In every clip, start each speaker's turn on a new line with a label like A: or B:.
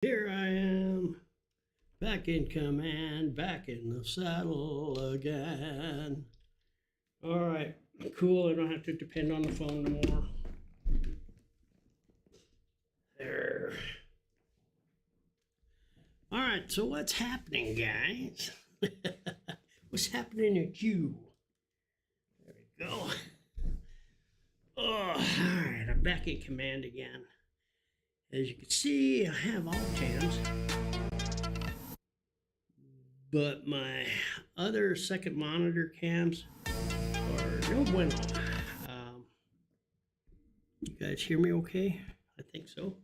A: Here I am, back in command, back in the saddle again. All right, cool. I don't have to depend on the phone no more. There. All right, so what's happening, guys? What's happening at you? There we go. Oh, all right, I'm back in command again. As you can see, I have all cams, but my other second monitor cams are no bueno. You guys hear me okay? I think so.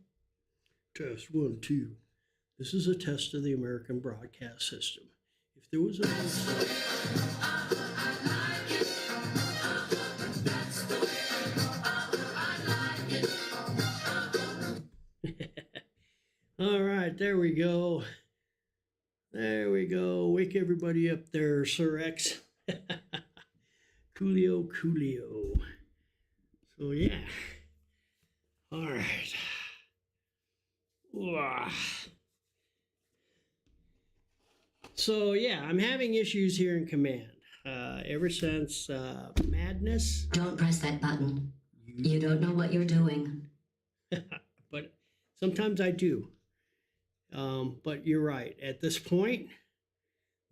A: Test 1, 2. This is a test of the American broadcast system. If there was a all right, there we go. There we go. Wake everybody up there, Sir X. Coolio, coolio. So, yeah. All right. So, yeah, I'm having issues here in command. Ever since Madness.
B: Don't press that button. You don't know what you're doing.
A: But sometimes I do. But you're right. At this point,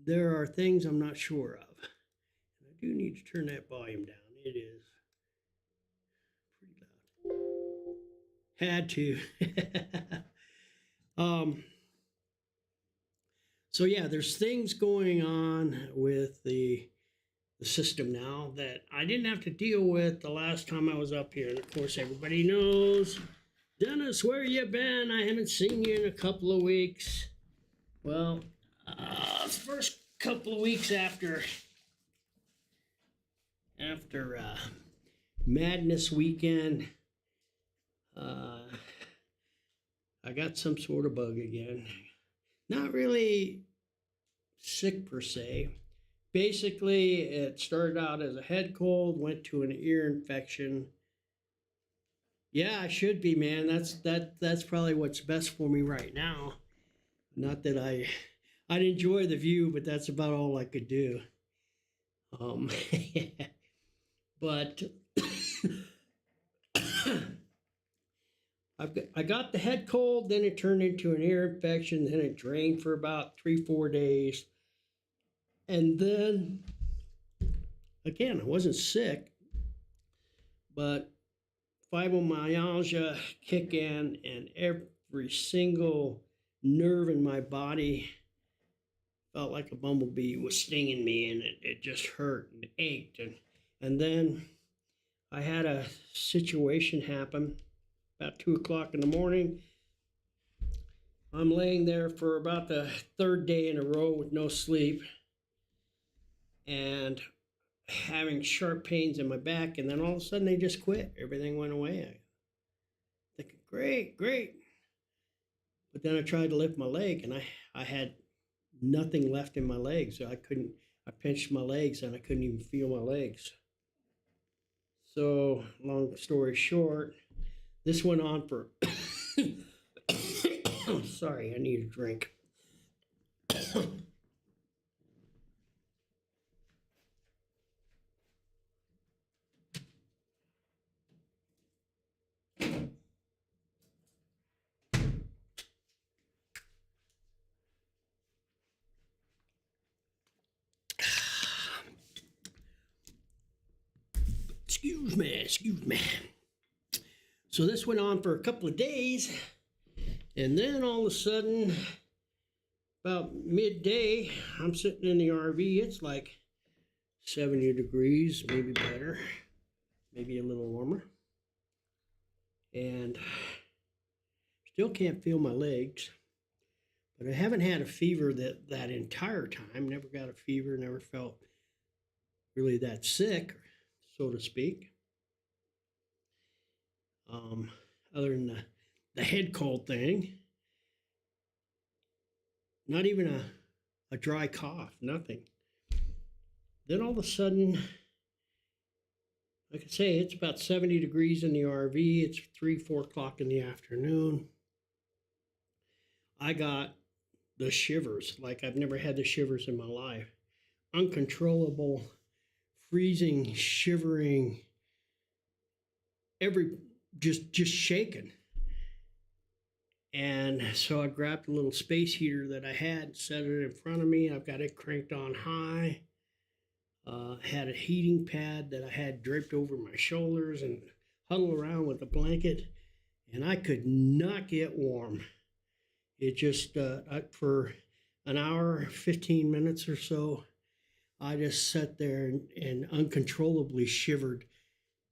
A: there are things I'm not sure of. And I do need to turn that volume down. It is pretty loud. Had to. So yeah, there's things going on with the system now that I didn't have to deal with the last time I was up here. And of course, everybody knows, Dennis, where you been? I haven't seen you in a couple of weeks. Well, first couple of weeks after Madness weekend, I got some sort of bug again. Not really sick per se. Basically, it started out as a head cold, went to an ear infection. Yeah, I should be, man. That's probably what's best for me right now. Not that I'd enjoy the view, but that's about all I could do. But I got the head cold, then it turned into an ear infection, then it drained for about 3-4 days. And then, again, I wasn't sick, but fibromyalgia kicked in, and every single nerve in my body felt like a bumblebee was stinging me, and it just hurt and ached. And then I had a situation happen about 2 o'clock in the morning. I'm laying there for about the third day in a row with no sleep and having sharp pains in my back. And then all of a sudden they just quit. Everything went away. I thinking, great. But then I tried to lift my leg and I had nothing left in my legs. So I pinched my legs and I couldn't even feel my legs. So long story short, this went on for, sorry, I need a drink. Excuse me. So this went on for a couple of days, and then all of a sudden, about midday, I'm sitting in the RV. It's like 70 degrees, maybe better, maybe a little warmer. And still can't feel my legs, but I haven't had a fever that entire time. Never got a fever, never felt really that sick, so to speak. Other than the head cold thing, not even a dry cough, nothing. Then all of a sudden, like I say, it's about 70 degrees in the RV. It's 3-4 o'clock in the afternoon. I got the shivers like I've never had the shivers in my life. Uncontrollable, freezing, shivering, every just shaking. And so I grabbed a little space heater that I had, set it in front of me. I've got it cranked on high. Had a heating pad that I had draped over my shoulders and huddle around with a blanket, and I could not get warm. It just, for an hour, 15 minutes or so, I just sat there and uncontrollably shivered.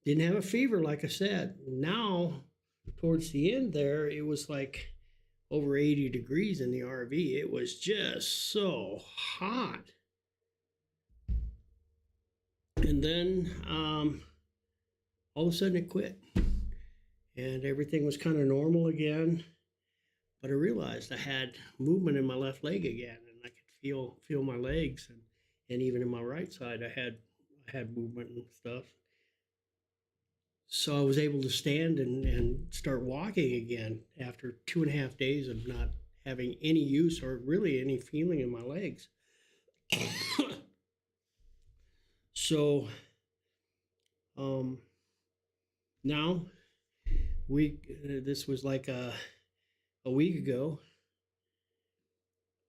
A: Didn't have a fever, like I said. Now, towards the end there, it was like over 80 degrees in the RV. It was just so hot. And then all of a sudden it quit. And everything was kind of normal again. But I realized I had movement in my left leg again, and I could feel my legs, and even in my right side I had movement and stuff. So I was able to stand and start walking again after 2.5 days of not having any use or really any feeling in my legs. So now this was like a week ago.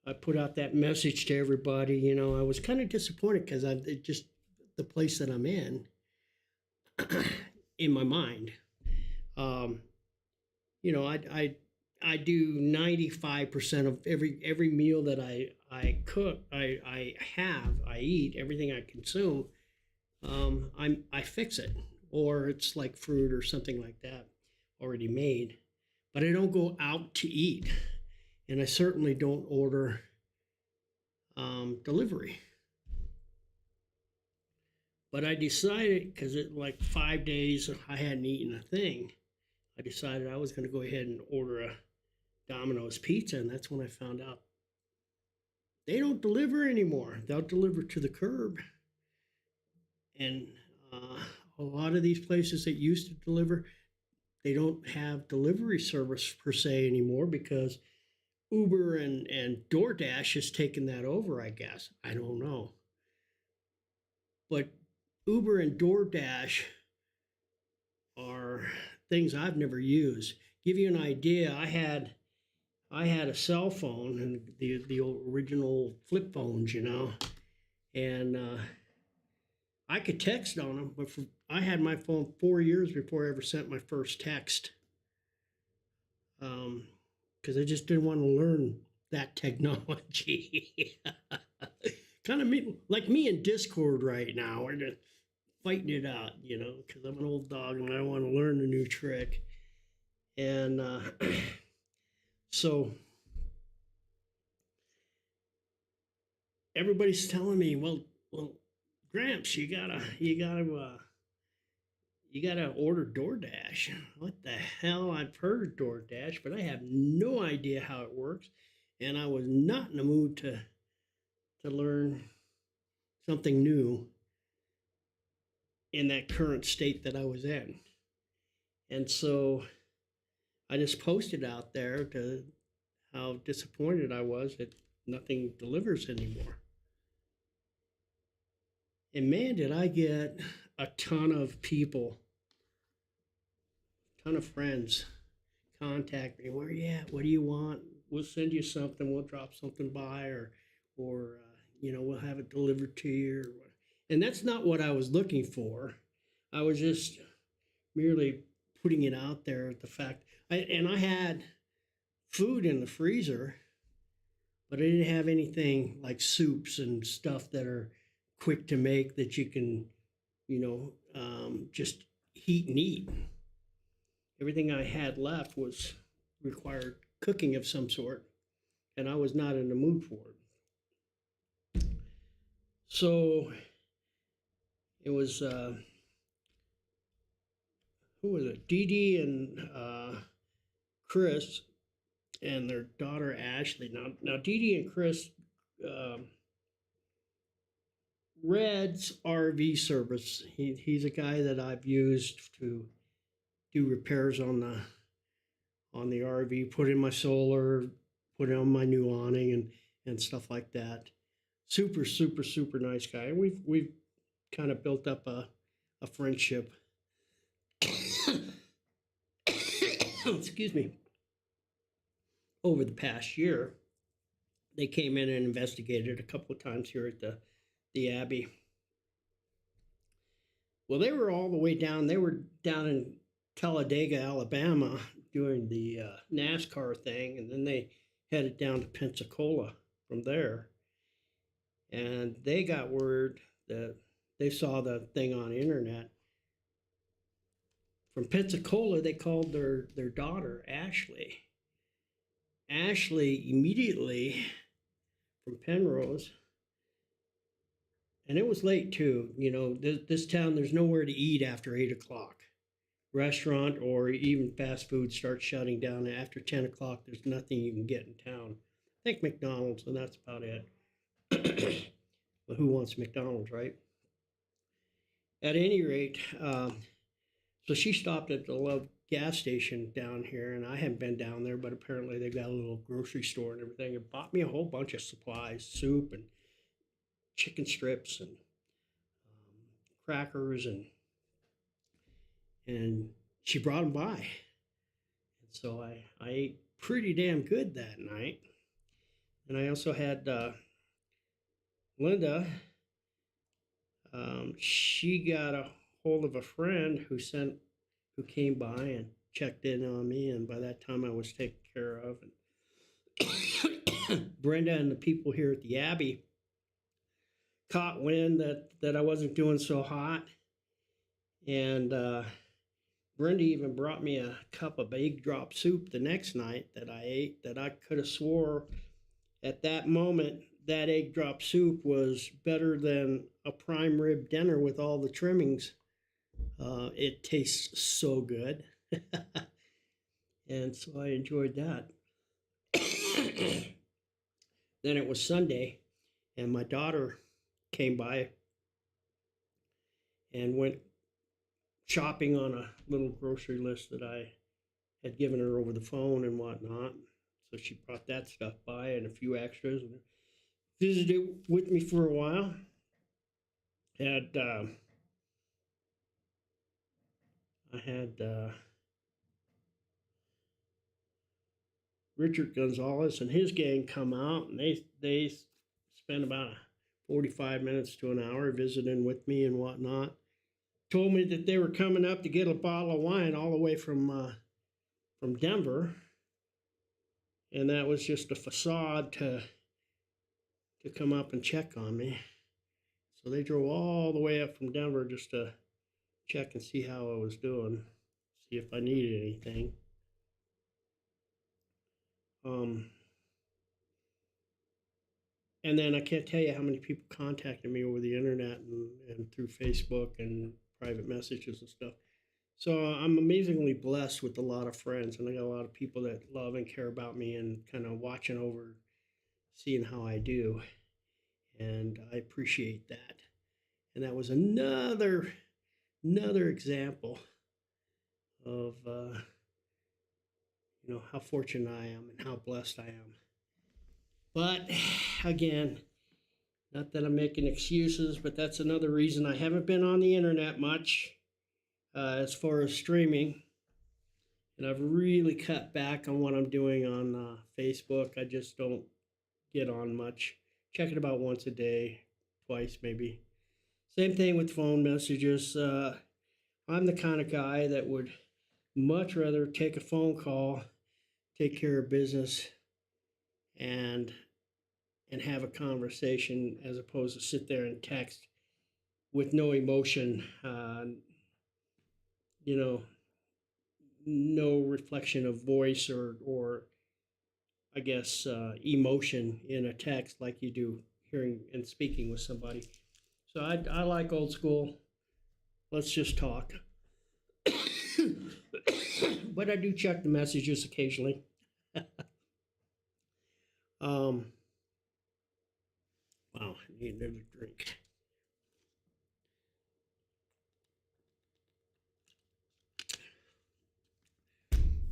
A: I put out that message to everybody. You know, I was kind of disappointed because just the place that I'm in my mind. You know, I do 95% of every meal that I cook, I eat, everything I consume. I fix it, or it's like fruit or something like that, already made. But I don't go out to eat, and I certainly don't order delivery. But I decided, because it like 5 days I hadn't eaten a thing, I decided I was going to go ahead and order a Domino's pizza, and that's when I found out they don't deliver anymore. They'll deliver to the curb. And a lot of these places that used to deliver, they don't have delivery service per se anymore because Uber and DoorDash has taken that over, I guess. I don't know. But Uber and DoorDash are things I've never used. Give you an idea, I had a cell phone and the original flip phones, you know, and I could text on them, but I had my phone 4 years before I ever sent my first text, because I just didn't want to learn that technology. Kind of like me in Discord right now. We're just fighting it out, you know, because I'm an old dog and I want to learn a new trick. And so everybody's telling me, well, Gramps, you gotta order DoorDash. What the hell? I've heard of DoorDash, but I have no idea how it works, and I was not in the mood to learn something new in that current state that I was in. And so I just posted out there to how disappointed I was that nothing delivers anymore. And man, did I get a ton of people, a ton of friends contact me. Where you at? What do you want? We'll send you something. We'll drop something by, or you know, we'll have it delivered to you. And that's not what I was looking for. I was just merely putting it out there. The fact, I had food in the freezer, but I didn't have anything like soups and stuff that are quick to make that you can, you know, just heat and eat. Everything I had left required cooking of some sort, and I was not in the mood for it. So it was, who was it? Dee Dee and Chris and their daughter Ashley. Now Dee Dee and Chris, Red's RV service. He's a guy that I've used to do repairs on the RV, put in my solar, put on my new awning and stuff like that. Super, super, super nice guy. And we've kind of built up a friendship. Excuse me. Over the past year, they came in and investigated a couple of times here at the Abbey. Well, they were all the way down. They were down in Talladega, Alabama, doing the NASCAR thing, and then they headed down to Pensacola from there. And they got word that they saw the thing on the internet. From Pensacola, they called their daughter, Ashley. Ashley immediately from Penrose, and it was late too. You know, this town, there's nowhere to eat after 8 o'clock. Restaurant or even fast food starts shutting down after 10 o'clock. There's nothing you can get in town. I think McDonald's, and that's about it. But who wants McDonald's, right? At any rate, so she stopped at the Love gas station down here, and I haven't been down there, but apparently they've got a little grocery store and everything, and bought me a whole bunch of supplies, soup and chicken strips and crackers, and she brought them by. And so I ate pretty damn good that night. And I also had Linda. She got a hold of a friend who came by and checked in on me, and by that time I was taken care of. And Brenda and the people here at the Abbey caught wind that I wasn't doing so hot, and Brenda even brought me a cup of egg drop soup the next night that I ate, that I could have swore at that moment that egg drop soup was better than a prime rib dinner with all the trimmings. It tastes so good. And so I enjoyed that. Then it was Sunday, and my daughter came by and went shopping on a little grocery list that I had given her over the phone and whatnot. So she brought that stuff by and a few extras, and visited with me for a while. I had Richard Gonzalez and his gang come out, and they spent about 45 minutes to an hour visiting with me and whatnot. Told me that they were coming up to get a bottle of wine all the way from Denver, and that was just a facade to come up and check on me. So they drove all the way up from Denver just to check and see how I was doing, see if I needed anything. And then I can't tell you how many people contacted me over the internet and through Facebook and private messages and stuff. So I'm amazingly blessed with a lot of friends, and I got a lot of people that love and care about me and kind of watching over, seeing how I do. And I appreciate that. And that was another example of how fortunate I am and how blessed I am. But again, not that I'm making excuses, but that's another reason I haven't been on the internet much as far as streaming. And I've really cut back on what I'm doing on Facebook. I just don't get on much. Check it about once a day, twice maybe. Same thing with phone messages. I'm the kind of guy that would much rather take a phone call, take care of business, and have a conversation as opposed to sit there and text with no emotion, no reflection of voice or I guess emotion in a text like you do hearing and speaking with somebody. So I like old school. Let's just talk. But I do check the messages occasionally. Wow, I need another drink.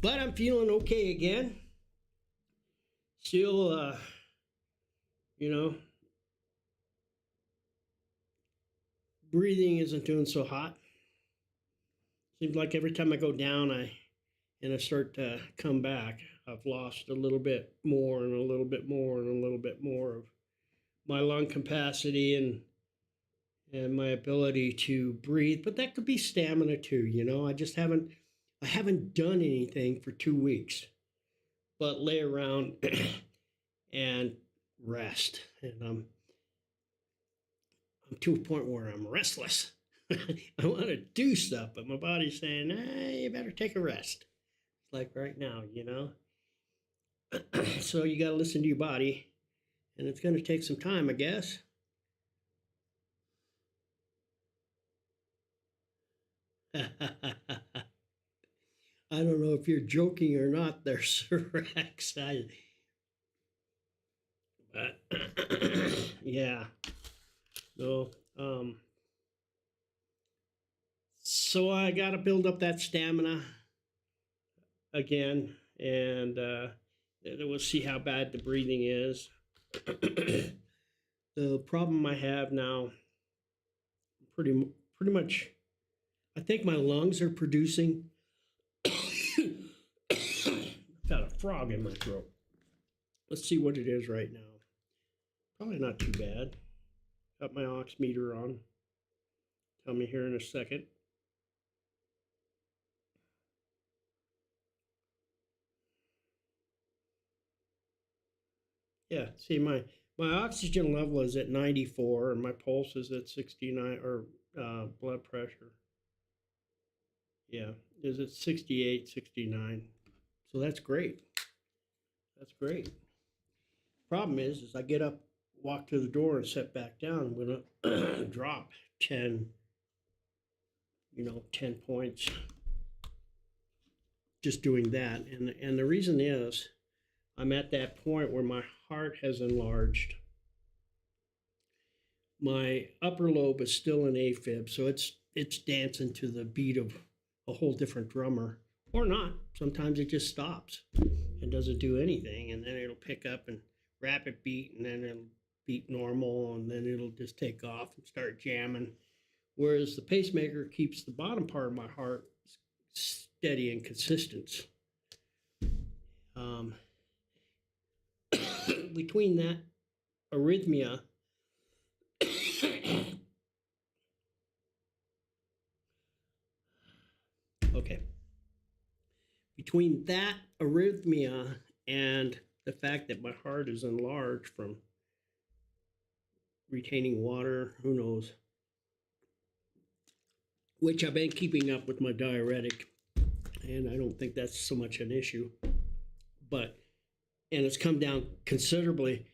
A: But I'm feeling okay again. still, you know, breathing isn't doing so hot. Seems like every time I go down, I start to come back, I've lost a little bit more and a little bit more and a little bit more of my lung capacity and my ability to breathe. But that could be stamina too, you know. I haven't done anything for 2 weeks, but lay around and rest. And I'm to a point where I'm restless. I want to do stuff, but my body's saying, you better take a rest. Like right now, you know. So you got to listen to your body, and it's going to take some time, I guess. I don't know if you're joking or not there, Sir Rex. But yeah. No. So I got to build up that stamina again, and we'll see how bad the breathing is. The problem I have now, pretty much, I think my lungs are producing. I've got a frog in my throat. Let's see what it is right now. Probably not too bad. Got my ox meter on. Tell me here in a second. Yeah, see my oxygen level is at 94 and my pulse is at 69, or blood pressure. Yeah, is at 68, 69. So that's great. That's great. Problem is I get up, walk to the door and sit back down. I'm gonna drop 10 points just doing that. And the reason is I'm at that point where my heart has enlarged. My upper lobe is still an AFib, so it's dancing to the beat of a whole different drummer, or not. Sometimes it just stops and doesn't do anything, and then it'll pick up and rapid beat, and then it'll beat normal, and then it'll just take off and start jamming. Whereas the pacemaker keeps the bottom part of my heart steady and consistent. Between that arrhythmia okay, between that arrhythmia and the fact that my heart is enlarged from retaining water, who knows, which I've been keeping up with my diuretic, and I don't think that's so much an issue, and it's come down considerably.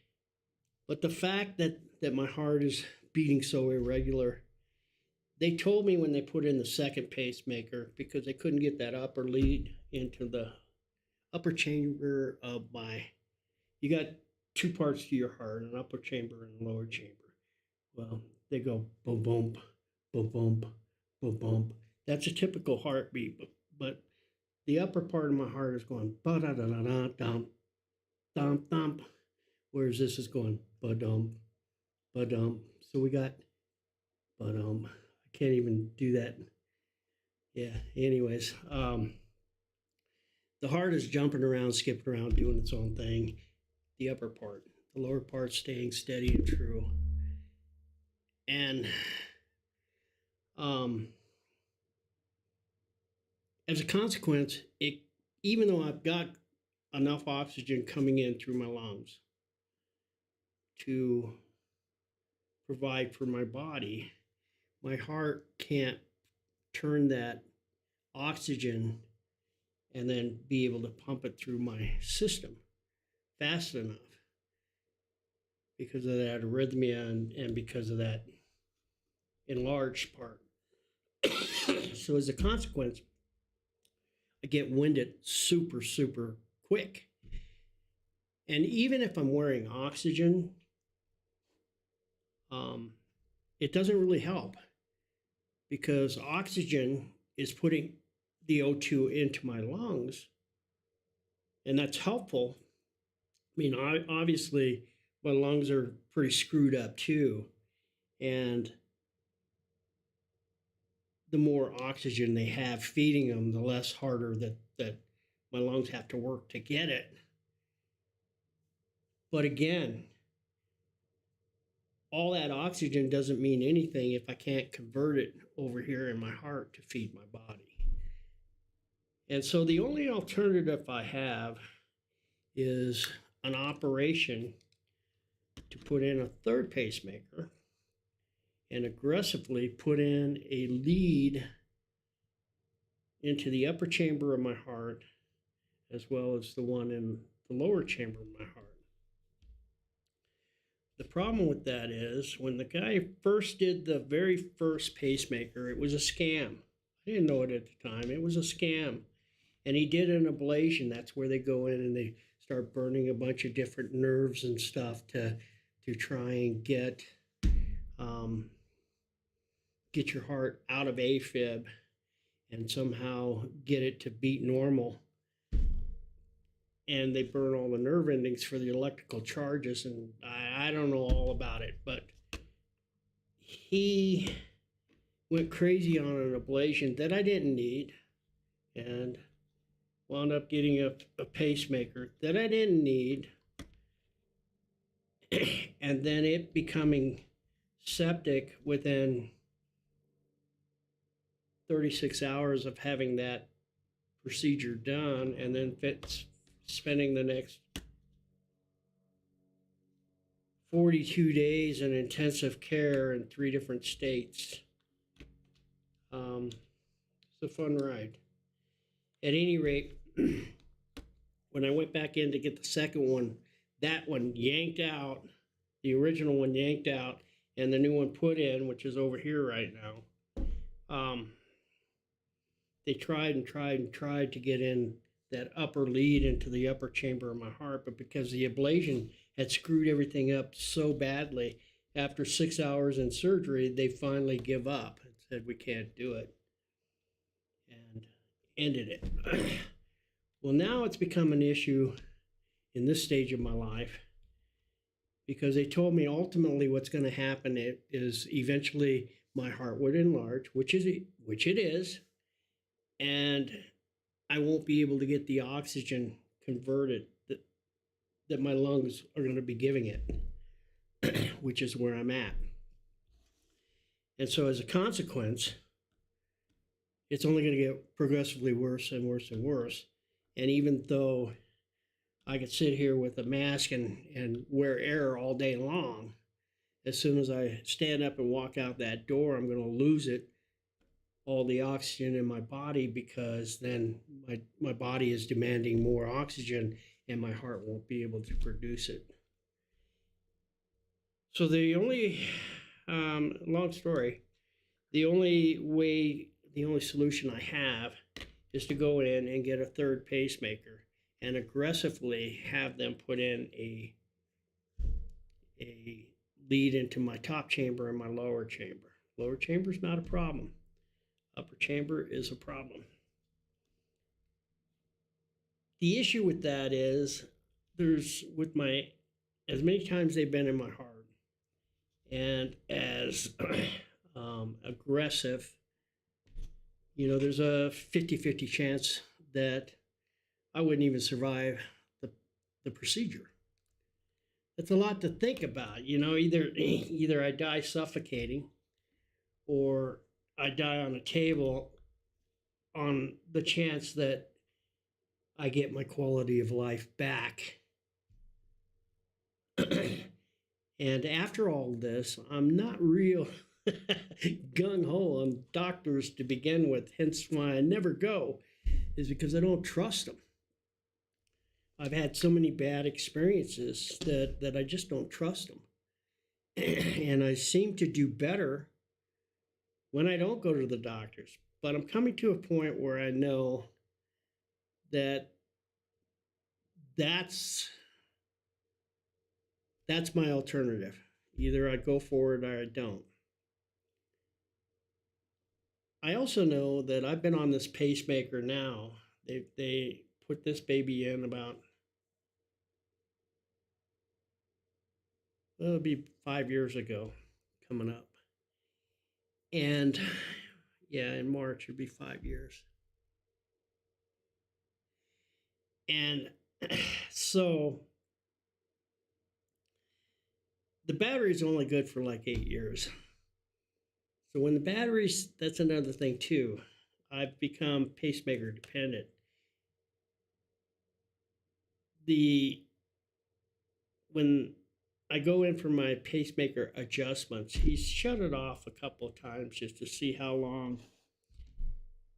A: But the fact that my heart is beating so irregular, they told me when they put in the second pacemaker, because they couldn't get that upper lead into the upper chamber of you got two parts to your heart, an upper chamber and a lower chamber. Well, they go boom, boom, boom, boom, boom, boom. That's a typical heartbeat, but the upper part of my heart is going ba-da-da-da-da-dum, dum, dum, whereas this is going ba-dum, ba-dum. So we got ba-dum. I can't even do that. Yeah, anyways, the heart is jumping around, skipping around, doing its own thing. The upper part, the lower part staying steady and true. And as a consequence, even though I've got enough oxygen coming in through my lungs to provide for my body, my heart can't turn that oxygen and then be able to pump it through my system fast enough because of that arrhythmia and because of that enlarged part. So as a consequence, I get winded super, super quick. And even if I'm wearing oxygen, it doesn't really help because oxygen is putting the O2 into my lungs, and that's helpful. mean, obviously, my lungs are pretty screwed up too. And the more oxygen they have feeding them, the less harder that my lungs have to work to get it. But again, all that oxygen doesn't mean anything if I can't convert it over here in my heart to feed my body. And so the only alternative I have is an operation to put in a third pacemaker and aggressively put in a lead into the upper chamber of my heart, as well as the one in the lower chamber of my heart. The problem with that is when the guy first did the very first pacemaker, it was a scam. I didn't know it at the time. It was a scam. And he did an ablation. That's where they go in and they start burning a bunch of different nerves and stuff to try and get your heart out of AFib and somehow get it to beat normal. And they burn all the nerve endings for the electrical charges, and I don't know all about it, but he went crazy on an ablation that I didn't need and wound up getting a pacemaker that I didn't need, and then it becoming septic within 36 hours of having that procedure done, and then spending the next 42 days in intensive care in 3 different states. It's a fun ride. At any rate, when I went back in to get the second one, that one yanked out, the original one yanked out, and the new one put in, which is over here right now. They tried and tried and tried to get in that upper lead into the upper chamber of my heart, but because the ablation had screwed everything up so badly, after 6 hours in surgery, they finally give up and said, we can't do it, and ended it. Well, now it's become an issue in this stage of my life because they told me ultimately what's going to happen is eventually my heart would enlarge, which it is, and I won't be able to get the oxygen converted that my lungs are going to be giving it, which is where I'm at. And so as a consequence, it's only going to get progressively worse and worse and worse. And even though I could sit here with a mask and wear air all day long, as soon as I stand up and walk out that door, I'm going to lose it, all the oxygen in my body, because then my body is demanding more oxygen and my heart won't be able to produce it. So the only, long story, the only solution I have is to go in and get a third pacemaker and aggressively have them put in a lead into my top chamber and my lower chamber. Lower chamber is not a problem. Upper chamber is a problem. The issue with that is as many times they've been in my heart and as aggressive, there's a 50-50 chance that I wouldn't even survive the procedure. It's a lot to think about, either I die suffocating or I die on a table on the chance that I get my quality of life back. And after all this, I'm not real gung-ho on doctors to begin with, hence why I never go, is because I don't trust them. I've had so many bad experiences that I just don't trust them. And I seem to do better when I don't go to the doctors. But I'm coming to a point where I know that that's my alternative. Either I go for it or I don't. I also know that I've been on this pacemaker now. They put this baby in about Well, it'll be 5 years ago coming up. And yeah, in March, it'll be 5 years. And so the battery's only good for like 8 years. So when the batteries, that's another thing too. I've become pacemaker dependent. The when I go in for my pacemaker adjustments, he's shut it off a couple of times just to see how long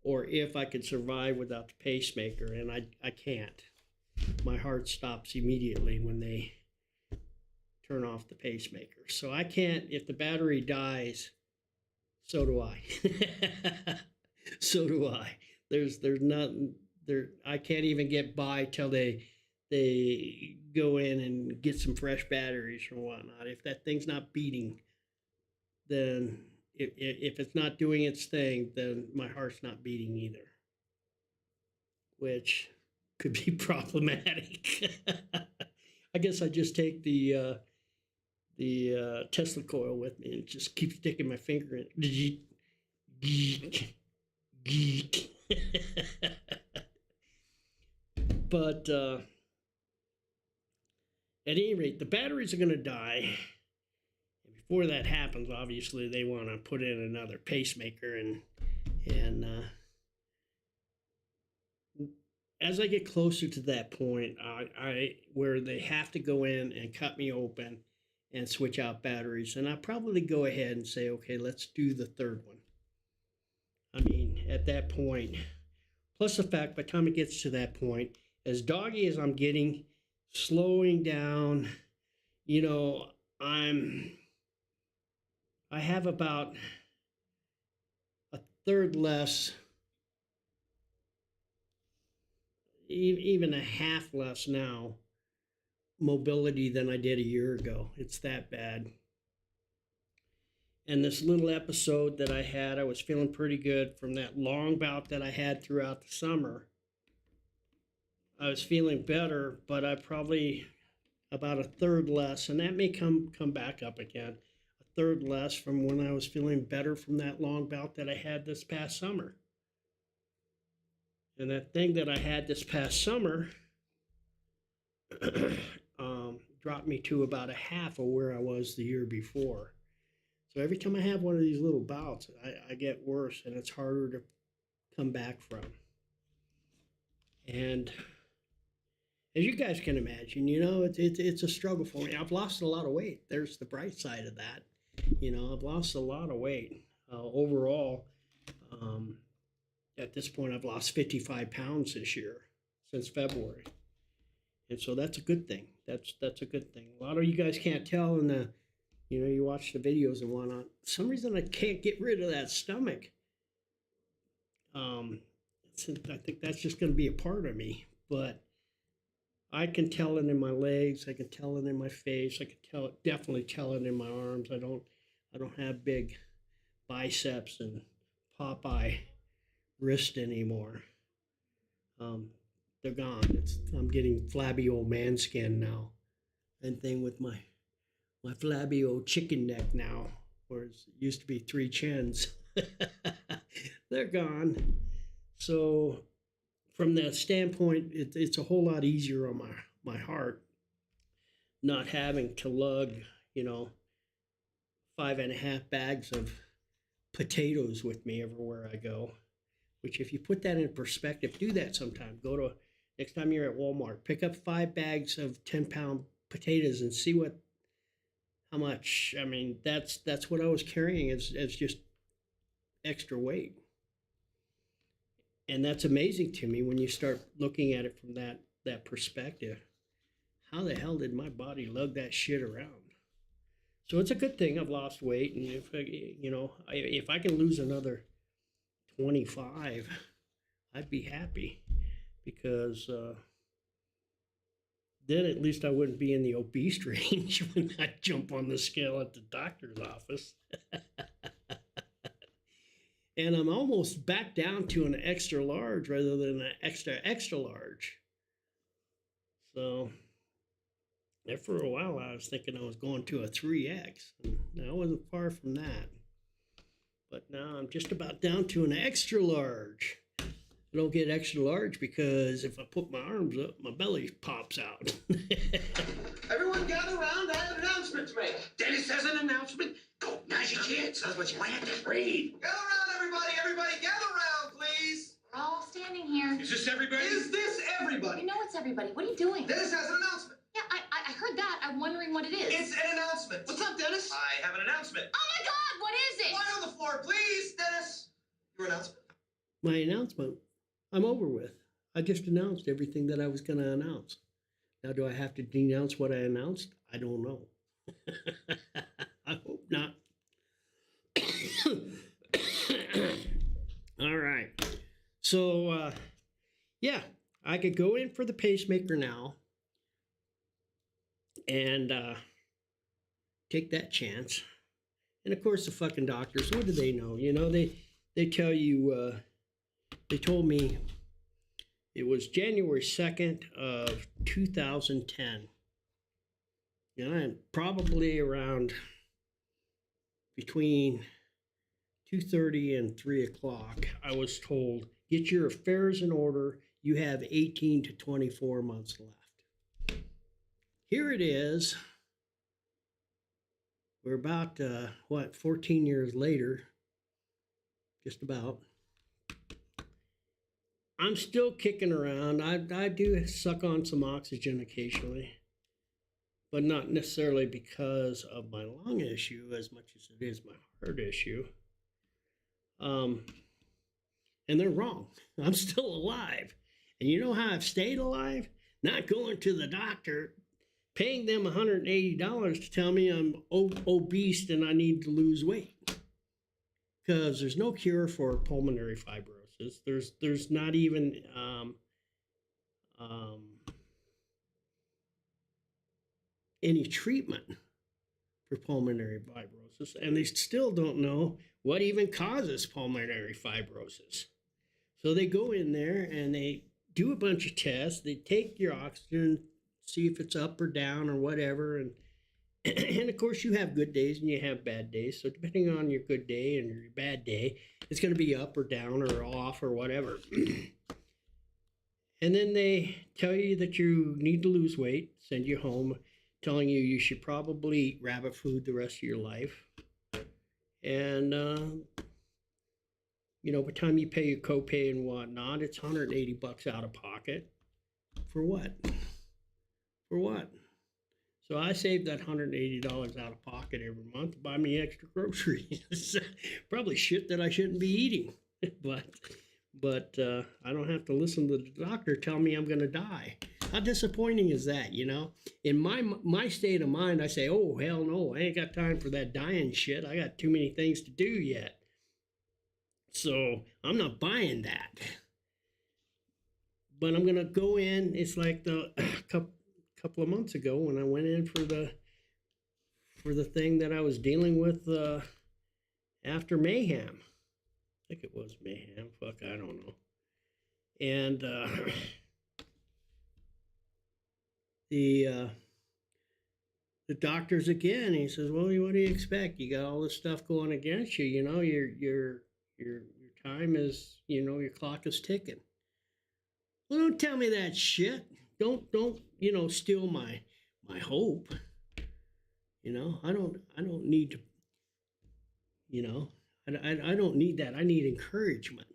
A: or if I could survive without the pacemaker, and I can't. My heart stops immediately when they turn off the pacemaker. So I can't, if the battery dies, so do I. So do I. There's nothing there. I can't even get by till they go in and get some fresh batteries or whatnot. If that thing's not beating, then if it's not doing its thing, then my heart's not beating either, which could be problematic. I guess I just take the Tesla coil with me and just keep sticking my finger in. Geek, geek. But at any rate, the batteries are going to die. And before that happens, obviously, they want to put in another pacemaker. And as I get closer to that point, where they have to go in and cut me open and switch out batteries, and I'll probably go ahead and say, okay, let's do the third one. I mean, at that point, plus the fact by the time it gets to that point, as doggy as I'm getting, slowing down, you know, I have about a third less, even a half less now, mobility than I did a year ago. It's that bad. And this little episode that I had, I was feeling pretty good from that long bout that I had throughout the summer. I was feeling better, but I probably about a third less, and that may come back up again. A third less from when I was feeling better from that long bout that I had this past summer. And that thing that I had this past summer dropped me to about a half of where I was the year before. So every time I have one of these little bouts, I get worse, and it's harder to come back from. And as you guys can imagine, you know, it's a struggle for me. I've lost a lot of weight. There's the bright side of that. You know, I've lost a lot of weight. Overall, at this point, I've lost 55 pounds this year since February. And so that's a good thing. That's a good thing. A lot of you guys can't tell in the, you know, you watch the videos and whatnot. For some reason, I can't get rid of that stomach. I think that's just going to be a part of me. But I can tell it in my legs. I can tell it in my face. I can definitely tell it in my arms. I don't have big biceps and Popeye wrist anymore. They're gone. I'm getting flabby old man skin now. And thing with my flabby old chicken neck now, where it used to be 3 chins. They're gone. So from that standpoint, it's a whole lot easier on my heart, not having to lug, you know, 5.5 bags of potatoes with me everywhere I go. Which, if you put that in perspective, do that sometime. Next time you're at Walmart, pick up 5 bags of 10-pound potatoes and see how much. I mean, that's what I was carrying as just extra weight. And that's amazing to me when you start looking at it from that perspective. How the hell did my body lug that shit around? So it's a good thing I've lost weight, and if I can lose another 25, I'd be happy, because then at least I wouldn't be in the obese range when I jump on the scale at the doctor's office. And I'm almost back down to an extra large rather than an extra large. So And for a while, I was thinking I was going to a 3X. And I wasn't far from that. But now I'm just about down to an extra large. I don't get extra large because if I put my arms up, my belly pops out.
C: Everyone gather around. I have an announcement to make. Dennis has an announcement. Go, now's your chance. That's what you want to read. Gather around, everybody. Everybody, gather around, please.
D: We're all standing here.
C: Is this everybody? Is this everybody?
D: You know it's everybody. What are you doing?
C: Dennis has an announcement.
D: Yeah, I heard that. I'm wondering what it is.
C: It's an announcement. What's up, Dennis? I have an announcement.
D: Oh my God, what is it?
C: Lie on the floor, please, Dennis. Your announcement.
A: My announcement, I'm over with. I just announced everything that I was going to announce. Now, do I have to denounce what I announced? I don't know. I hope not. All right. So, yeah, I could go in for the pacemaker now and take that chance. And of course, the fucking doctors, what do they know? You know, they tell you, they told me it was January 2nd of 2010. And probably around between 2:30 and 3 o'clock, I was told, get your affairs in order. You have 18 to 24 months left. Here it is. We're about, 14 years later, just about. I'm still kicking around. I do suck on some oxygen occasionally, but not necessarily because of my lung issue as much as it is my heart issue. And they're wrong. I'm still alive. And you know how I've stayed alive? Not going to the doctor, paying them $180 to tell me I'm obese and I need to lose weight. Because there's no cure for pulmonary fibrosis. There's not even any treatment for pulmonary fibrosis, and they still don't know what even causes pulmonary fibrosis. So they go in there and they do a bunch of tests. They take your oxygen, see if it's up or down or whatever, and and of course you have good days and you have bad days. So depending on your good day and your bad day, it's going to be up or down or off or whatever. And then they tell you that you need to lose weight, send you home, telling you should probably eat rabbit food the rest of your life. And, you know, by the time you pay your copay and whatnot, it's $180 out of pocket. For what? For what? So I saved that $180 out of pocket every month to buy me extra groceries. Probably shit that I shouldn't be eating. But I don't have to listen to the doctor tell me I'm going to die. How disappointing is that, you know? In my state of mind, I say, oh, hell no, I ain't got time for that dying shit. I got too many things to do yet. So I'm not buying that. But I'm going to go in. It's like the couple of months ago when I went in for the thing that I was dealing with after Mayhem. I think it was Mayhem. Fuck, I don't know. And the doctors again, he says, well, what do you expect? You got all this stuff going against you. You know, your time is, you know, your clock is ticking. Well, don't tell me that shit. Don't you know, steal my hope. You know, I don't need to, you know, I don't need that. I need encouragement.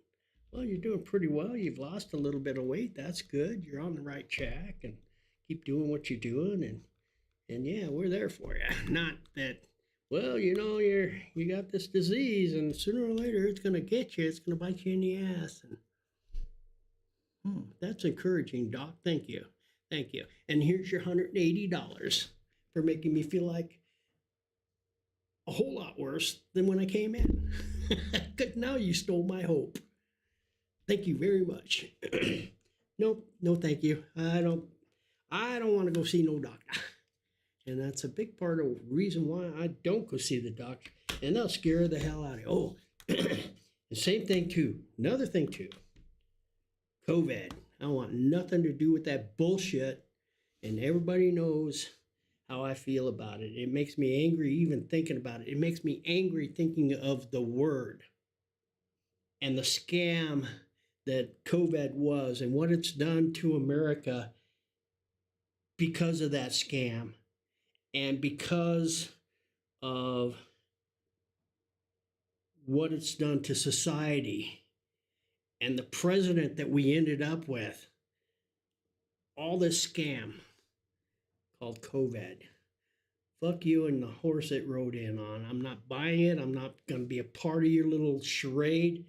A: Well, you're doing pretty well. You've lost a little bit of weight. That's good. You're on the right track and keep doing what you're doing. And yeah, we're there for you. Not that, well, you know, you got this disease and sooner or later it's going to get you. It's going to bite you in the ass. And that's encouraging, Doc. Thank you. Thank you. And here's your $180 for making me feel like a whole lot worse than when I came in. Because now you stole my hope. Thank you very much. Nope, no thank you. I don't want to go see no doctor. And that's a big part of the reason why I don't go see the doctor. And they'll scare the hell out of you. Oh, the same thing too. Another thing too. COVID. I don't want nothing to do with that bullshit. And everybody knows how I feel about it. It makes me angry even thinking about it. It makes me angry thinking of the word and the scam that COVID was and what it's done to America because of that scam and because of what it's done to society and the president that we ended up with. All this scam called COVID. Fuck you and the horse it rode in on. I'm not buying it. I'm not going to be a part of your little charade.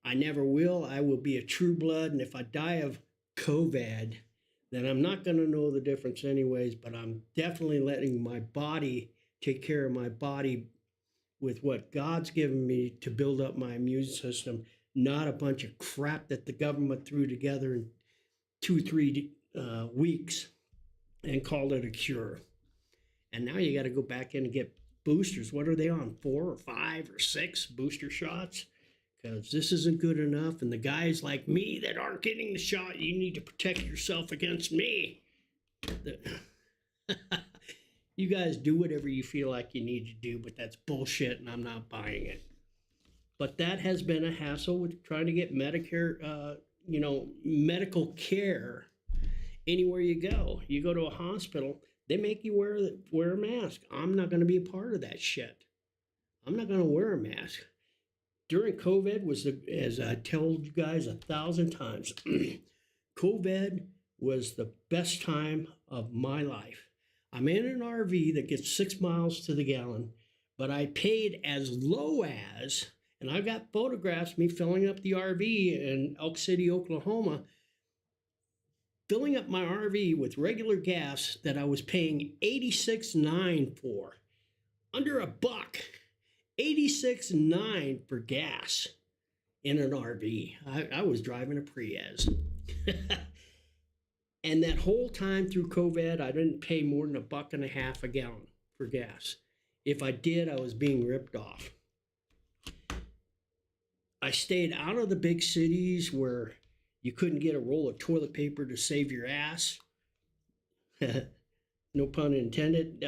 A: I never will. I will be a true blood. And if I die of COVID, then I'm not going to know the difference anyways, but I'm definitely letting my body take care of my body with what God's given me to build up my immune system, not a bunch of crap that the government threw together in 2-3 weeks and called it a cure. And now you got to go back in and get boosters. What are they on? 4 or 5 or 6 booster shots? Because this isn't good enough. And the guys like me that aren't getting the shot, you need to protect yourself against me. You guys do whatever you feel like you need to do, but that's bullshit and I'm not buying it. But that has been a hassle with trying to get Medicare, medical care anywhere you go. You go to a hospital, they make you wear a mask. I'm not going to be a part of that shit. I'm not going to wear a mask. During COVID as I told you guys 1,000 times, COVID was the best time of my life. I'm in an RV that gets 6 miles to the gallon, but I paid as low as, and I've got photographs of me filling up the RV in Elk City, Oklahoma, filling up my RV with regular gas that I was paying $86.9 for, under $1, $86.9 for gas in an RV. I was driving a Prius. And that whole time through COVID, I didn't pay more than $1.50 a gallon for gas. If I did, I was being ripped off. I stayed out of the big cities where you couldn't get a roll of toilet paper to save your ass. No pun intended.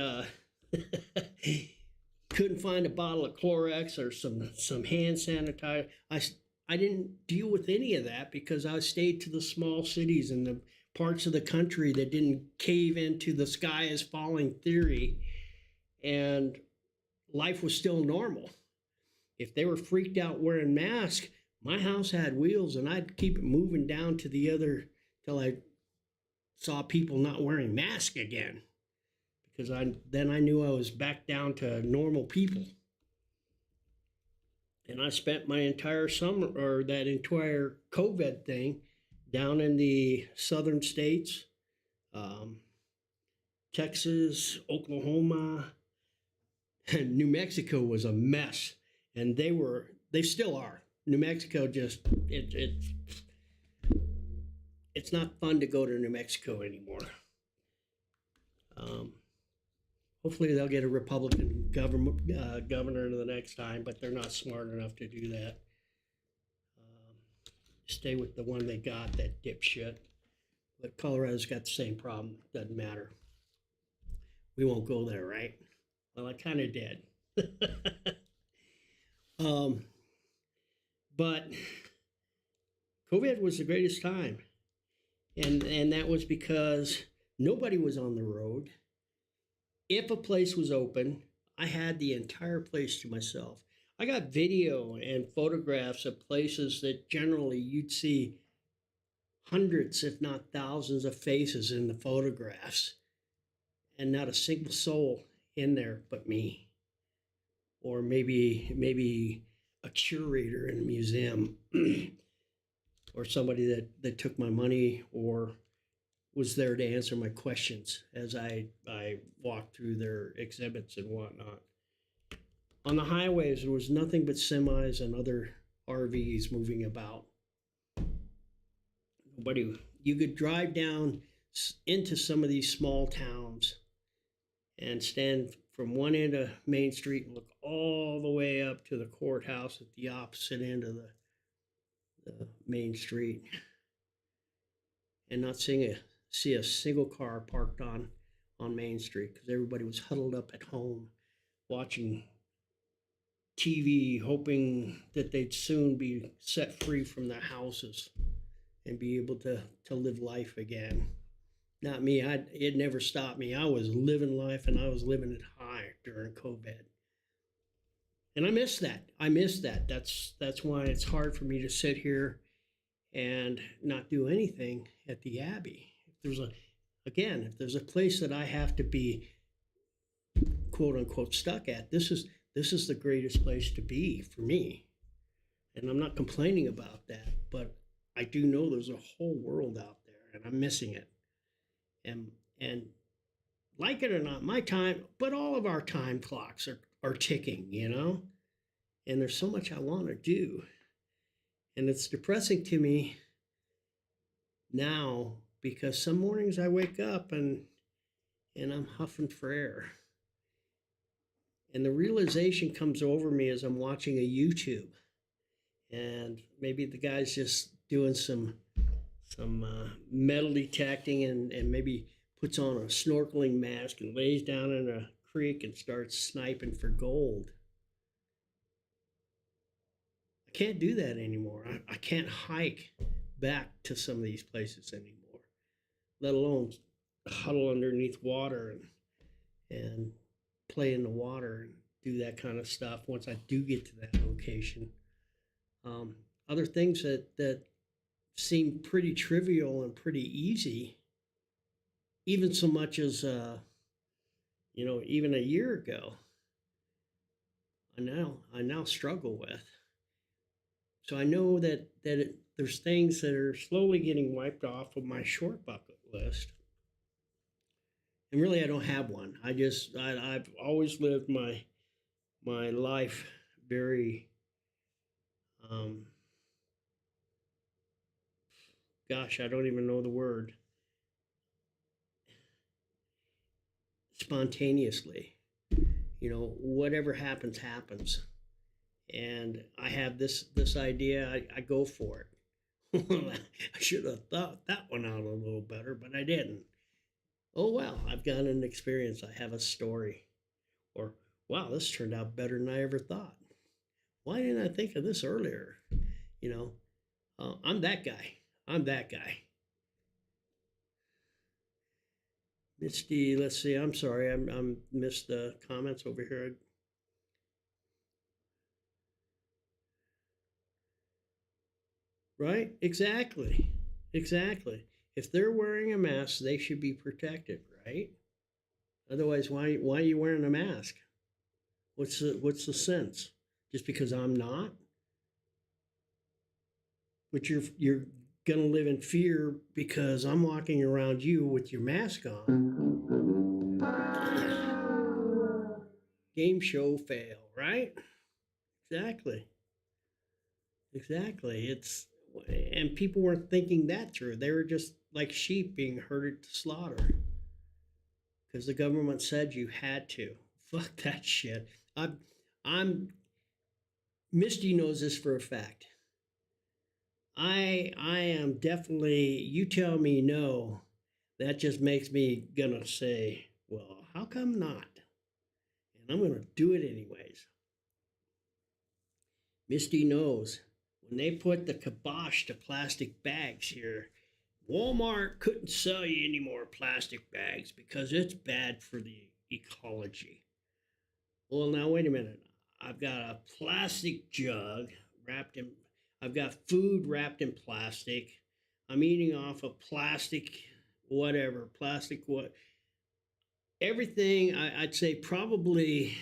A: Couldn't find a bottle of Clorox or some hand sanitizer. I didn't deal with any of that because I stayed to the small cities and the parts of the country that didn't cave into the sky is falling theory, and life was still normal. If they were freaked out wearing masks, my house had wheels and I'd keep it moving down to the other till I saw people not wearing masks again, because then I knew I was back down to normal people. And I spent my entire summer, or that entire COVID thing, down in the southern states, Texas, Oklahoma, and New Mexico was a mess. And they still are. New Mexico just, it's not fun to go to New Mexico anymore. Hopefully they'll get a Republican governor the next time, but they're not smart enough to do that. Stay with the one they got, that dipshit. But Colorado's got the same problem. Doesn't matter. We won't go there, right? Well, I kind of did. But COVID was the greatest time. And that was because nobody was on the road. If a place was open, I had the entire place to myself. I got video and photographs of places that generally you'd see hundreds, if not thousands, of faces in the photographs, and not a single soul in there but me, or maybe a curator in a museum, or somebody that took my money or was there to answer my questions as I walked through their exhibits and whatnot. On the highways, there was nothing but semis and other RVs moving about. You could drive down into some of these small towns and stand from one end of Main Street and look all the way up to the courthouse at the opposite end of the Main Street and not see a single car parked on on Main Street because everybody was huddled up at home watching TV, hoping that they'd soon be set free from their houses and be able to live life again. Not me. It never stopped me. I was living life and I was living it high during COVID. And I miss that. I miss that. That's why it's hard for me to sit here and not do anything at the Abbey. If there's a place that I have to be quote unquote stuck at, this is the greatest place to be for me. And I'm not complaining about that, but I do know there's a whole world out there and I'm missing it. And like it or not, my time, but all of our time clocks are ticking, you know? And there's so much I want to do. And it's depressing to me now because some mornings I wake up and I'm huffing for air. And the realization comes over me as I'm watching a YouTube. And maybe the guy's just doing some metal detecting and maybe puts on a snorkeling mask and lays down in a creek and starts sniping for gold. I can't do that anymore. I can't hike back to some of these places anymore, let alone huddle underneath water and play in the water and do that kind of stuff once I do get to that location. Other things that seem pretty trivial and pretty easy, even so much as, even a year ago, I now struggle with. So I know that there's things that are slowly getting wiped off of my short bucket list. And really, I don't have one. I've always lived my life very, I don't even know the word, spontaneously. Whatever happens, happens. And I have this idea, I go for it. I should have thought that one out a little better, but I didn't. Oh, well, I've got an experience. I have a story. Or, wow, this turned out better than I ever thought. Why didn't I think of this earlier? I'm that guy. Misty, let's see. I'm sorry. I missed the comments over here. Right? Exactly. If they're wearing a mask, they should be protected, right? Otherwise, why are you wearing a mask? What's the sense? Just because I'm not? But you're gonna live in fear because I'm walking around you with your mask on. Game show fail, right? Exactly. And people weren't thinking that through. They were just like sheep being herded to slaughter because the government said you had to. Fuck that shit. I'm Misty knows this for a fact. I am definitely, you tell me no, that just makes me gonna say, well, how come not? And I'm gonna do it anyways. Misty knows when they put the kibosh to plastic bags here, Walmart couldn't sell you any more plastic bags because it's bad for the ecology. Well, now wait a minute. I've got a plastic jug I've got food wrapped in plastic. I'm eating off of plastic, everything, I'd say probably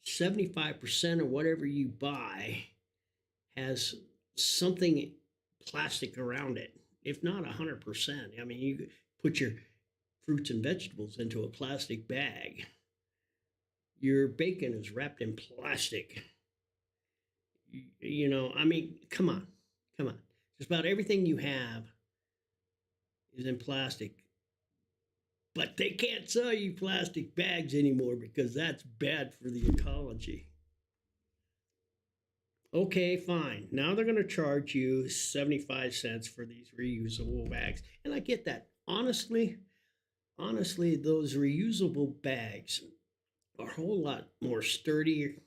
A: 75% of whatever you buy has something plastic around it, if not 100%. I mean, you put your fruits and vegetables into a plastic bag. Your bacon is wrapped in plastic. I mean, come on. Just about everything you have is in plastic. But they can't sell you plastic bags anymore because that's bad for the ecology. Okay, fine. Now they're going to charge you 75 cents for these reusable bags. And I get that. honestly, those reusable bags are a whole lot more sturdy.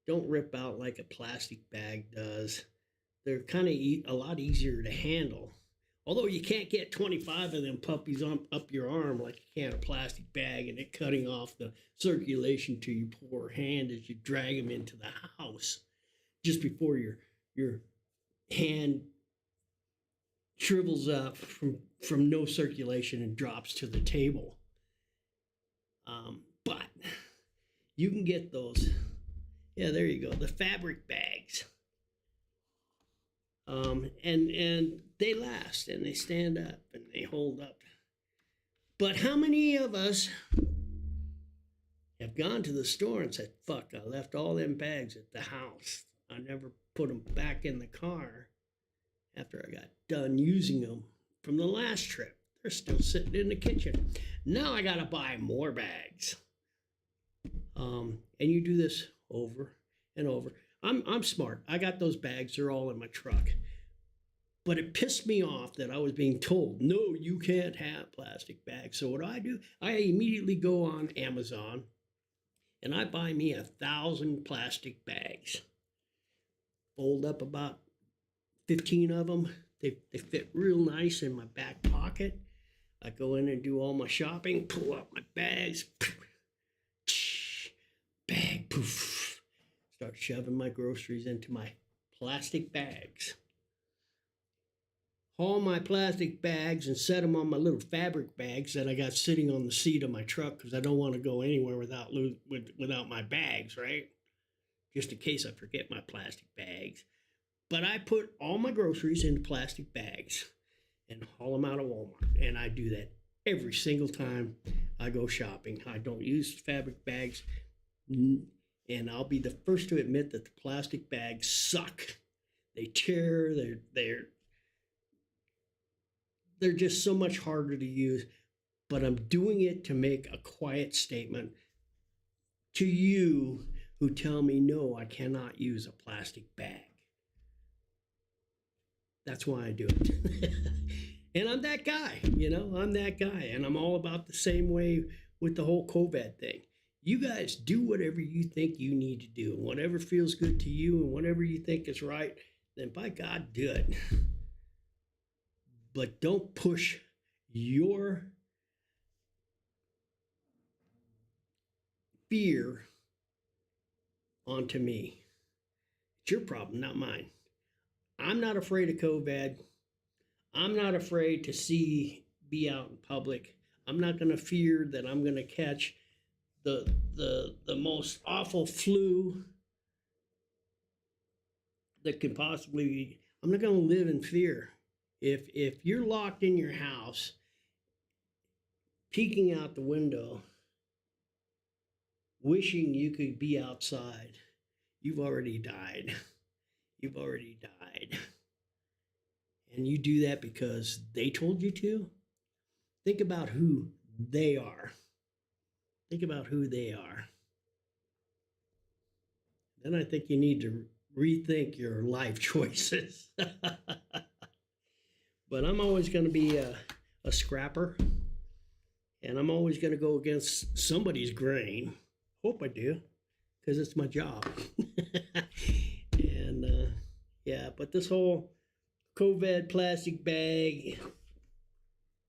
A: Don't rip out like a plastic bag does. They're kind of a lot easier to handle. Although you can't get 25 of them puppies on up your arm like you can a plastic bag and it cutting off the circulation to your poor hand as you drag them into the house just before your hand shrivels up from no circulation and drops to the table. But you can get those. Yeah, there you go. The fabric bags. And they last and they stand up and they hold up. But how many of us have gone to the store and said, fuck, I left all them bags at the house. I never put them back in the car after I got done using them from the last trip. They're still sitting in the kitchen. Now I got to buy more bags. And you do this over and over. I'm smart. I got those bags. They're all in my truck. But it pissed me off that I was being told, no, you can't have plastic bags. So what do? I immediately go on Amazon and I buy me 1,000 plastic bags. Fold up about 15 of them. They fit real nice in my back pocket. I go in and do all my shopping, pull out my bags, bag, poof. Start shoving my groceries into my plastic bags. Haul my plastic bags and set them on my little fabric bags that I got sitting on the seat of my truck because I don't want to go anywhere without my bags, right? Just in case I forget my plastic bags. But I put all my groceries into plastic bags and haul them out of Walmart. And I do that every single time I go shopping. I don't use fabric bags. And I'll be the first to admit that the plastic bags suck. They tear, they're just so much harder to use. But I'm doing it to make a quiet statement to you who tell me, no, I cannot use a plastic bag. That's why I do it. And I'm that guy, I'm that guy. And I'm all about the same way with the whole COVID thing. You guys do whatever you think you need to do. Whatever feels good to you and whatever you think is right, then by God, do it. But don't push your fear onto me. It's your problem, not mine. I'm not afraid of COVID. I'm not afraid to be out in public. I'm not going to fear that I'm going to catch the most awful flu that can possibly be. I'm not going to live in fear. If you're locked in your house, peeking out the window, wishing you could be outside, you've already died. You've already died. And you do that because they told you to? Think about who they are. Think about who they are. Then I think you need to rethink your life choices. But I'm always going to be a scrapper. And I'm always going to go against somebody's grain. Hope I do, because it's my job. And yeah, but this whole COVID plastic bag,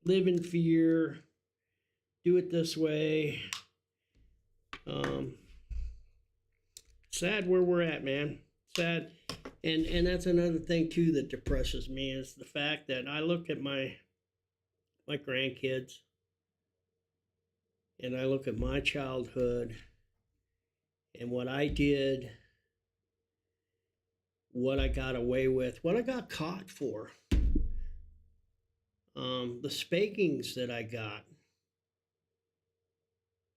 A: live in fear, do it this way. Sad where we're at, man. Sad. And that's another thing too that depresses me is the fact that I look at my grandkids and I look at my childhood and what I did, what I got away with, what I got caught for, the spankings that I got.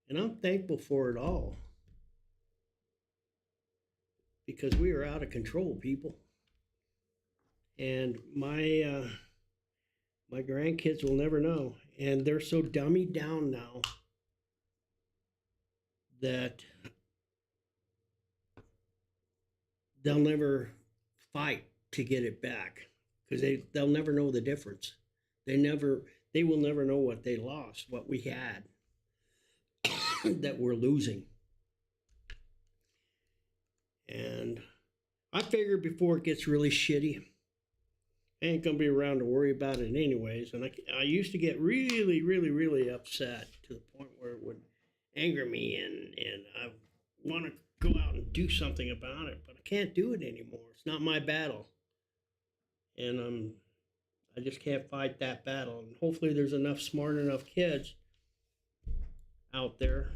A: And I'm thankful for it all. Because we are out of control, people. And my grandkids will never know. And they're so dummied down now that they'll never fight to get it back. Because they'll never know the difference. They they will never know what they lost, what we had that we're losing. And I figured before it gets really shitty, I ain't gonna be around to worry about it anyways. And I used to get really, really, really upset to the point where it would anger me, and I want to go out and do something about it, but I can't do it anymore. It's not my battle, and I just can't fight that battle. And hopefully, there's enough smart enough kids out there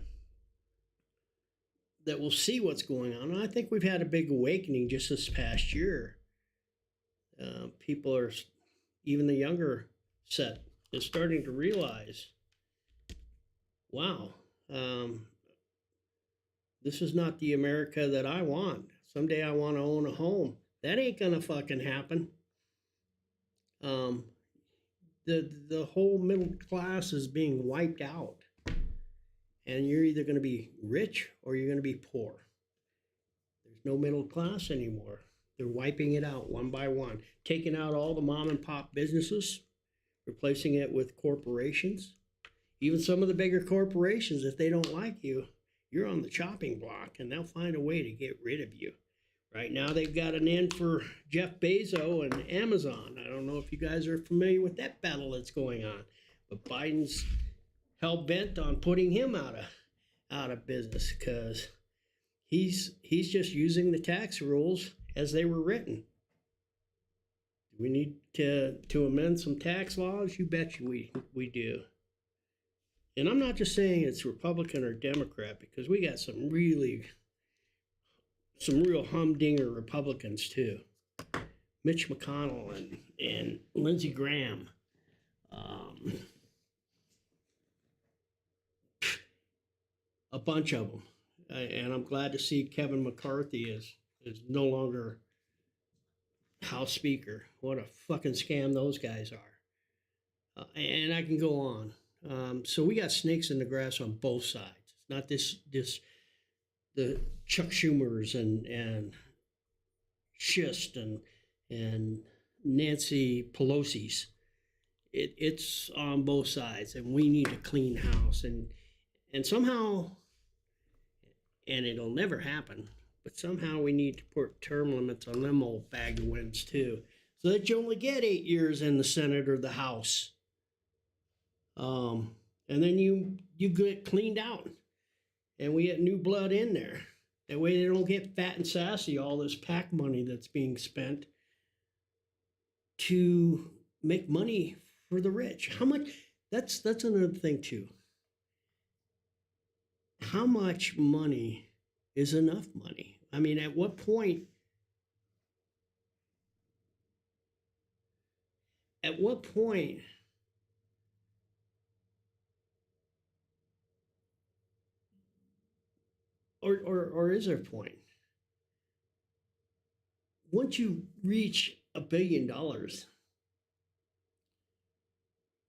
A: that will see what's going on. And I think we've had a big awakening just this past year. People are, even the younger set, is starting to realize, wow, this is not the America that I want. Someday I want to own a home. That ain't gonna fucking happen. The whole middle class is being wiped out, and you're either going to be rich or you're going to be poor. There's no middle class anymore. They're wiping it out one by one, taking out all the mom and pop businesses, replacing it with corporations. Even some of the bigger corporations, if they don't like you, you're on the chopping block, and they'll find a way to get rid of you. Right now, they've got an end for Jeff Bezos and Amazon. I don't know if you guys are familiar with that battle that's going on, but Biden's hell-bent on putting him out of business because he's just using the tax rules as they were written. We need to amend some tax laws. You bet you we do. And I'm not just saying it's Republican or Democrat, because we got some real humdinger Republicans too. Mitch McConnell and Lindsey Graham. A bunch of them. And I'm glad to see Kevin McCarthy is no longer House Speaker. What a fucking scam those guys are. And I can go on. So we got snakes in the grass on both sides. It's not the Chuck Schumers and Schist and Nancy Pelosi's. It's on both sides, and we need to clean house. And somehow, and it'll never happen, but somehow we need to put term limits on them old bag of wins too, so that you only get 8 years in the Senate or the House. And then you get cleaned out, and we get new blood in there. That way they don't get fat and sassy, all this PAC money that's being spent to make money for the rich. How much? That's another thing too. How much money is enough money? I mean, at what point? Or is there a point? Once you reach $1 billion,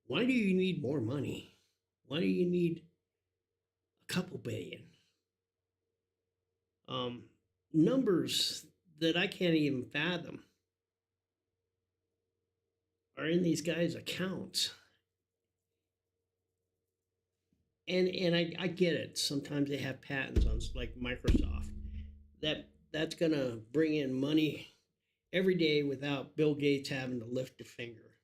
A: why do you need more money? Why do you need a couple billion? Numbers that I can't even fathom are in these guys' accounts. And I get it. Sometimes they have patents on, like Microsoft, that's gonna bring in money every day without Bill Gates having to lift a finger.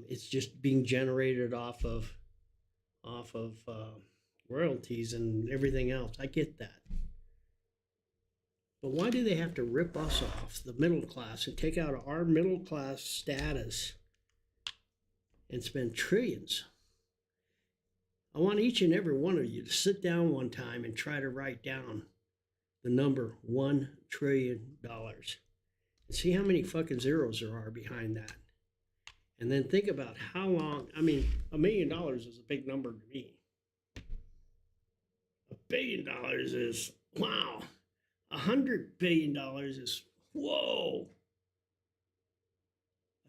A: It's just being generated off of royalties and everything else. I get that. But why do they have to rip us off, the middle class, and take out our middle class status and spend trillions? I want each and every one of you to sit down one time and try to write down the number $1 trillion and see how many fucking zeros there are behind that. And then think about how long, I mean, $1 million is a big number to me. $1 billion is, wow. $100 billion is, whoa.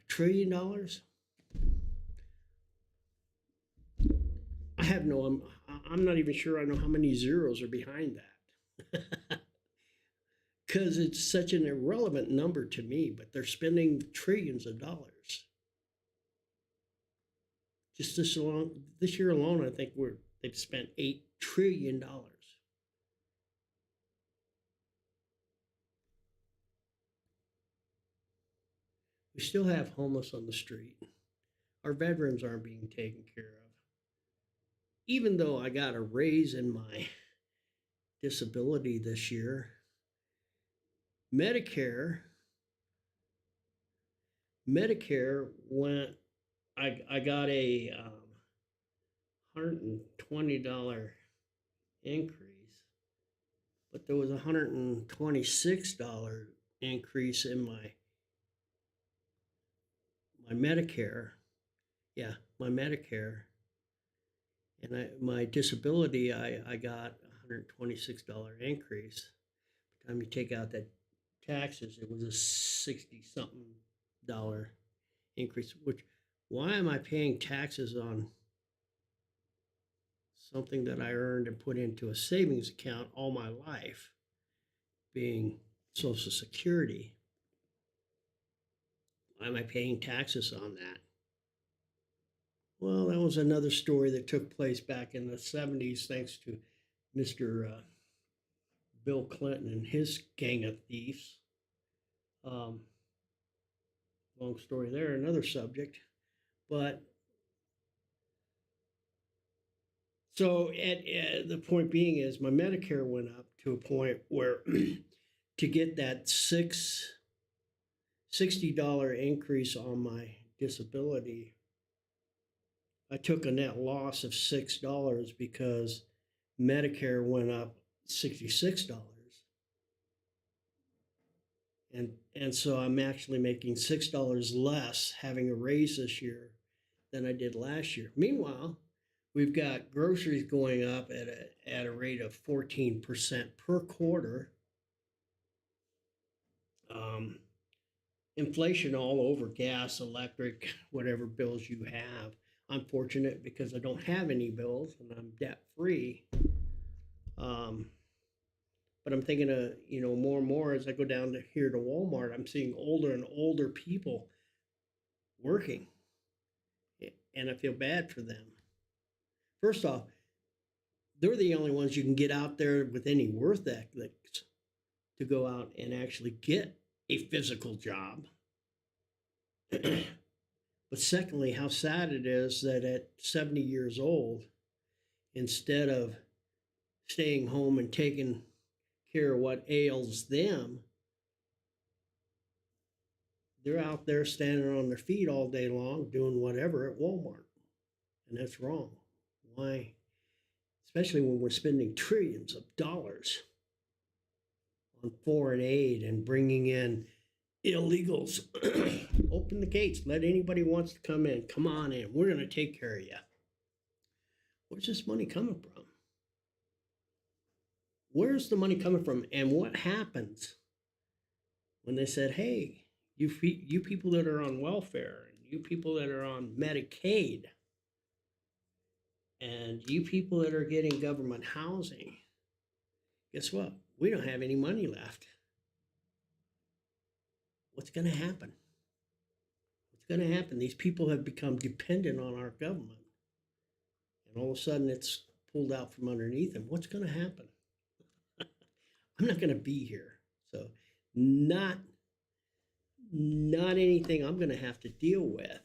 A: $1 trillion? I'm not even sure I know how many zeros are behind that. Because it's such an irrelevant number to me, but they're spending trillions of dollars. Just this year alone, I think they've spent $8 trillion. We still have homeless on the street. Our veterans aren't being taken care of. Even though I got a raise in my disability this year, Medicare, Medicare went. I got a $120 increase, but there was a $126 increase in my Medicare. Yeah, my Medicare. And my disability, I got a $126 increase. By the time you take out that taxes, it was a 60 something dollar increase. Which, why am I paying taxes on something that I earned and put into a savings account all my life, being Social Security? Why am I paying taxes on that? Well, that was another story that took place back in the 70s, thanks to Mr. Bill Clinton and his gang of thieves. Um, Long story there, another subject. But so the point being is my Medicare went up to a point where to get that $60 increase on my disability, I took a net loss of $6 because Medicare went up $66. And so I'm actually making $6 less having a raise this year than I did last year. Meanwhile, we've got groceries going up at a rate of 14% per quarter. Inflation all over gas, electric, whatever bills you have. I'm fortunate because I don't have any bills and I'm debt free. But I'm thinking of, more and more as I go down here to Walmart, I'm seeing older and older people working, and I feel bad for them. First off, they're the only ones you can get out there with any worth ethics to go out and actually get a physical job. But secondly, how sad it is that at 70 years old, instead of staying home and taking care of what ails them, they're out there standing on their feet all day long doing whatever at Walmart. And that's wrong. Why? Especially when we're spending trillions of dollars on foreign aid and bringing in illegals. Open the gates. Let anybody who wants to come in. Come on in. We're going to take care of you. Where's this money coming from? Where's the money coming from? And what happens when they said, hey, you people that are on welfare, and you people that are on Medicaid, and you people that are getting government housing, guess what? We don't have any money left. What's going to happen? What's going to happen? These people have become dependent on our government, and all of a sudden it's pulled out from underneath them. What's going to happen? I'm not going to be here, so not anything I'm going to have to deal with,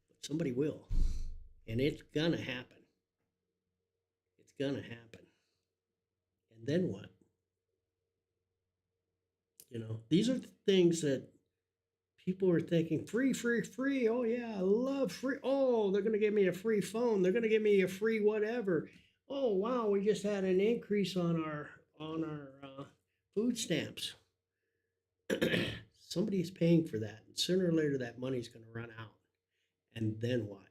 A: but somebody will, and it's going to happen. It's going to happen. And then what? These are the things that people are thinking, free, free, free. Oh yeah, I love free. Oh, they're going to give me a free phone. They're going to give me a free whatever. Oh wow, we just had an increase on our food stamps. Somebody's paying for that, and sooner or later that money's going to run out. And then what?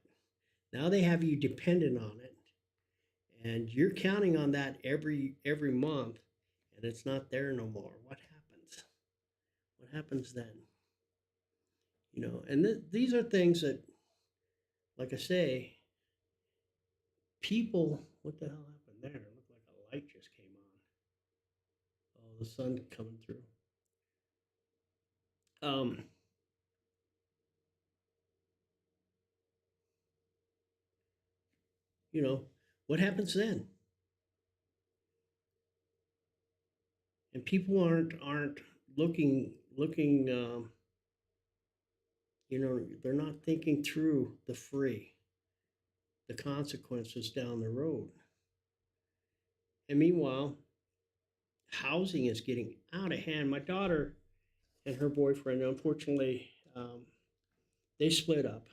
A: Now they have you dependent on it, and you're counting on that every month, and it's not there no more. What happens? What happens then? And these are things that, like I say, people. What the hell happened there? It looked like a light just came on. Oh, the sun coming through. you know, what happens then? And people aren't looking. They're not thinking through the consequences down the road. And meanwhile, housing is getting out of hand. My daughter and her boyfriend, unfortunately, they split up.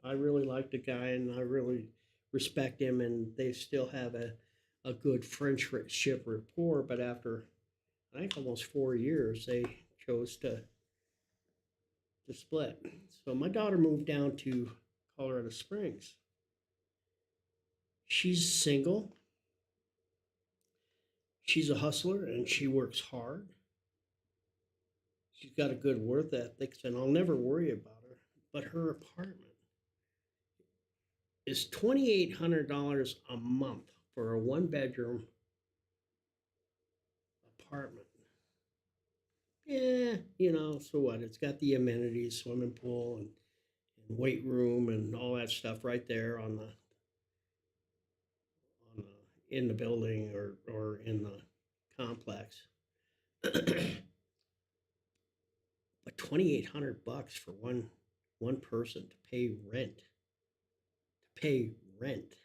A: I really like the guy and I really respect him, and they still have a good friendship rapport. But after, I think, almost 4 years, they chose to split. So my daughter moved down to Colorado Springs. She's single, she's a hustler, and she works hard. She's got a good work ethic, and I'll never worry about her. But her apartment is $2,800 a month for a one-bedroom apartment. Yeah, so what? It's got the amenities, swimming pool and weight room and all that stuff right there in the building or in the complex. But $2,800 for one person to pay rent. To pay rent.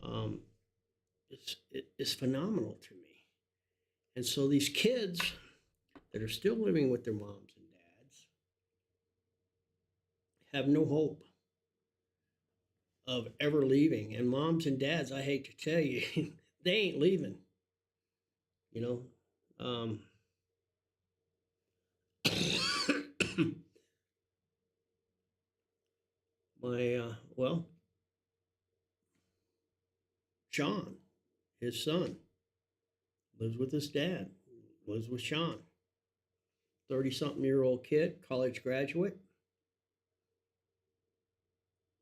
A: Um, is phenomenal to me. And so these kids that are still living with their moms and dads have no hope of ever leaving. And moms and dads, I hate to tell you, they ain't leaving. You know, well, Sean, his son, lives with his dad, lives with Sean. 30-something-year-old kid, college graduate.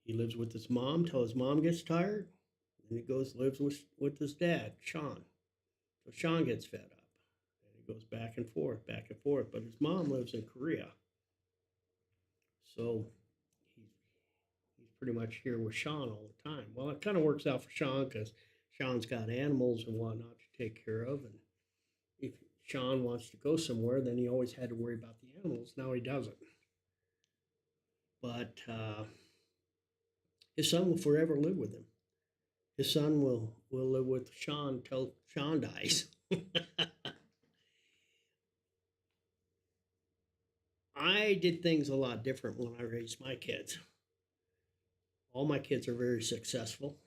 A: He lives with his mom till his mom gets tired. And he lives with his dad, Sean. So Sean gets fed up. And he goes back and forth, back and forth. But his mom lives in Korea. So he's pretty much here with Sean all the time. Well, it kind of works out for Sean because Sean's got animals and whatnot to take care of. And if Sean wants to go somewhere, then he always had to worry about the animals. Now he doesn't. But his son will forever live with him. His son will live with Sean till Sean dies. I did things a lot different when I raised my kids. All my kids are very successful.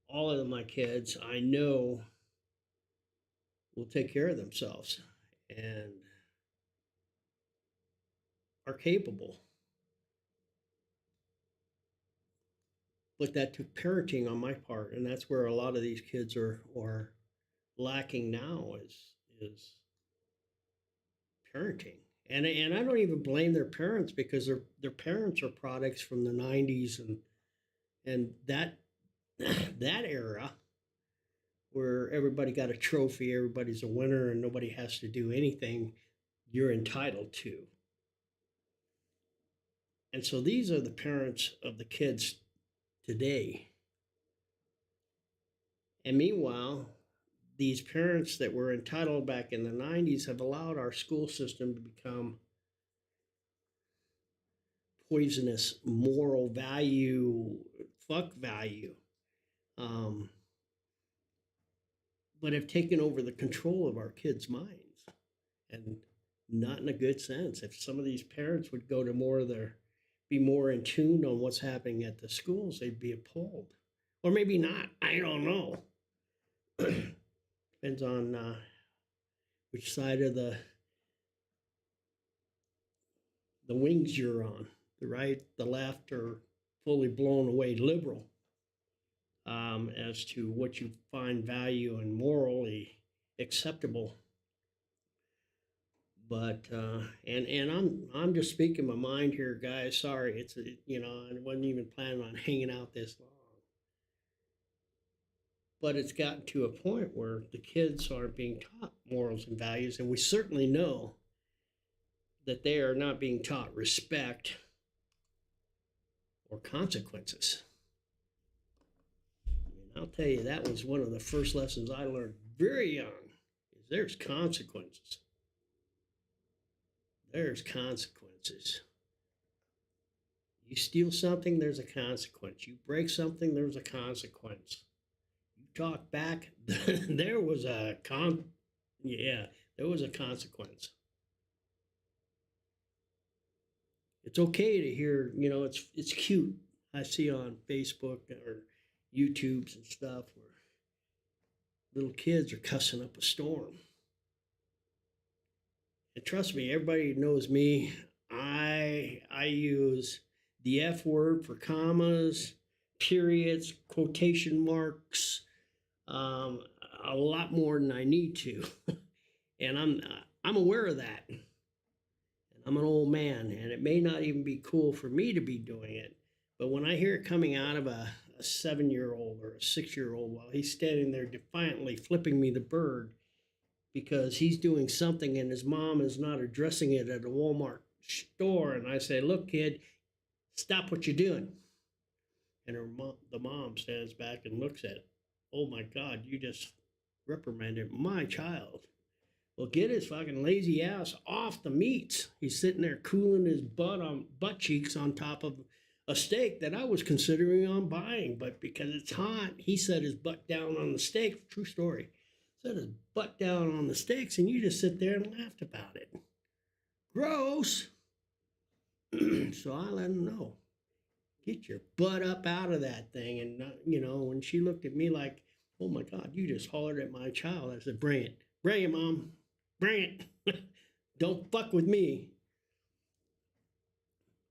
A: All of my kids I know will take care of themselves and are capable. But that took parenting on my part, and that's where a lot of these kids are lacking now is parenting. And I don't even blame their parents because their parents are products from the 90s and that that era where everybody got a trophy, everybody's a winner, and nobody has to do anything you're entitled to. And so these are the parents of the kids today. And meanwhile, these parents that were entitled back in the 90s have allowed our school system to become poisonous moral value, fuck value, but have taken over the control of our kids' minds, and not in a good sense. If some of these parents would go to be more in tune on what's happening at the schools, they'd be appalled. Or maybe not, I don't know. Depends on which side of the wings you're on, the right, the left, or fully blown away liberal, as to what you find value and morally acceptable. But and I'm just speaking my mind here, guys. Sorry, I wasn't even planning on hanging out this long. But it's gotten to a point where the kids are being taught morals and values, and we certainly know that they are not being taught respect or consequences. I'll tell you, that was one of the first lessons I learned very young, is there's consequences. There's consequences. You steal something, there's a consequence. You break something, there's a consequence. You talk back, there was a there was a consequence. It's okay to hear, it's cute. I see on Facebook or YouTubes and stuff where little kids are cussing up a storm. And trust me, everybody knows me. I use the F word for commas, periods, quotation marks, a lot more than I need to, and I'm aware of that. And I'm an old man, and it may not even be cool for me to be doing it, but when I hear it coming out of a 7-year-old or a 6-year-old while he's standing there defiantly flipping me the bird because he's doing something and his mom is not addressing it at a Walmart store, and I say, "Look, kid, stop what you're doing." And the mom stands back and looks at it. "Oh my God, you just reprimanded my child." Well, get his fucking lazy ass off the meats. He's sitting there cooling his butt cheeks on top of a steak that I was considering on buying, but because it's hot, he set his butt down on the steak. True story. Set his butt down on the steaks, and you just sit there and laughed about it. Gross. So I let him know, get your butt up out of that thing. And, when she looked at me like, "Oh my God, you just hollered at my child," I said, "Bring it. Bring it, Mom. Bring it." Don't fuck with me.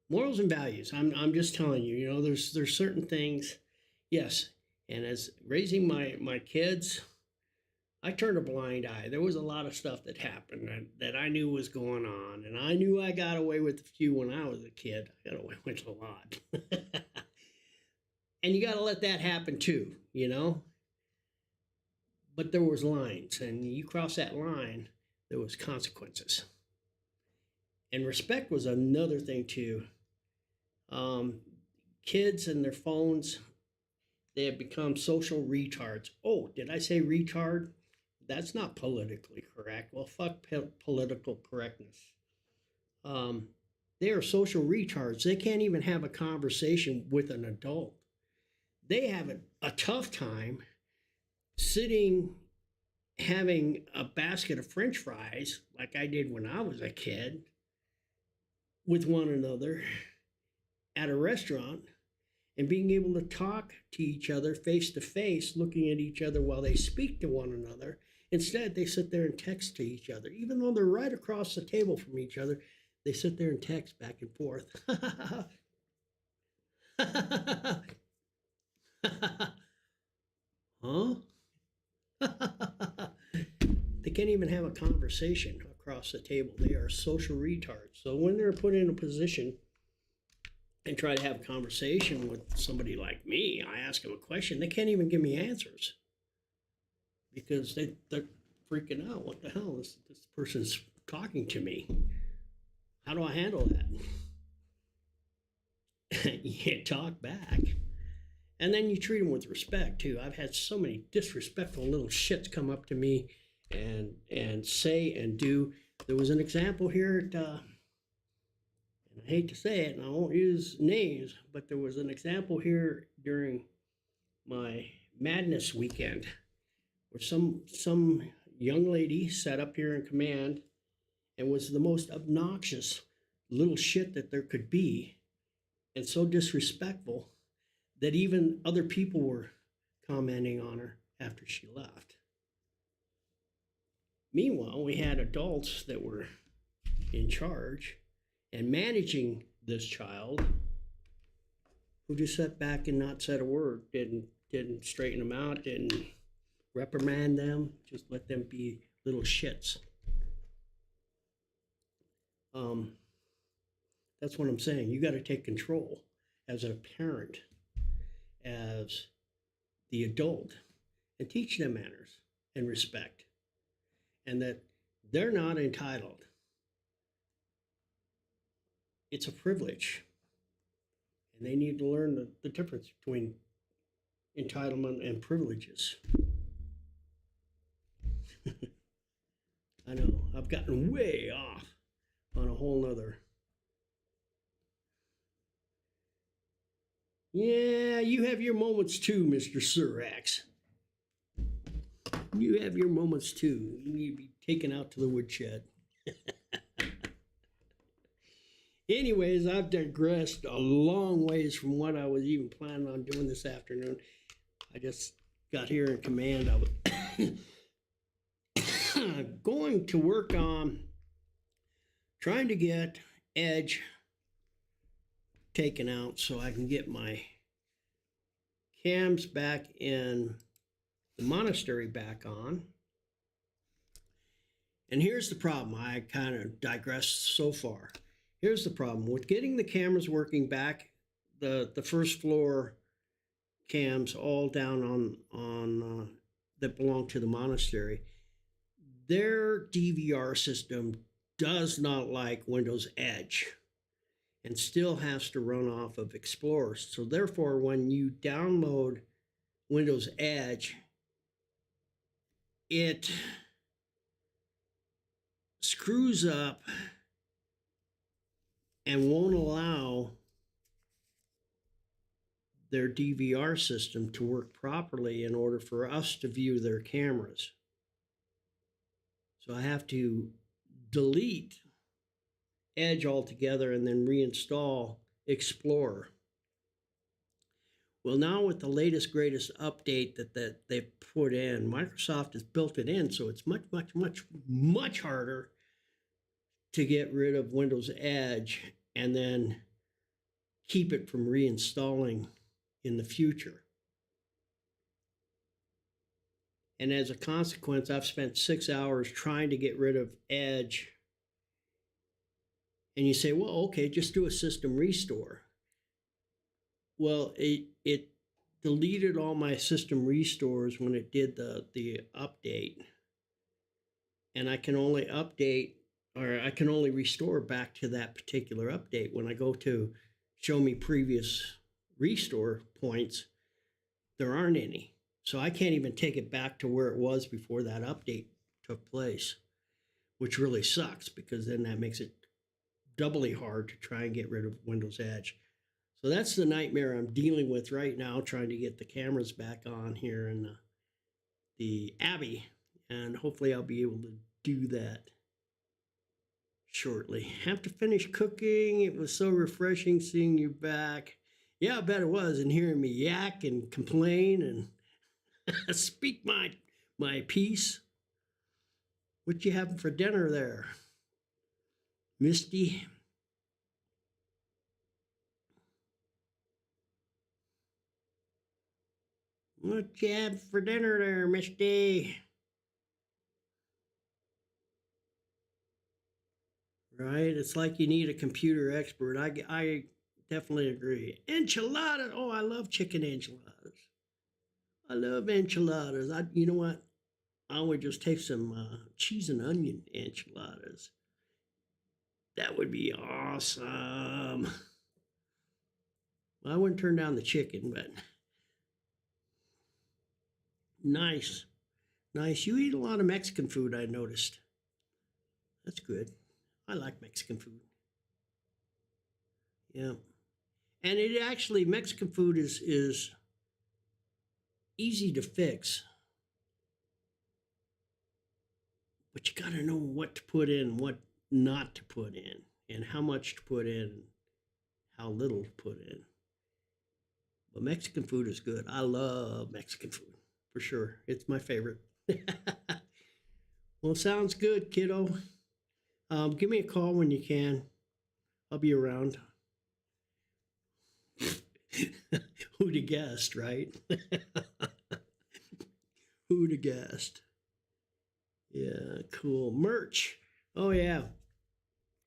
A: Morals and values. I'm just telling you, there's certain things. Yes. And as raising my kids, I turned a blind eye. There was a lot of stuff that happened that I knew was going on. And I knew I got away with a few when I was a kid. I got away with a lot. And you got to let that happen too, But there was lines. And you cross that line, there was consequences. And respect was another thing too. Kids and their phones, they have become social retards. Oh, did I say retard? That's not politically correct. Well, fuck political correctness. They are social retards. They can't even have a conversation with an adult. They have a tough time sitting, having a basket of French fries, like I did when I was a kid, with one another at a restaurant, and being able to talk to each other face to face, looking at each other while they speak to one another. Instead, they sit there and text to each other. Even though they're right across the table from each other, they sit there and text back and forth. Huh? They can't even have a conversation across the table. They are social retards. So when they're put in a position and try to have a conversation with somebody like me, I ask them a question, they can't even give me answers because they're freaking out. What the hell? This person's talking to me. How do I handle that? You can't talk back. And then you treat them with respect too. I've had so many disrespectful little shits come up to me and say and do. There was an example here at, and I hate to say it, and I won't use names, but there was an example here during my madness weekend where some young lady sat up here in command and was the most obnoxious little shit that there could be, and so disrespectful that even other people were commenting on her after she left. Meanwhile, we had adults that were in charge and managing this child who just sat back and not said a word, didn't straighten them out, didn't reprimand them, just let them be little shits. That's what I'm saying. You got to take control as a parent, as the adult, and teach them manners and respect, and that they're not entitled. It's a privilege, and they need to learn the difference between entitlement and privileges. I know, I've gotten way off on a whole nother. Yeah, you have your moments too, Mr. Surax. You have your moments too. You need to be taken out to the woodshed. Anyways, I've digressed a long ways from what I was even planning on doing this afternoon. I just got here in command. I was going to work on trying to get Edge taken out so I can get my cams back in the Monastery back on. And here's the problem. I kind of digressed so far. Here's the problem with getting the cameras working back, the first floor cams all down on that belong to the Monastery. Their DVR system does not like Windows Edge and still has to run off of Explorer. So therefore, when you download Windows Edge, it screws up and won't allow their DVR system to work properly in order for us to view their cameras. So I have to delete Edge altogether and then reinstall Explorer. Well, now with the latest, greatest update that they've put in, Microsoft has built it in, so it's much harder to get rid of Windows Edge and then keep it from reinstalling in the future. And as a consequence, I've spent 6 hours trying to get rid of Edge. And you say, well, okay, just do a system restore. Well, it deleted all my system restores when it did the update. And I can only update, or I can only restore back to that particular update. When I go to show me previous restore points, there aren't any. So I can't even take it back to where it was before that update took place, which really sucks because then that makes it doubly hard to try and get rid of Windows Edge. So that's the nightmare I'm dealing with right now, trying to get the cameras back on here in the Abbey. And hopefully I'll be able to do that shortly. Have to finish cooking. It was so refreshing seeing you back. Yeah, I bet it was, and hearing me yak and complain and speak my piece. What you having for dinner there, Misty? What you have for dinner there, Misty? Right? It's like you need a computer expert. I definitely agree. Enchiladas. Oh, I love chicken enchiladas. I love enchiladas. You know what? I would just take some cheese and onion enchiladas. That would be awesome. Well, I wouldn't turn down the chicken, but nice. Nice. You eat a lot of Mexican food, I noticed. That's good. I like Mexican food. Yeah. And it actually, Mexican food is easy to fix. But you got to know what to put in, what not to put in, and how much to put in, how little to put in. But Mexican food is good. I love Mexican food, for sure. It's my favorite. Well, sounds good, kiddo. Give me a call when you can. I'll be around. Who'd have guessed, right? Who'd have guessed? Yeah, cool. Merch. Oh, yeah.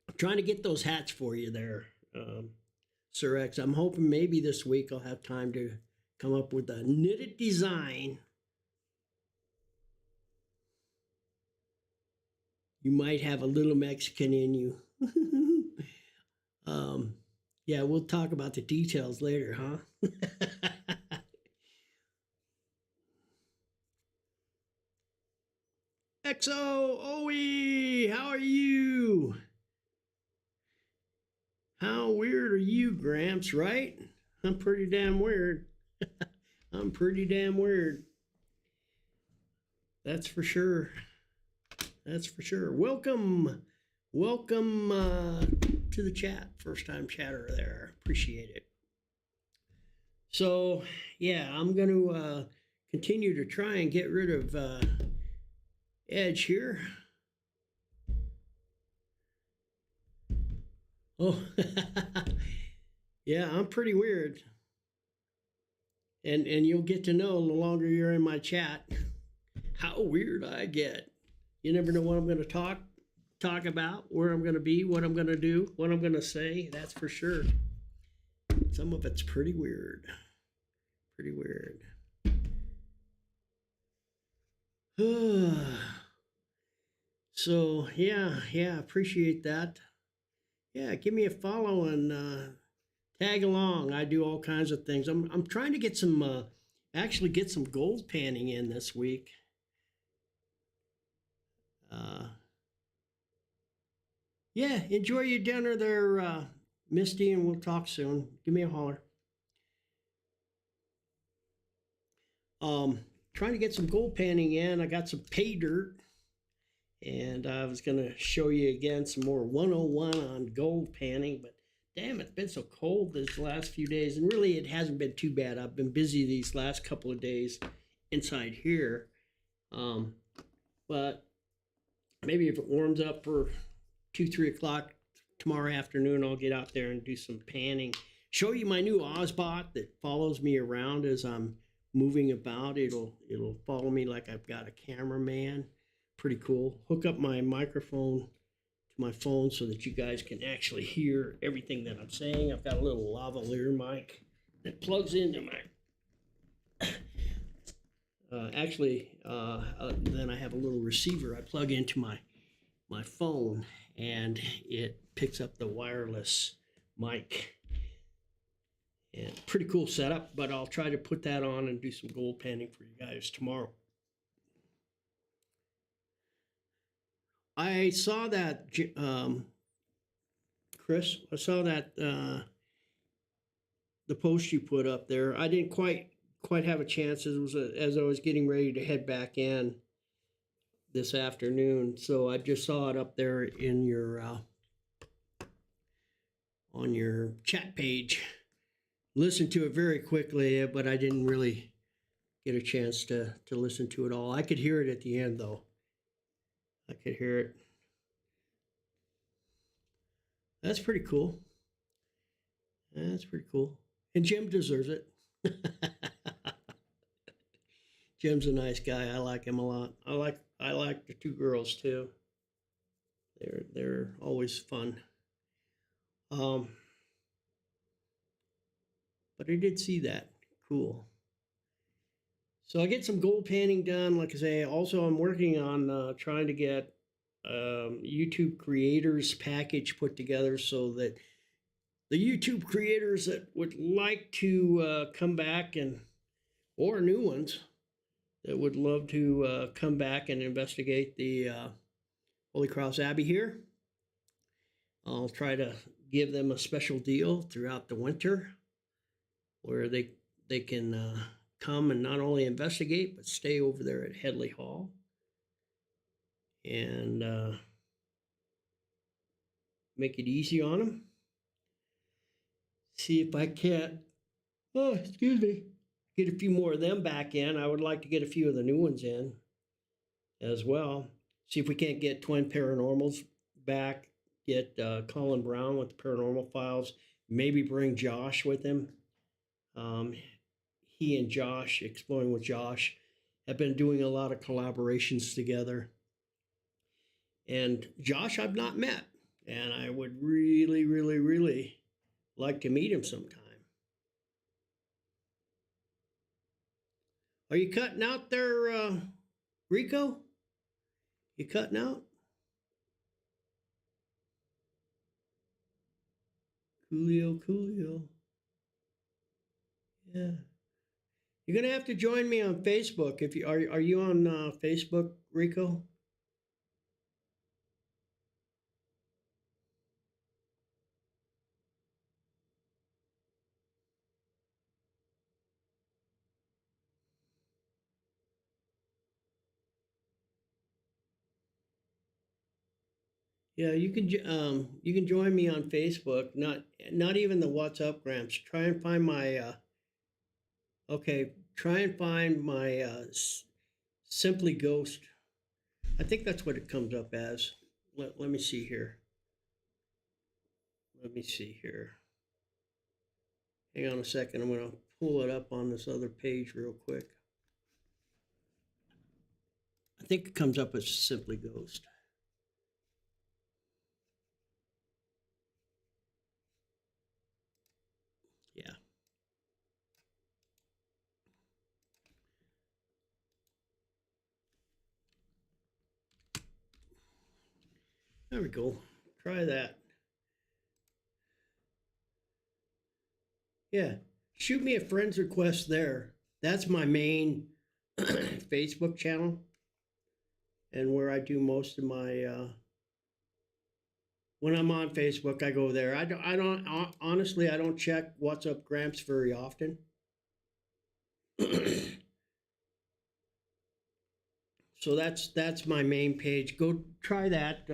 A: I'm trying to get those hats for you there, Sir X. I'm hoping maybe this week I'll have time to come up with a knitted design. You might have a little Mexican in you. Yeah, we'll talk about the details later, huh? XO Owie, how are you? How weird are you, Gramps, right? I'm pretty damn weird. I'm pretty damn weird. That's for sure. That's for sure. Welcome. Welcome to the chat. First time chatter there. Appreciate it. So, yeah, I'm going to continue to try and get rid of Edge here. Oh, yeah, I'm pretty weird. And you'll get to know the longer you're in my chat how weird I get. You never know what I'm going to talk about, where I'm going to be, what I'm going to do, what I'm going to say. That's for sure. Some of it's pretty weird. Pretty weird. So, yeah, appreciate that. Yeah, give me a follow and tag along. I do all kinds of things. I'm trying to get some, actually get some gold panning in this week. Yeah, enjoy your dinner there, Misty, and we'll talk soon. Give me a holler. Trying to get some gold panning in. I got some pay dirt, and I was going to show you again some more 101 on gold panning, but damn, it's been so cold these last few days, and really it hasn't been too bad. I've been busy these last couple of days inside here, but maybe if it warms up for 2-3 o'clock tomorrow afternoon, I'll get out there and do some panning. Show you my new Ozbot that follows me around as I'm moving about. It'll follow me like I've got a cameraman. Pretty cool. Hook up my microphone to my phone so that you guys can actually hear everything that I'm saying. I've got a little lavalier mic that plugs into my then I have a little receiver I plug into my phone, and it picks up the wireless mic. And pretty cool setup, but I'll try to put that on and do some gold panning for you guys tomorrow. I saw that, Chris, I saw that the post you put up there. I didn't quite have a chance as I was getting ready to head back in this afternoon. So I just saw it up there in your on your chat page. Listened to it very quickly, but I didn't really get a chance to listen to it all. I could hear it at the end, though. I could hear it. That's pretty cool. That's pretty cool. And Jim deserves it. Jim's a nice guy. I like him a lot. I like the two girls too. They're always fun. But I did see that. Cool. So I get some gold panning done. Like I say, also I'm working on trying to get YouTube creators package put together so that the YouTube creators that would like to come back or new ones that would love to come back and investigate the Holy Cross Abbey here. I'll try to give them a special deal throughout the winter where they can come and not only investigate, but stay over there at Headley Hall and make it easy on them. See if I can't, get a few more of them back in. I would like to get a few of the new ones in as well. See if we can't get Twin Paranormals back, get Colin Brown with the Paranormal Files, maybe bring Josh with him. He and Josh, Exploring with Josh, have been doing a lot of collaborations together. And Josh I've not met, and I would really, really, really like to meet him sometime. Are you cutting out there, Rico? You cutting out? Coolio. Yeah. You're gonna have to join me on Facebook. If you are you on Facebook, Rico? Yeah, you can join me on Facebook. Not even the What's Up Gramps. Try and find my okay. Try and find my Simply Ghost. I think that's what it comes up as. Let me see here. Let me see here. Hang on a second. I'm gonna pull it up on this other page real quick. I think it comes up as Simply Ghost. Yeah. There we go. Try that. Yeah. Shoot me a friend's request there. That's my main Facebook channel and where I do most of my when I'm on Facebook, I go there. I don't honestly I don't check What's Up Gramps very often. So that's my main page. Go try that,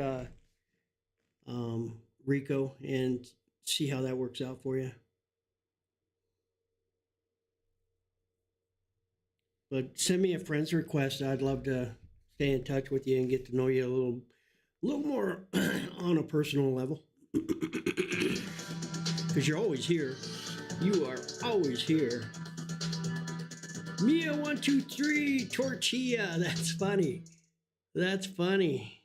A: Rico, and see how that works out for you. But send me a friend's request. I'd love to stay in touch with you and get to know you a little more on a personal level. Because you're always here. You are always here. Mia 123 tortilla. That's funny. That's funny.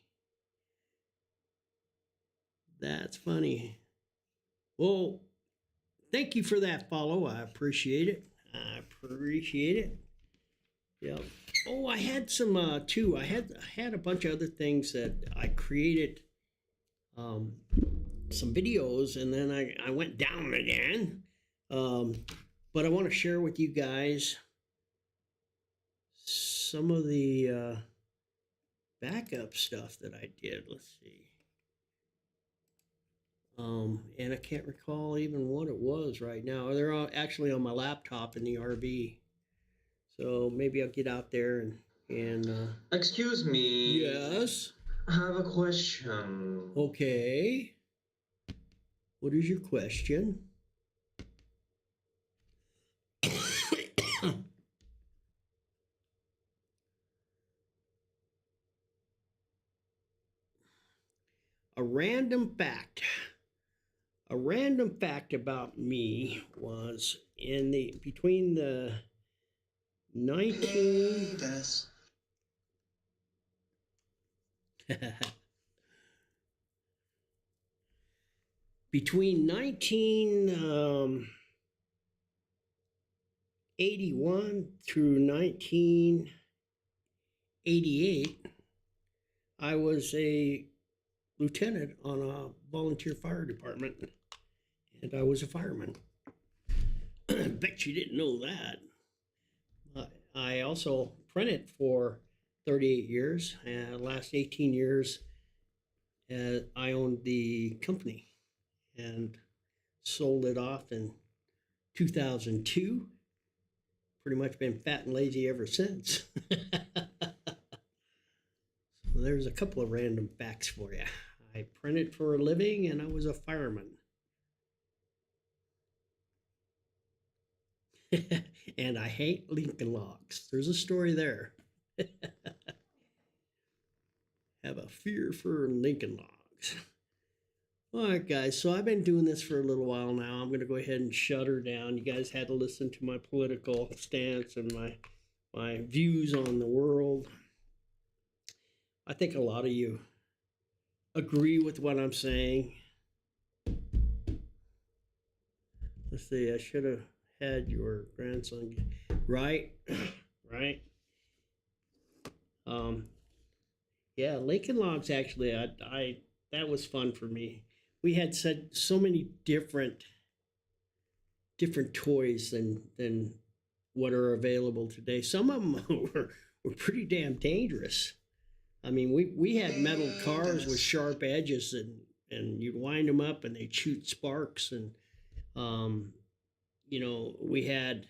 A: That's funny. Well, thank you for that follow. I appreciate it. I appreciate it. Yeah. Oh, I had some too. I had a bunch of other things that I created. Some videos, and then I went down again. But I want to share with you guys some of the backup stuff that I did. Let's see. And I can't recall even what it was right now. They're all actually on my laptop in the RV. So maybe I'll get out there and
C: Excuse me.
A: yes.
C: I have a question.
A: Okay. What is your question? A random fact. A random fact about me was between the 19
C: Dennis.
A: between 1981 through 1988, I was a lieutenant on a volunteer fire department, and I was a fireman. Bet you didn't know that. I also printed for 38 years, and the last 18 years, I owned the company and sold it off in 2002. Pretty much been fat and lazy ever since. So there's a couple of random facts for you. I printed for a living, and I was a fireman. And I hate Lincoln Logs. There's a story there. Have a fear for Lincoln Logs. All right, guys. So I've been doing this for a little while now. I'm going to go ahead and shut her down. You guys had to listen to my political stance and my views on the world. I think a lot of you agree with what I'm saying. Let's see. I should have had your grandson, right? Right. Yeah, Lincoln Logs actually, I that was fun for me. We had said so many different toys than what are available today. Some of them were pretty damn dangerous. I mean, we had metal cars with sharp edges, and you'd wind them up and they'd shoot sparks, and we had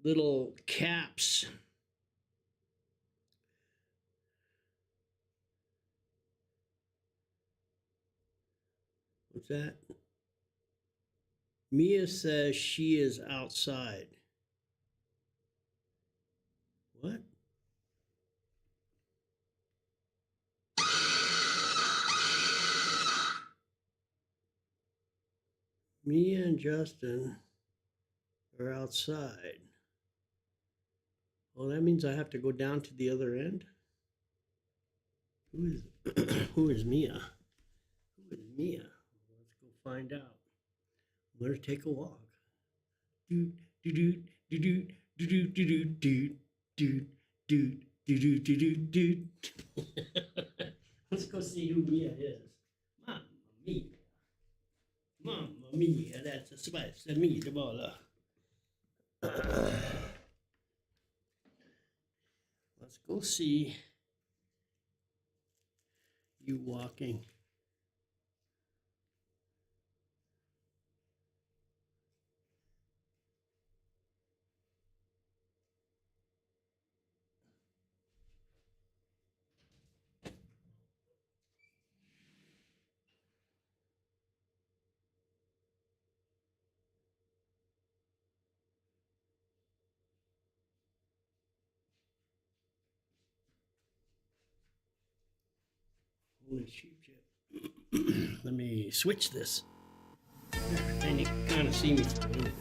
A: little caps. What's that? Mia says she is outside. What? Mia and Justin are outside. Well, that means I have to go down to the other end. Who is who is Mia? Who is Mia? Let's go find out. I'm gonna take a walk. Doot doot doot doot doot doot doot doot doot doot doot doot. Let's go see who Mia is. Mamma Mia. Mamma Mia, that's a spice of meatball. Let's go see you walking. Holy sheep shit. Let me switch this. Then you can kind of see me for a little bit.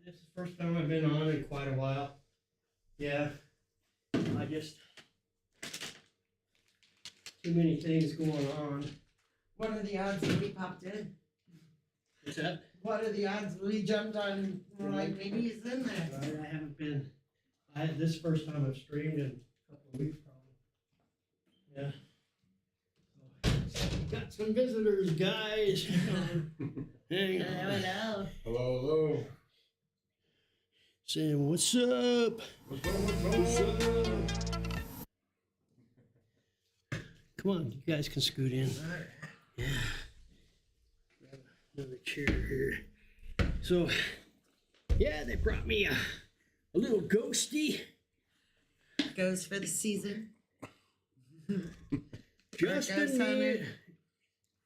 A: This is the first time I've been on in quite a while. Yeah, I just too many things going on.
E: What are the odds that we popped in?
A: What's that?
E: What are the odds that we jumped on and we're like, maybe he's in there?
A: I haven't been. I had this first time I've streamed in a couple of weeks probably. Yeah. Got some visitors, guys. Hang on.
E: Hello.
F: Hello, hello.
A: Saying what's up? What's up? Come on, you guys can scoot in. Yeah. Grab another chair here. So, yeah, they brought me a little ghosty.
E: Goes for the season.
A: Just
E: Ghost
A: in
E: hunter.
A: need.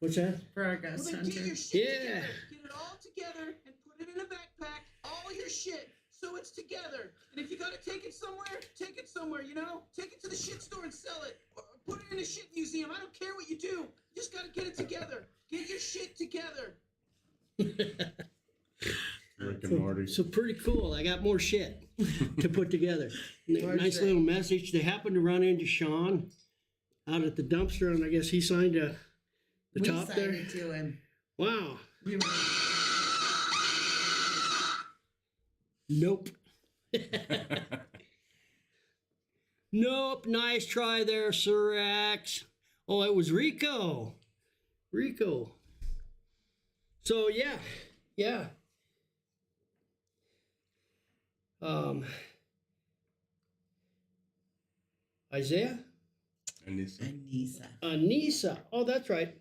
A: What's that?
E: For our ghost
C: Well, then get
E: hunter.
C: your shit
A: Yeah.
C: together. Get it all together and put it in a backpack. All your shit, so it's together. And if you gotta take it somewhere, take it somewhere. You know, take it to the shit store and sell it, or put it in a shit museum. I don't care what you do. You just gotta get it together. Get your shit together.
F: Rick and Morty.
A: So pretty cool. I got more shit to put together. Nice
E: shit.
A: little message. They happened to run into Sean out at the dumpster, and I guess he signed the
E: We
A: top
E: signed
A: there.
E: it to him.
A: Wow.
E: We were,
A: Nope. Nope. Nice try there, Sir Axe. Oh, it was Rico. Rico. So yeah. Isaiah?
E: Anissa.
A: Anissa. Oh, that's right.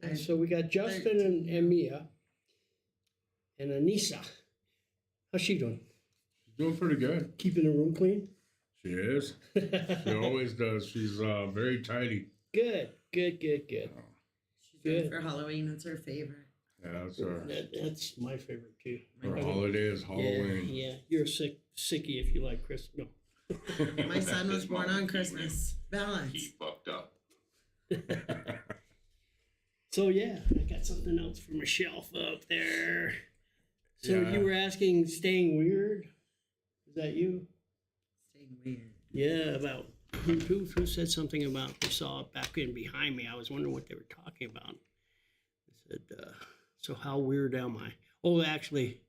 A: And so we got Justin and Mia. And Anissa. How's she doing?
F: She's doing pretty good.
A: Keeping the room clean?
F: She is. She always does. She's very tidy.
A: Good.
E: She's
A: Good.
E: good for Halloween. It's her favorite.
F: Yeah, that's her.
A: That's my favorite too.
F: Her holiday is Halloween.
A: Yeah. You're a sickie if you like Christmas. No.
E: My son was born on Christmas. Balance.
F: He fucked up.
A: So yeah, I got something else from a shelf up there. So
F: Yeah.
A: you were asking staying weird? Is that you?
E: Staying weird.
A: Yeah, about who said something about they saw it back in behind me. I was wondering what they were talking about. I said, so how weird am I? Oh, actually,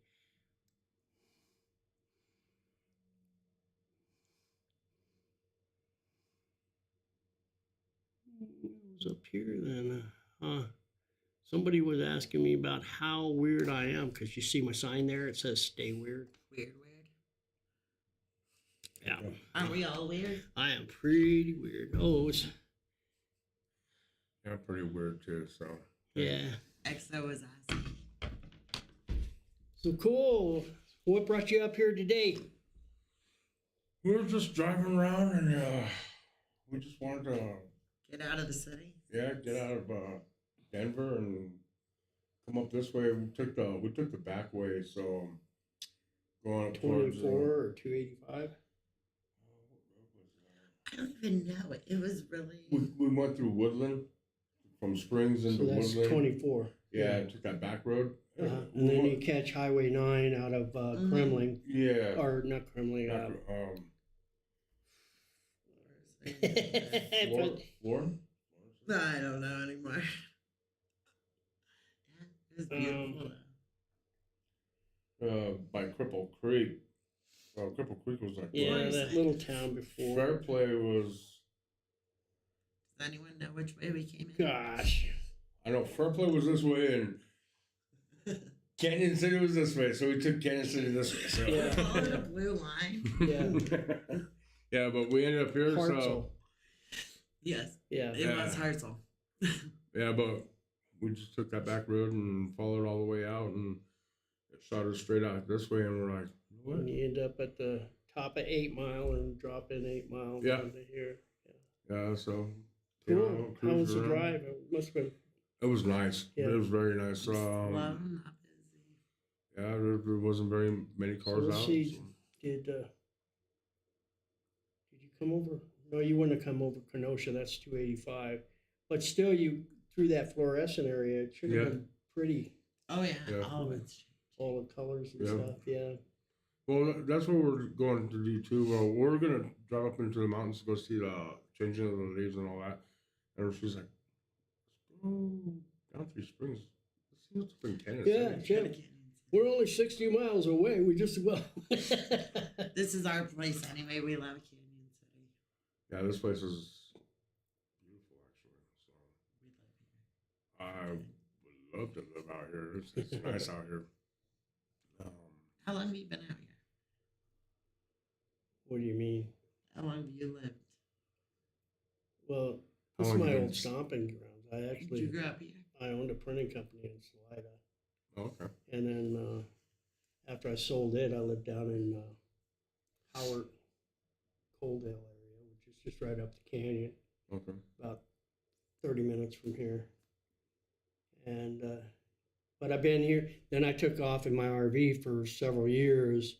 A: it was up here then. Somebody was asking me about how weird I am because you see my sign there. It says "Stay weird."
E: Weird.
A: Yeah,
E: Aren't we all weird?
A: I am pretty weird. Oh, it's,
F: Yeah, pretty weird too. So
A: yeah.
E: XO was asking.
A: So cool. What brought you up here today?
F: we were just driving around and we just wanted to
E: Get out of the city.
F: get out of Denver and come up this way. We took the back way. So going up towards
A: 24 or 285?
E: I don't even know. It was really.
F: we went through Woodland from Springs
A: So
F: into
A: that's
F: Woodland.
A: 24.
F: Yeah, took that back road.
A: And then you catch Highway 9 out of Kremling.
F: Yeah.
A: Or not Kremling.
F: Lauren?
E: I don't know anymore. It was beautiful.
F: By Cripple Creek. Cripple Creek was like
A: Yeah,
E: is
A: that
E: it?
A: little town before.
F: Fair Play was.
E: Does anyone know which way we came in?
A: Gosh.
F: I know Fair Play was this way and Canyon City was this way, so we took Canyon City this way. So.
A: Yeah.
E: Follow the blue line.
A: Yeah.
F: Yeah, but we ended up here.
A: Hartzell.
F: So
E: Yes,
A: Yeah.
E: it was Hartzell.
F: yeah, but we just took that back road and followed all the way out and it shot us straight out this way, and we're like, you know
A: And
F: what?
A: you end up at the top of 8 Mile and drop in 8 Mile
F: Yeah.
A: down to here.
F: Yeah, so.
A: Cool. How
F: cruised
A: was the
F: around.
A: drive? It must have been.
F: It was nice.
A: Yeah.
F: It was very nice.
E: Slow, not busy.
F: Yeah, there wasn't very many cars
A: let's
F: out.
A: see.
F: so.
A: Did you come over? No, you wouldn't have come over Kenosha. That's 285. But still, you through that fluorescent area, it should have
F: Yeah.
A: been pretty.
E: Oh yeah,
F: Yeah.
E: all of it's.
A: all the colors and
F: Yeah.
A: stuff. Yeah.
F: Well, that's what we're going to do too. Well, we're gonna drive up into the mountains to go see the changing of the leaves and all that. And she's like, "Oh, down Three Springs. Let's see what's up in Canyon
A: Yeah,
F: City."
A: yeah. We're only 60 miles away. We just well.
E: This is our place anyway. We love Canyon City.
F: Yeah, this place is beautiful, actually. So
E: We love here.
F: I would love to live out here. It's nice out here.
E: How long have you been out here?
A: What do you mean?
E: How long have you lived?
A: Well,
F: How
A: this is
F: long
A: my
F: you been-
A: old stomping grounds. I
E: Did you
A: actually
E: grow up here?
A: I owned a printing company in Salida,
F: Oh, okay.
A: and then after I sold it, I lived down in Howard, Coaldale area, which is just right up the canyon,
F: Okay.
A: about 30 minutes from here. And but I've been here. Then I took off in my RV for several years.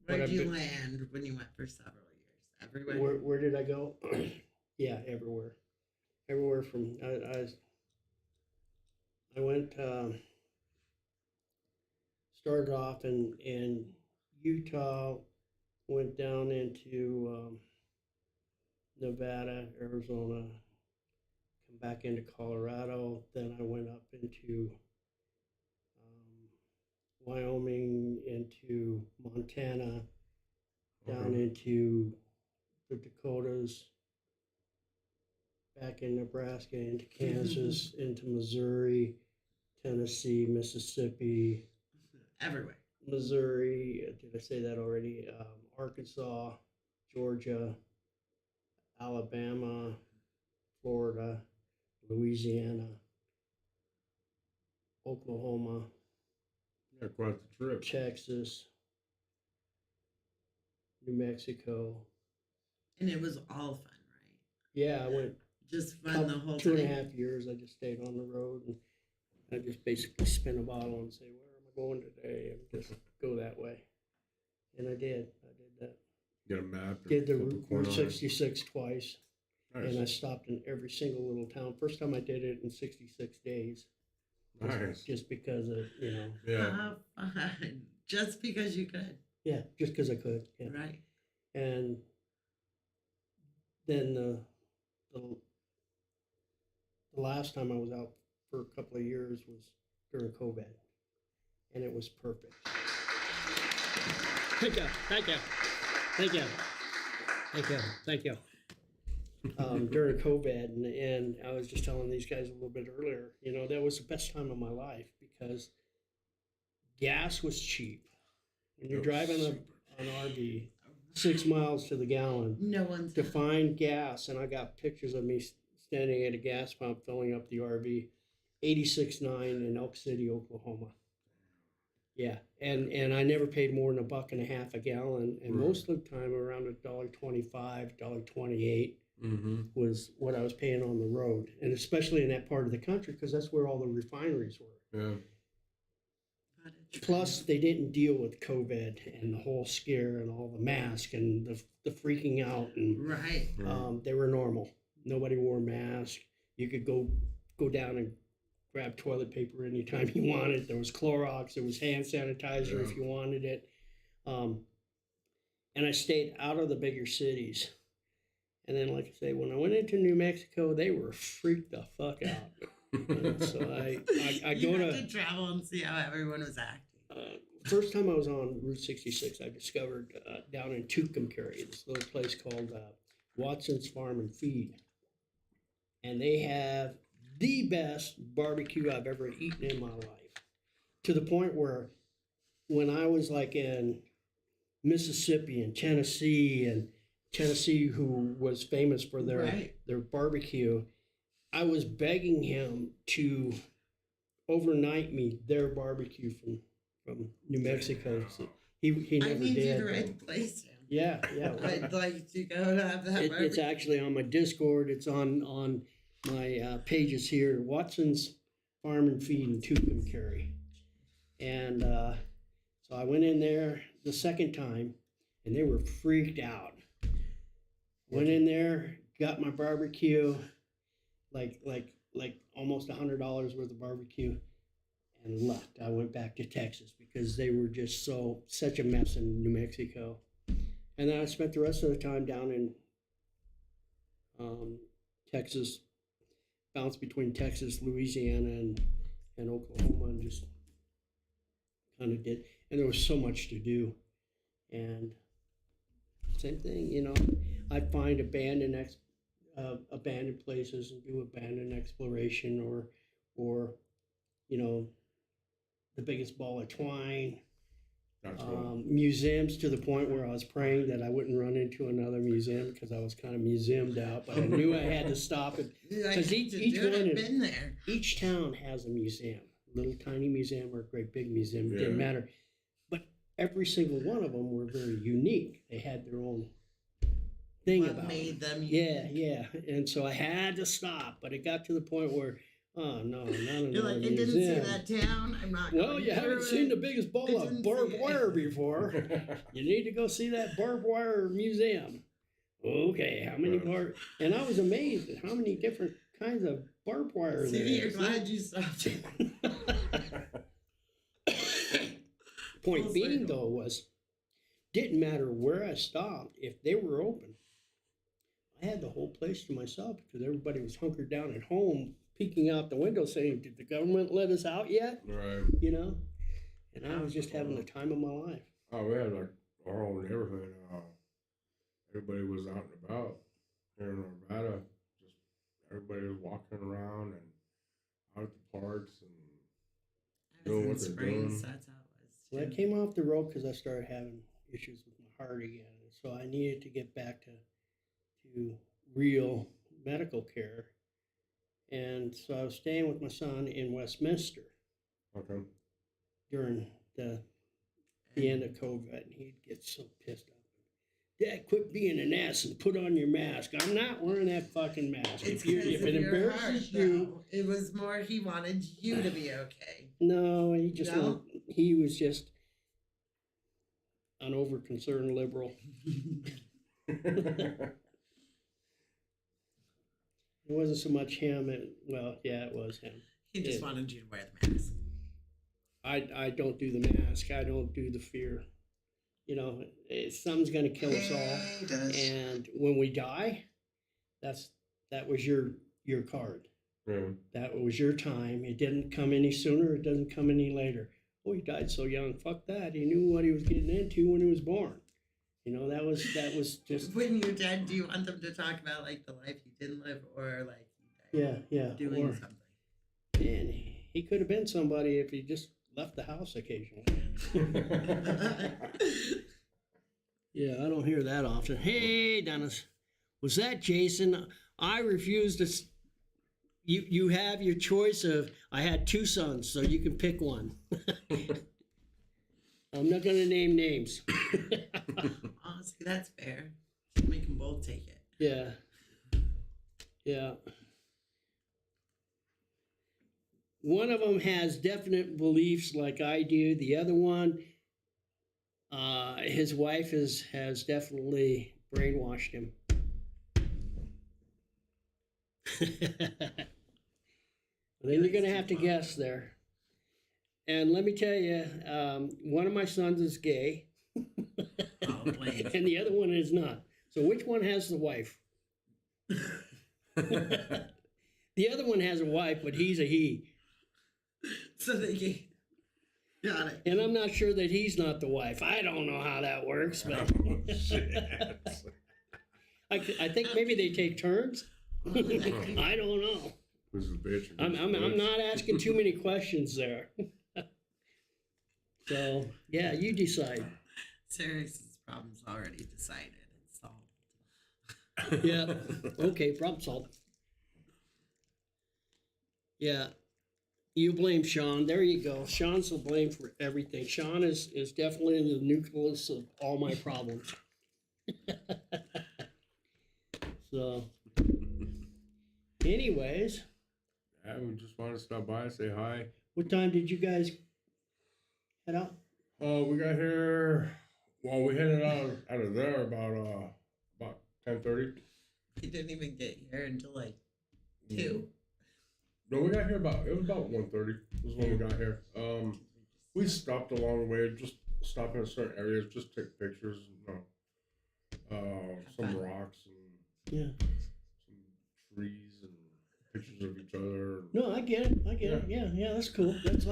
A: But
E: Where
A: I've
E: did you
A: been-
E: land when you went for several years? Everywhere?
A: Where did I go? Yeah, everywhere. Everywhere from I went started off in Utah, went down into Nevada, Arizona, come back into Colorado. Then I went up into Wyoming, into Montana, down
F: Okay.
A: into the Dakotas, back in Nebraska, into Kansas, into Missouri, Tennessee, Mississippi,
E: Everywhere.
A: Missouri. Did I say that already? Arkansas, Georgia, Alabama, Florida, Louisiana, Oklahoma,
F: Yeah, quite the trip.
A: Texas, New Mexico.
E: And it was all fun, right?
A: Yeah, I went
E: Just fun the whole
A: two
E: time.
A: and a half years. I just stayed on the road, and I just basically spin a bottle and say, "Where am I going today?" and just go that way. And I did. I did that.
F: Get a map. and
A: Did the
F: flip a coin
A: Route
F: on it.
A: 66 twice,
F: Nice.
A: and I stopped in every single little town. First time I did it in 66 days,
F: Nice.
A: just because of
F: Yeah.
E: How fun. Just because you could,
A: yeah, just because I could. Yeah.
E: right?
A: And then the last time I was out for a couple of years was during COVID, and it was perfect. Thank you, thank you, thank you, thank you, thank you. During COVID, and I was just telling these guys a little bit earlier, that was the best time of my life because gas was cheap. When you're
F: It was
A: driving
F: super
A: an RV, 6 miles to the gallon,
E: No one's
A: to find gas, and I got pictures of me standing at a gas pump filling up the RV, 86.9 in Elk City, Oklahoma. Yeah, and I never paid more than $1.50 a gallon, and
F: Right.
A: most of the time around $1.25, $1.28
F: Mm-hmm.
A: was what I was paying on the road, and especially in that part of the country because that's where all the refineries were.
F: Yeah.
A: Plus, they didn't deal with COVID and the whole scare and all the mask and the freaking out, and
E: Right.
A: they were normal. Nobody wore a mask. You could go down and grab toilet paper anytime you wanted. There was Clorox. There was hand sanitizer if
F: Yeah.
A: you wanted it. And I stayed out of the bigger cities. And then, like I say, when I went into New Mexico, they were freaked the fuck out. And so I
E: You
A: go
E: had
A: to
E: to travel and see how everyone was acting.
A: first time I was on Route 66, I discovered down in Tucumcari, this little place called Watson's Farm and Feed. And they have the best barbecue I've ever eaten in my life. To the point where when I was like in Mississippi and Tennessee, who was famous for
E: Right.
A: their barbecue, I was begging him to overnight me their barbecue from New Mexico. So he
E: I
A: never
E: need
A: did.
E: you to
A: but-
E: write the place down.
A: Yeah.
E: I'd like to go to have that.
A: It's
E: barbecue.
A: actually on my Discord. It's on my pages here. Watson's Farm and Feed in Tucumcari. And so I went in there the second time, and they were freaked out. Went in there, got my barbecue, like almost $100 worth of barbecue, and left. I went back to Texas because they were just such a mess in New Mexico. And then I spent the rest of the time down in Texas, bounced between Texas, Louisiana, and Oklahoma, and just kind of did. And there was so much to do. And same thing, you know, I'd find abandoned places and do abandoned exploration, or you know, the biggest ball of twine.
F: That's cool.
A: Museums, to the point where I was praying that I wouldn't run into another museum because I was kind of museumed out, but I knew I had to stop it. Because each one
E: I've
A: is,
E: been there.
A: each town has a museum, little tiny museum or a great big museum, it didn't
F: Yeah.
A: matter. But every single one of them were very unique. They had their own thing
E: What
A: about
E: made them?
A: yeah, yeah. And so I had to stop, but it got to the point where, oh no, not another
E: You're like, I didn't see
A: museum.
E: that town. I'm not.
A: Well,
E: going
A: you haven't
E: through
A: seen
E: it.
A: the biggest
E: I
A: ball of
E: didn't
A: barbed
E: see it.
A: wire before. You need to go see that barbed wire museum. Okay, how many barbed? And I was amazed at how many different kinds of barbed wire there
E: See, you're
A: is.
E: glad you stopped.
A: Point
E: Full
A: being,
E: circle.
A: though, was didn't matter where I stopped, if they were open, I had the whole place to myself because everybody was hunkered down at home, peeking out the window saying, "Did the government let us out yet?"
F: Right.
A: You know? And I was just having the time of my life.
F: Oh, we had like our own neighborhood. Everybody was out and about here in Nevada. Just everybody was walking around and out at the parks and
E: I
F: doing what
E: was
F: they're
E: in Springs.
F: doing.
E: That's how it was.
A: So I
E: too.
A: came off the road because I started having issues with my heart again. So I needed to get back to real medical care. And so I was staying with my son in Westminster
F: Okay.
A: during the end of COVID, and he'd get so pissed off. "Dad, quit being an ass and put on your mask." I'm not wearing that fucking mask.
E: It's
A: If it embarrasses you,
E: It was more he wanted you to be okay.
A: no, he just
E: No?
A: he was just an over-concerned liberal. It wasn't so much him. Well, yeah, it was him.
E: He just
A: Yeah.
E: wanted you to wear the mask.
A: I don't do the mask. I don't do the fear. You know, something's going to kill us all. And when we die, that was your card.
F: Yeah.
A: That was your time. It didn't come any sooner. It doesn't come any later. Oh, he died so young. Fuck that. He knew what he was getting into when he was born. You know, that was just
E: When you're dead, do you want them to talk about like the life you didn't live, or like you died
A: yeah.
E: doing
A: Or,
E: something?
A: man, he could have been somebody if he just left the house occasionally. Yeah, I don't hear that often. Hey, Dennis, was that Jason? I refuse to. You have your choice of. I had two sons, so you can pick one. I'm not going to name names.
E: Honestly, that's fair. Make them both take it.
A: Yeah. Yeah. One of them has definite beliefs like I do. The other one, his wife has definitely brainwashed him. Then you're going to have to guess there. And let me tell you, one of my sons is gay,
E: Oh, blame.
A: and the other one is not. So which one has the wife? The other one has a wife, but he's a he.
E: So they got it.
A: And I'm not sure that he's not the wife. I don't know how that works, but
F: Oh, shit.
A: I think maybe they take turns. I don't know.
F: Who's the bitch?
A: I'm not asking too many questions there. So yeah, you decide.
E: Sirius's problem's already decided and solved.
A: Yeah. Okay, problem solved. Yeah. You blame Sean. There you go. Sean's to blame for everything. Sean is definitely the nucleus of all my problems. So, anyways,
F: Yeah, we just want to stop by and say hi.
A: what time did you guys head out?
F: We got here. Well, we headed out of there about 10:30.
E: He didn't even get here until like 2.
F: No, we got here it was about 1:30 was when we got here. We stopped along the way, just stopping in certain areas, just take pictures, some rocks and
A: Yeah.
F: some trees and pictures of each other.
A: No, I get it. I get it. Yeah, that's cool. That's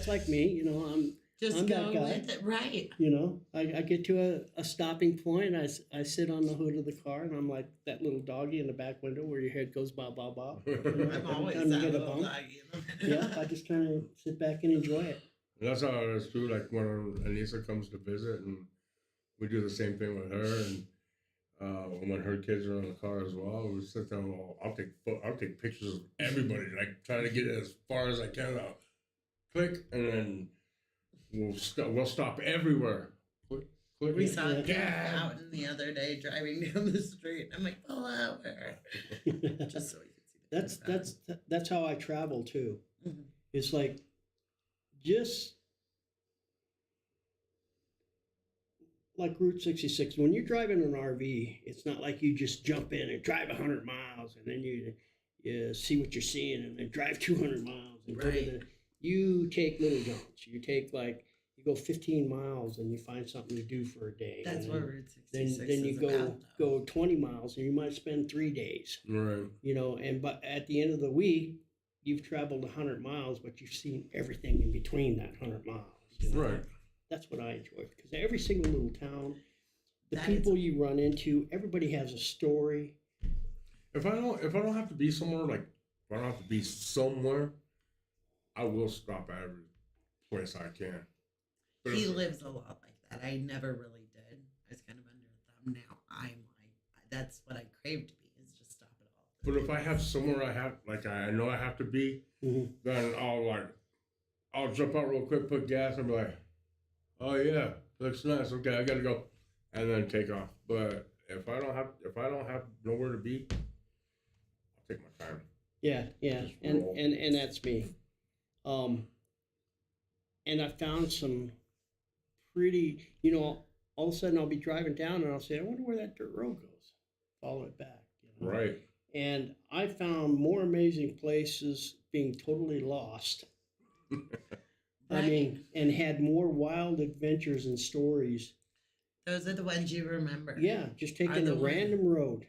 A: like me. You know,
E: Just
A: I'm
E: go
A: that guy.
E: with it, right?
A: you know, I get to a stopping point. I sit on the hood of the car, and I'm like that little doggy in the back window where your head goes bob bob bob. You know,
E: I'm
A: every
E: always
A: time you
E: that
A: hit a
E: little
A: bump.
E: doggy in the middle.
A: Yeah, I just kind of sit back and enjoy it.
F: That's how it is too. Like when Anissa comes to visit, and we do the same thing with her, and when her kids are in the car as well, we sit there. Well, I'll take pictures of everybody, like trying to get as far as I can. I'll click, and then we'll stop everywhere. Click,
E: We saw a
F: yeah.
E: fountain the other day driving down the street. I'm like, pull over. Just so we can see the
A: That's how I travel too.
E: Mhm.
A: It's like just like Route 66. When you're driving an RV, it's not like you just jump in and drive 100 miles and then you see what you're seeing and then drive 200 miles and go to
E: Right.
A: you take little jumps. You take you go 15 miles and you find something to do for a day.
E: That's
A: and
E: what
A: then-
E: Route
A: then
E: 66
A: you
E: is
A: go
E: about, though.
A: go 20 miles and you might spend 3 days.
F: Right.
A: You know, but at the end of the week, you've traveled 100 miles, but you've seen everything in between that 100 miles. You know?
F: Right.
A: That's what I enjoy because every single little town, the
E: That is-
A: people you run into, everybody has a story.
F: If I don't have to be somewhere, like if I don't have to be somewhere, I will stop at every place I can. But
E: He
F: if-
E: lives a lot like that. I never really did. I was kind of under a thumb. Now I'm like, that's what I crave to be, is just stop it all.
F: But if I have somewhere I know I have to be,
A: Mhm.
F: then I'll jump out real quick, put gas, and be like, oh yeah, looks nice. Okay, I gotta go, and then take off. But if I don't have nowhere to be, I'll take my time.
A: Yeah,
F: Just
A: and
F: roll.
A: and that's me. And I found some pretty, all of a sudden I'll be driving down and I'll say, I wonder where that dirt road goes. Follow it back.
F: Right.
A: And I found more amazing places being totally lost. I mean, and had more wild adventures and stories.
E: Those are the ones you remember.
A: Yeah, just taking
E: the
A: a
E: ones-
A: random road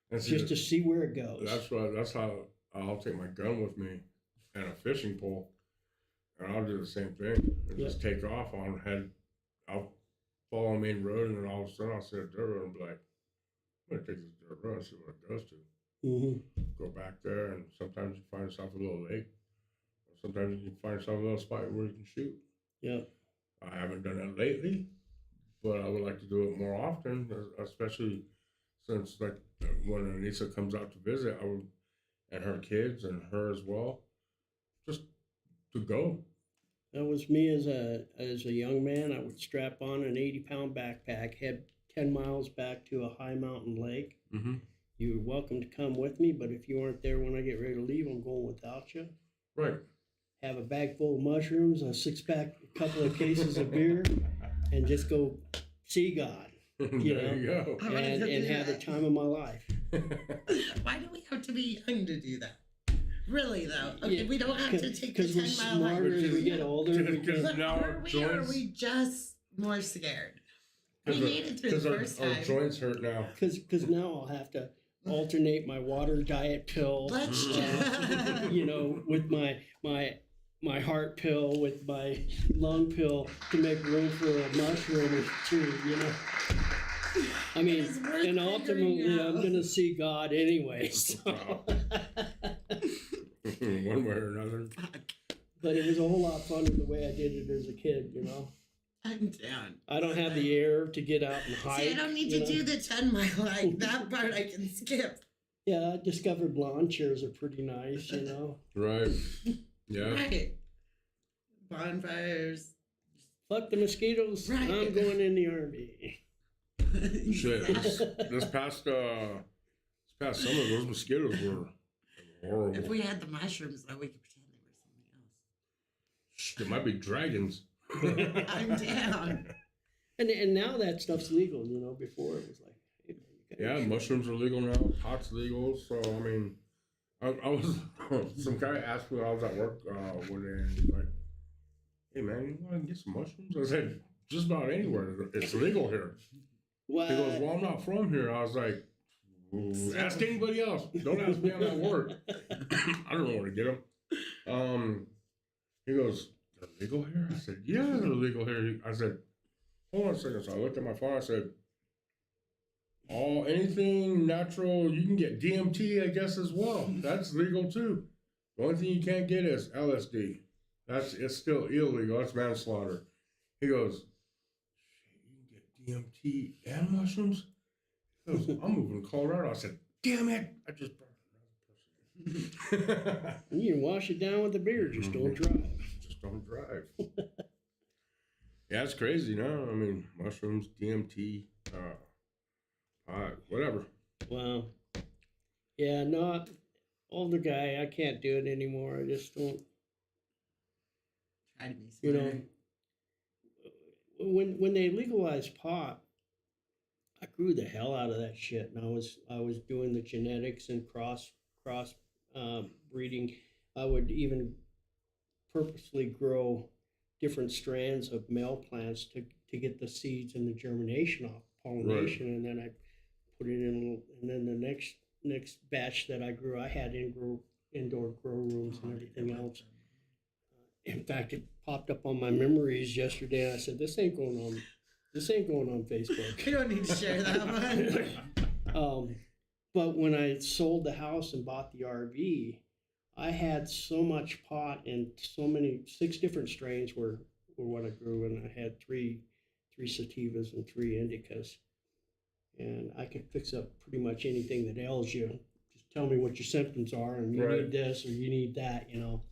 F: That's
A: just to see where it goes.
F: That's how I'll take my gun with me and a fishing pole, and I'll do the same thing and just take off on head. I'll follow a main road, and then all of a sudden I'll see a dirt road and be like, I'm gonna take this dirt road and see what it goes to.
A: Hmm.
F: Go back there, and sometimes you find yourself a little lake. Sometimes you can find yourself a little spot where you can shoot.
A: Yeah.
F: I haven't done it lately, but I would like to do it more often, especially since like when Anissa comes out to visit, and her kids and her as well, just to go.
A: That was me as a young man. I would strap on an 80-pound backpack, head 10 miles back to a high mountain lake.
F: Mm-hmm.
A: You're welcome to come with me, but if you aren't there when I get ready to leave, I'm going without you.
F: Right.
A: Have a bag full of mushrooms, a six-pack, a couple of cases of beer, and just go see God.
F: there
A: know?
F: you go.
E: I wanna
A: and
E: go do
A: have the
E: that.
A: time of my life.
E: Why do we have to be young to do that? Really though, okay,
A: Yeah,
E: we don't have to take the
A: Because we're
E: 10-mile
A: smarter
E: hike.
A: as we get older. we
F: Because
A: just-
F: now our
E: Are we, or are
F: joints,
E: we just more scared? We
F: because
E: made it through the first
F: our
E: time.
F: joints hurt now.
A: Because now I'll have to alternate my water diet pill,
E: Let's
A: with my heart pill, with my lung pill to make room for a mushroom or two, I mean,
E: It is worth
A: and ultimately
E: figuring
A: I'm
E: out.
A: going to see God anyway. So.
F: One way or another.
A: But it was a whole lot funner the way I did it as a kid,
E: I'm down.
A: I don't have the air to get out and hike.
E: See, I don't need to do the 10-mile hike. That part I can skip.
A: Yeah, I discovered lawn chairs are pretty nice,
F: Right. Yeah.
E: Right. Bonfires.
A: Fuck the mosquitoes.
E: Right.
A: I'm going in the RV.
F: Shit. This past summer, those mosquitoes were horrible.
E: If we had the mushrooms, though, we could pretend they were something else.
F: There might be dragons.
E: I'm down.
A: And now that stuff's legal, Before it was like, hey, man, you gotta
F: Yeah, mushrooms are legal now. Pot's legal. So I mean, I was some guy asked me when I was at work one day, and he's like, "Hey man, you want to get some mushrooms?" I said, "Just about anywhere. It's legal here."
A: What?
F: He goes, "Well, I'm not from here." I was like, "Ask anybody else. Don't ask me. I'm at work. I don't know where to get them." He goes, "They're legal here?" I said, "Yeah, they're legal here." I said, "Hold on a second." So I looked at my phone. I said, anything natural, you can get DMT, I guess, as well. That's legal too. The only thing you can't get is LSD. It's still illegal. That's manslaughter. He goes, "Shit, you can get DMT and mushrooms?" He goes, "I'm moving to Colorado." I said, "Damn it! I just burned another person."
A: You can wash it down with a beer, just don't drive.
F: Just don't drive. Yeah, it's crazy now. I mean, mushrooms, DMT, whatever.
A: Wow. Yeah, no, older guy, I can't do it anymore. I just don't,
E: Try to be
A: you
E: smarter.
A: know. When they legalized pot, I grew the hell out of that shit, and I was doing the genetics and cross breeding. I would even purposely grow different strands of male plants to get the seeds and the germination off, pollination, and then I put it in a little, and then the next batch that I grew, I had indoor grow rooms and everything else. In fact, it popped up on my memories yesterday, and I said, "This ain't going on. This ain't going on Facebook."
E: We don't need to share that one.
A: But when I sold the house and bought the RV, I had so much pot and 6 different strains were what I grew, and I had three sativas and 3 indicas. And I could fix up pretty much anything that ails you. Just tell me what your symptoms are, and you need this or you need that, you know.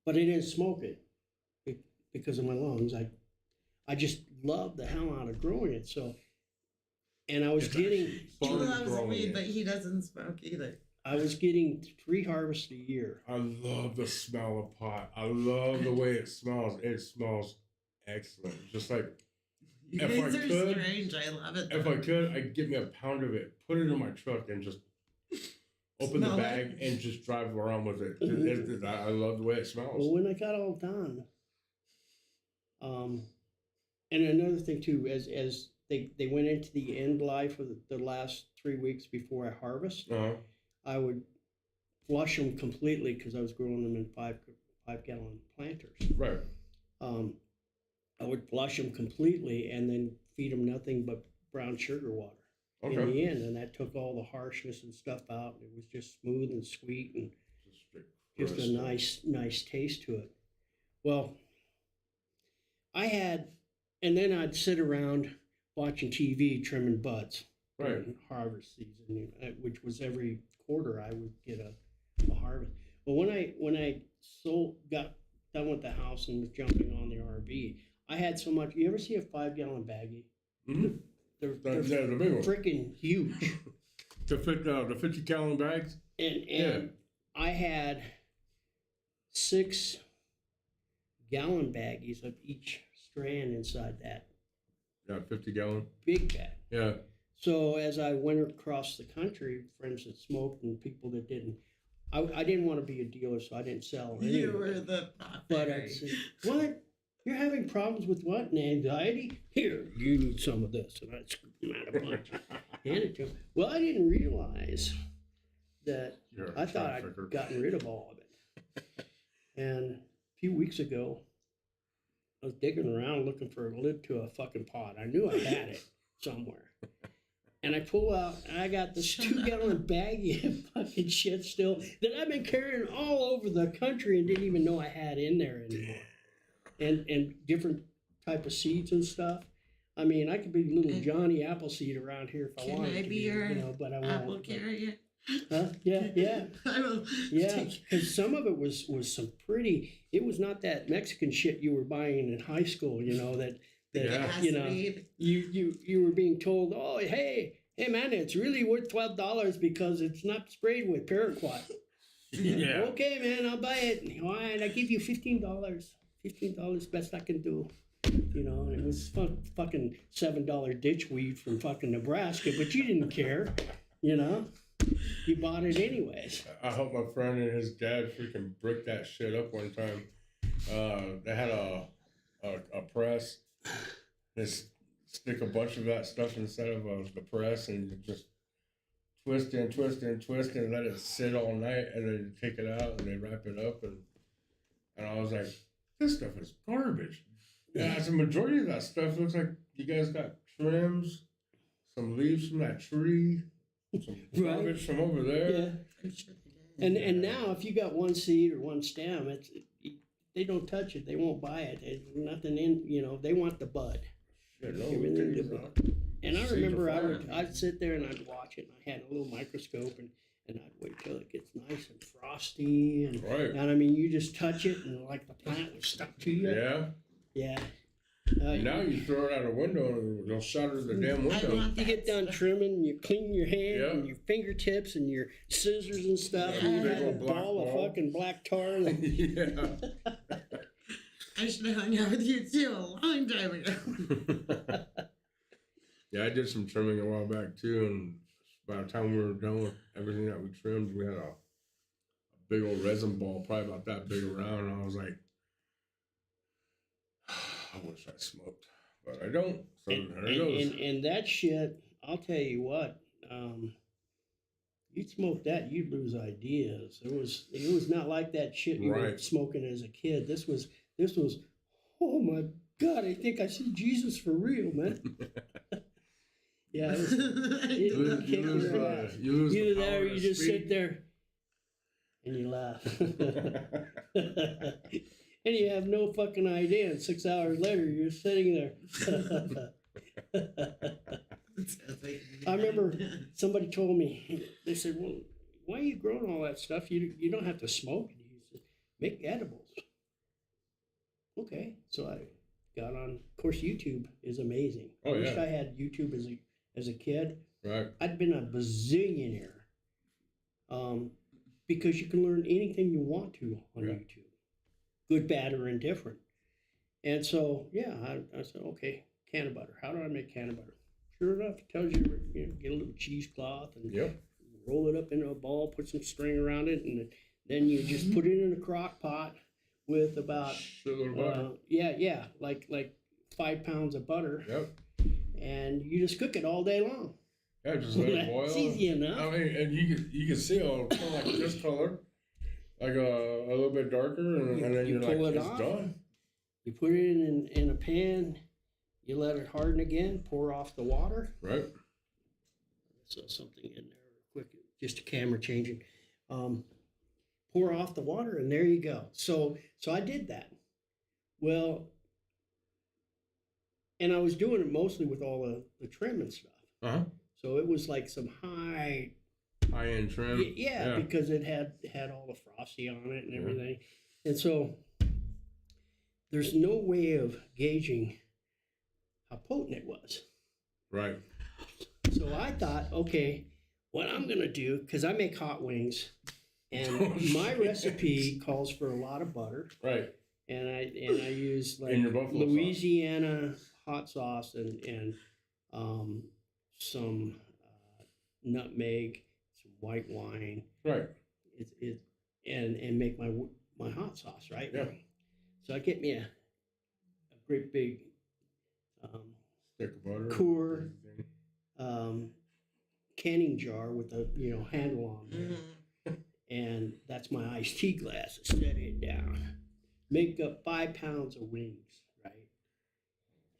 A: But I didn't smoke it because of my lungs. I just loved the hell out of growing it. So, and I was getting
E: He loves weed, but he doesn't smoke either.
A: I was getting 3 harvests a year.
F: I love the smell of pot. I love the way it smells. It smells excellent. Just like
E: You
F: If
E: guys
F: I
E: are
F: could-
E: strange. I love it.
F: if
E: though.
F: I could, I'd get me a pound of it, put it in my truck, and just open
E: Smell
F: the
E: it.
F: bag and just drive around with it.
A: Mhm.
F: I love the way it
A: Well,
F: smells.
A: when I got all done, and another thing too, as they went into the end life of the last 3 weeks before I harvest,
F: Uh-huh.
A: I would flush them completely because I was growing them in 5-gallon planters.
F: Right.
A: I would flush them completely and then feed them nothing but brown sugar water in
F: Okay.
A: the end, and that took all the harshness and stuff out. It was just smooth and sweet and just a
F: Crisp.
A: nice taste to it. Well, and then I'd sit around watching TV trimming buds
F: Right.
A: during harvest season, which was every quarter I would get a harvest. But when I got done with the house and was jumping on the RV, I had so much. You ever see a 5-gallon baggie?
F: Mm-hmm.
A: They're
F: Yeah, the big one.
A: freaking huge.
F: To fit the 50-gallon bags.
A: And
F: Yeah.
A: I had 6-gallon baggies of each strand inside that
F: Yeah, 50-gallon.
A: big bag.
F: Yeah.
A: So as I went across the country, friends that smoked and people that didn't, I didn't want to be a dealer, so I didn't sell any.
E: You
A: of
E: were
A: it.
E: the pot
A: But
E: fairy.
A: I'd say, "What? You're having problems with what? And anxiety? Here, you need some of this." And I'd scoop them out a bunch, hand it to him. Well, I didn't realize that
F: You're a
A: I thought
F: trafficker.
A: I'd gotten rid of all of it. And a few weeks ago, I was digging around looking for a lid to a fucking pot. I knew I had it somewhere. And I pull out, and I got this 2-gallon baggie of fucking shit still that I've been carrying all over the country and didn't even know I had in there anymore. And different type of seeds and stuff. I mean, I could be little Johnny Appleseed around here if I
E: Can
A: wanted
E: I
A: to
E: be your
A: but I
E: apple
A: won't.
E: carrier?
A: Huh? Yeah.
E: I will
A: Yeah,
E: take
A: because some of it was some pretty. It was not that Mexican shit you were buying in high school. That
F: Yeah.
A: you know
E: acid.
A: you were being told, "Oh, hey man, it's really worth $12 because it's not sprayed with paraquat."
F: Yeah.
A: Okay, man, I'll buy it. All right, I give you $15. $15, best I can do. And it was fucking $7 ditch weed from fucking Nebraska, but you didn't care. you bought it anyways.
F: I helped my friend and his dad freaking brick that shit up one time. They had a press. Just stick a bunch of that stuff inside of the press and you just twist and twist and twist and let it sit all night, and then you take it out and they wrap it up, and I was like, this stuff is garbage. Yeah, the majority of that stuff looks like you guys got trims, some leaves from that tree, some garbage from over there.
A: Yeah.
E: I'm sure they did.
A: And now if you got one seed or one stem, they don't touch it. They won't buy it. There's nothing in, they want the bud.
F: Shit, no,
A: Everything
F: trees,
A: to-
F: huh?
A: And I
F: Seeds are
A: remember
F: fine.
A: I'd sit there and I'd watch it, and I had a little microscope, and I'd wait till it gets nice and frosty, and
F: Right.
A: I mean, you just touch it, and like the plant was stuck to you.
F: Yeah.
A: Yeah.
F: Now you throw it out a window and they'll shatter the damn
E: I
F: window.
E: want
A: You get done trimming, and you clean your hand
F: Yeah.
A: and your fingertips and your scissors and stuff,
E: Yeah.
A: and you
F: Big
A: have a
F: old black
A: ball of
F: ball.
A: fucking black tar. And
F: Yeah.
E: I should have hung out with you too a long time ago.
F: Yeah, I did some trimming a while back too, and by the time we were done with everything that we trimmed, we had a big old resin ball, probably about that big around, and I was like, I wish I smoked, but I don't. So there it goes.
A: and that shit, I'll tell you what, you'd smoke that, you'd lose ideas. It was not like that shit you were
F: Right.
A: smoking as a kid. This was, oh my God, I think I see Jesus for real, man. Yeah, it was,
F: You lose,
A: kick your ass.
F: you lose
A: either
F: the
A: that
F: power
A: or
F: to
A: you just
F: speak.
A: sit there and you laugh. And you have no fucking idea. And 6 hours later, you're sitting there. I remember somebody told me, they said, well, why are you growing all that stuff? You don't have to smoke it. You just make edibles. Okay. So I got on, of course, YouTube is amazing. I
F: Oh,
A: wish
F: yeah.
A: I had YouTube as a kid.
F: Right.
A: I'd been a bazillionaire. Because you can learn anything you want to on
F: Yeah.
A: YouTube, good, bad, or indifferent. And so, yeah, I said, okay, can of butter. How do I make can of butter? Sure enough, it tells you, get a little cheesecloth and
F: Yep.
A: roll it up into a ball, put some string around it, and then you just put it in a crock pot with about,
F: Shitload of butter.
A: yeah, like 5 pounds of butter,
F: Yep.
A: and you just cook it all day long.
F: Yeah, just let it
A: That's
F: boil.
A: easy enough.
F: I mean, and you can see it'll come like this color, like a little bit darker, and then
A: You
F: you're like,
A: pull it
F: it's
A: off.
F: done.
A: You put it in a pan, you let it harden again, pour off the water.
F: Right.
A: So something in there quick, just a camera changing. Pour off the water, and there you go. So I did that. Well, and I was doing it mostly with all the trim and stuff.
F: Uh-huh.
A: So it was like some high,
F: High-end trim.
A: yeah, because it had all the frosty on it and
F: Yeah.
A: everything. And so there's no way of gauging how potent it was.
F: Right.
A: So I thought, okay, what I'm gonna do, because I make hot wings, and my recipe calls for a lot of butter,
F: Right.
A: and I use like
F: And your buffalo sauce.
A: Louisiana hot sauce and some nutmeg, some white wine,
F: Right.
A: and make my hot sauce, right?
F: Yeah.
A: So I get me a great big
F: Stick of butter.
A: Core. Canning jar with a handle on there, and that's my iced tea glass. Set it down, make up 5 pounds of wings, right?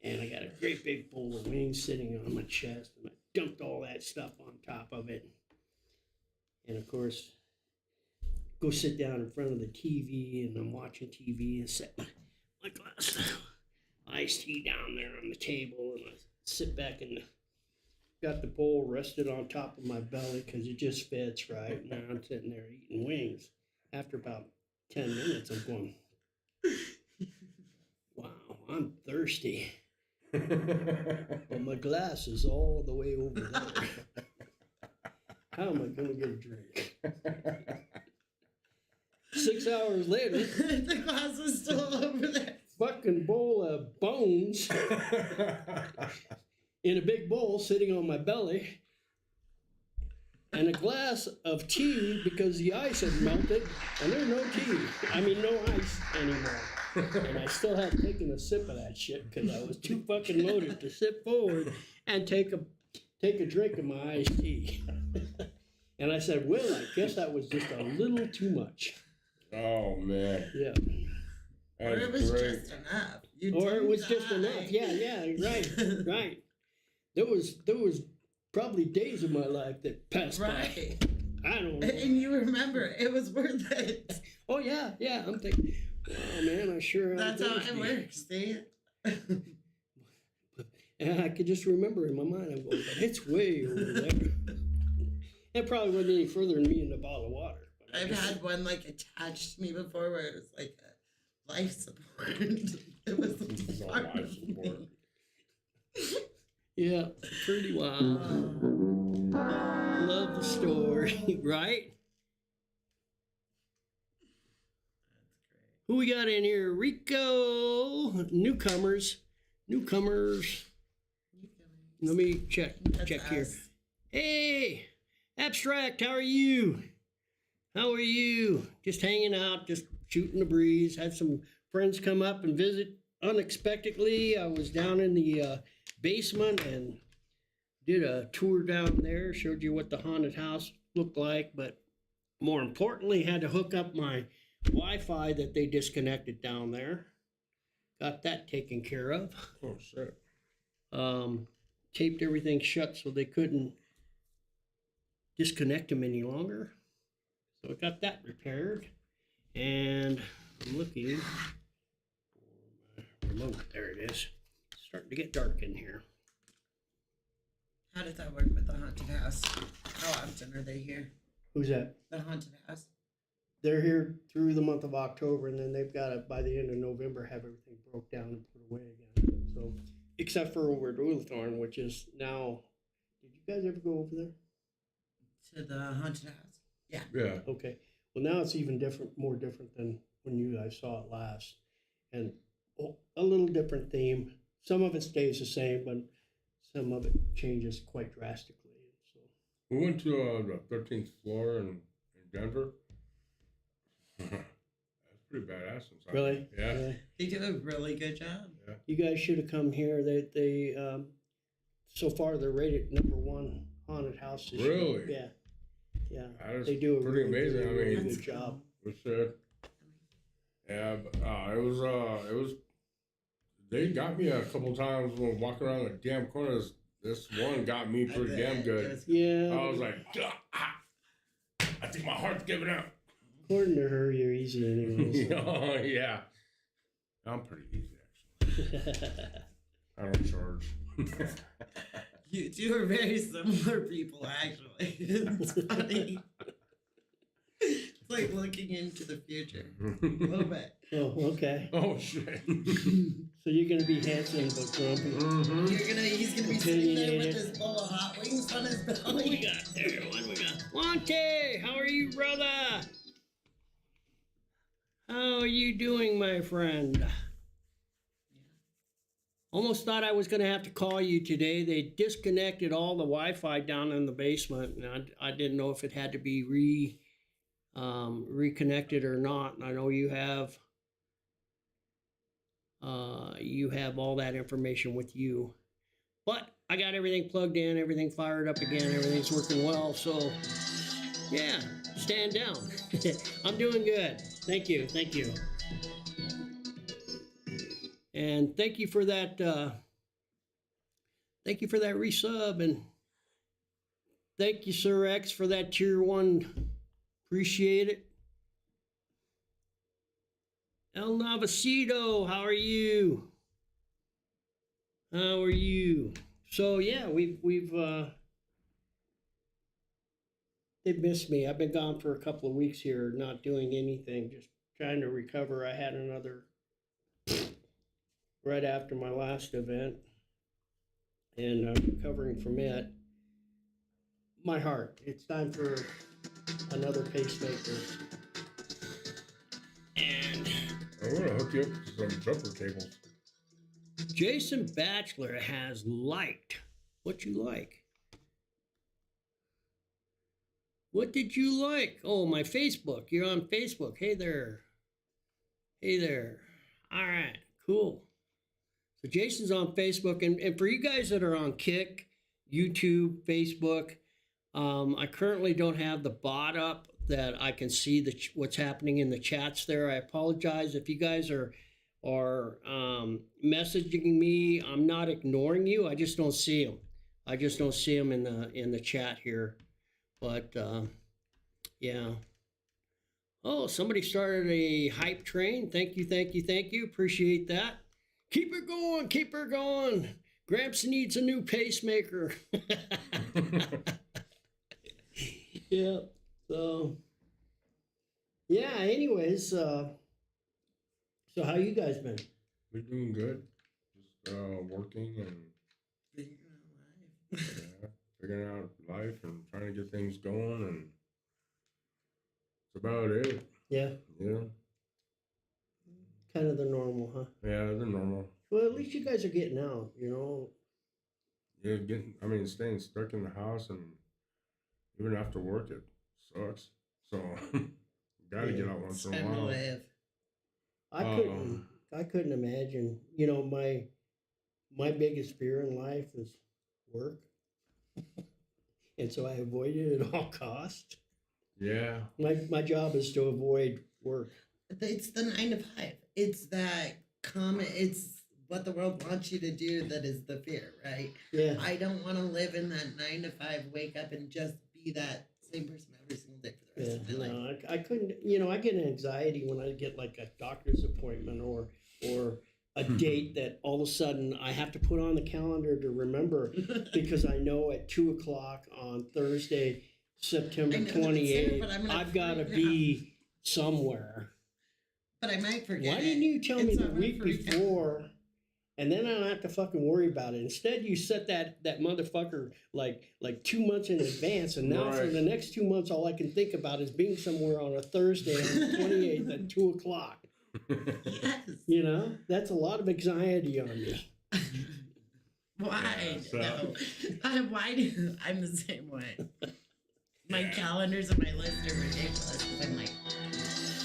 A: And I got a great big bowl of wings sitting on my chest, and I dumped all that stuff on top of it. And of course, go sit down in front of the TV, and I'm watching TV and set my glass of iced tea down there on the table, and I sit back and got the bowl rested on top of my belly because it just fits right. Now I'm sitting there eating wings. After about 10 minutes, I'm going, wow, I'm thirsty. But my glass is all the way over there. How am I going to get a drink? 6 hours later,
E: The glass was still over there.
A: fucking bowl of bones in a big bowl sitting on my belly. and a glass of tea because the ice had melted, and there's no tea. I mean, no ice anymore. And I still had taken a sip of that shit because I was too fucking loaded to sit forward and take a drink of my iced tea. And I said, Will, I guess that was just a little too much.
F: Oh man.
A: Yeah.
E: Or it was just enough.
A: Or it was just enough. Yeah, right, right. There was probably days of my life that passed by.
E: Right.
A: I don't know.
E: And you remember, it was worth it.
A: Oh yeah. I'm thinking, oh man, I sure.
E: That's how it works, see?
A: And I could just remember in my mind, I'm going, but it's way over there. It probably wasn't any further than me in a bottle of water. But
E: I've had one like attached to me before where it was like a life support. It was a
F: No
E: part
F: life
E: of
F: support.
E: me.
A: Yeah, pretty wild. Love the story, right? Who we got in here? Rico. Newcomers. Let me check
E: That's
A: here.
E: us.
A: Hey, Abstract, how are you? Just hanging out, just shooting the breeze. Had some friends come up and visit unexpectedly. I was down in the basement and did a tour down there, showed you what the haunted house looked like, but more importantly, had to hook up my Wi-Fi that they disconnected down there. Got that taken care of.
F: Oh shit.
A: Taped everything shut so they couldn't disconnect them any longer. So I got that repaired. And I'm looking for my remote. There it is. It's starting to get dark in here.
E: How does that work with the haunted house? How often are they here?
A: Who's that?
E: The haunted house?
A: They're here through the month of October, and then they've got to, by the end of November, have everything broke down and put away again. So, except for over at Oolthorne, which is now, did you guys ever go over there?
E: To the haunted house? Yeah.
F: Yeah.
A: Okay. Well, now it's even more different than when you guys saw it last. And a little different theme. Some of it stays the same, but some of it changes quite drastically. So
F: We went to the 13th floor in Denver. That's pretty badass inside.
A: really,
F: Yeah.
E: They do a really good job.
A: You guys should have come here. They so far they're rated #1 haunted house this year.
F: Really?
A: Yeah.
F: That is
A: They do a
F: pretty
A: really,
F: amazing.
A: really,
F: I
A: really
F: mean,
A: good
E: That's
A: job.
F: we should. Yeah, but it was. They got me a couple times when walking around the damn corners. This one got me pretty damn good.
A: Yeah.
F: I was like, I think my heart's giving out.
A: According to her, you're easy anyways.
F: Oh yeah, I'm pretty easy actually. I don't charge.
E: You two are very similar people, actually. It's funny. It's like looking into the future. A little bit.
A: Oh, okay.
F: Oh shit.
A: So you're gonna be handsome but grumpy.
F: Mm-hmm.
E: He's gonna be sitting there with
A: Opinionated.
E: his bowl of hot wings on his belly.
A: What we got there? What we got? Monte, how are you, brother? How are you doing, my friend? Almost thought I was going to have to call you today. They disconnected all the Wi-Fi down in the basement, and I didn't know if it had to be reconnected or not. And I know you have all that information with you, but I got everything plugged in, everything fired up again, everything's working well. So, yeah, stand down. I'm doing good. Thank you. And thank you for that. Thank you for that resub, and thank you, Sir X, for that tier 1. Appreciate it. El Navacito, how are you? So yeah, we've they've missed me. I've been gone for a couple of weeks here, not doing anything, just trying to recover. I had another right after my last event, and I'm recovering from it. My heart, it's time for another pacemaker. And
F: I want to hook you up with some jumper cables.
A: Jason Batchelor has liked what you like. What did you like? Oh, my Facebook. You're on Facebook. Hey there. Hey there. All right, cool. So Jason's on Facebook. And for you guys that are on Kick, YouTube, Facebook, I currently don't have the bot up that I can see what's happening in the chats there. I apologize if you guys are messaging me. I'm not ignoring you. I just don't see them. I just don't see them in the chat here. But yeah. Oh, somebody started a hype train. Thank you, thank you, thank you. Appreciate that. Keep it going, keep her going. Gramps needs a new pacemaker. Yeah. So yeah, anyways, so how you guys been?
F: We're doing good. Just working and figuring out life and trying to get things going, and that's about it.
A: Yeah.
F: Yeah.
A: Kind of the normal, huh?
F: Yeah, the normal.
A: Well, at least you guys are getting out, you know.
F: Yeah, staying stuck in the house and even after work, it sucks. So, gotta get out once in a
E: Time to
F: while.
E: live.
A: I couldn't imagine. You know, my biggest fear in life is work. And so I avoid it at all costs.
F: Yeah.
A: My job is to avoid work.
E: It's the 9 to 5. It's that common. It's what the world wants you to do that is the fear, right?
A: Yeah.
E: I don't want to live in that 9 to 5, wake up and just be that same person every single day for the rest of my life.
A: No, I couldn't. You know, I get anxiety when I get like a doctor's appointment or a date that all of a sudden I have to put on the calendar to remember because I know at 2:00 on Thursday, September
E: I know that it's
A: 28th,
E: there, but I'm gonna
A: I've got to
E: freak
A: be somewhere.
E: But I might forget.
A: Why didn't you tell me
E: It's
A: the
E: not my
A: week
E: freak out.
A: before? And then I don't have to fucking worry about it. Instead, you set that motherfucker like 2 months in advance, and now for
F: Right.
A: the next 2 months, all I can think about is being somewhere on a Thursday on the 28th at 2:00.
E: Yes.
A: You know, that's a lot of anxiety on me.
E: Why?
F: Yeah,
E: No. Why do I'm the same way. My calendars and my list are ridiculous. 'Cause I'm like,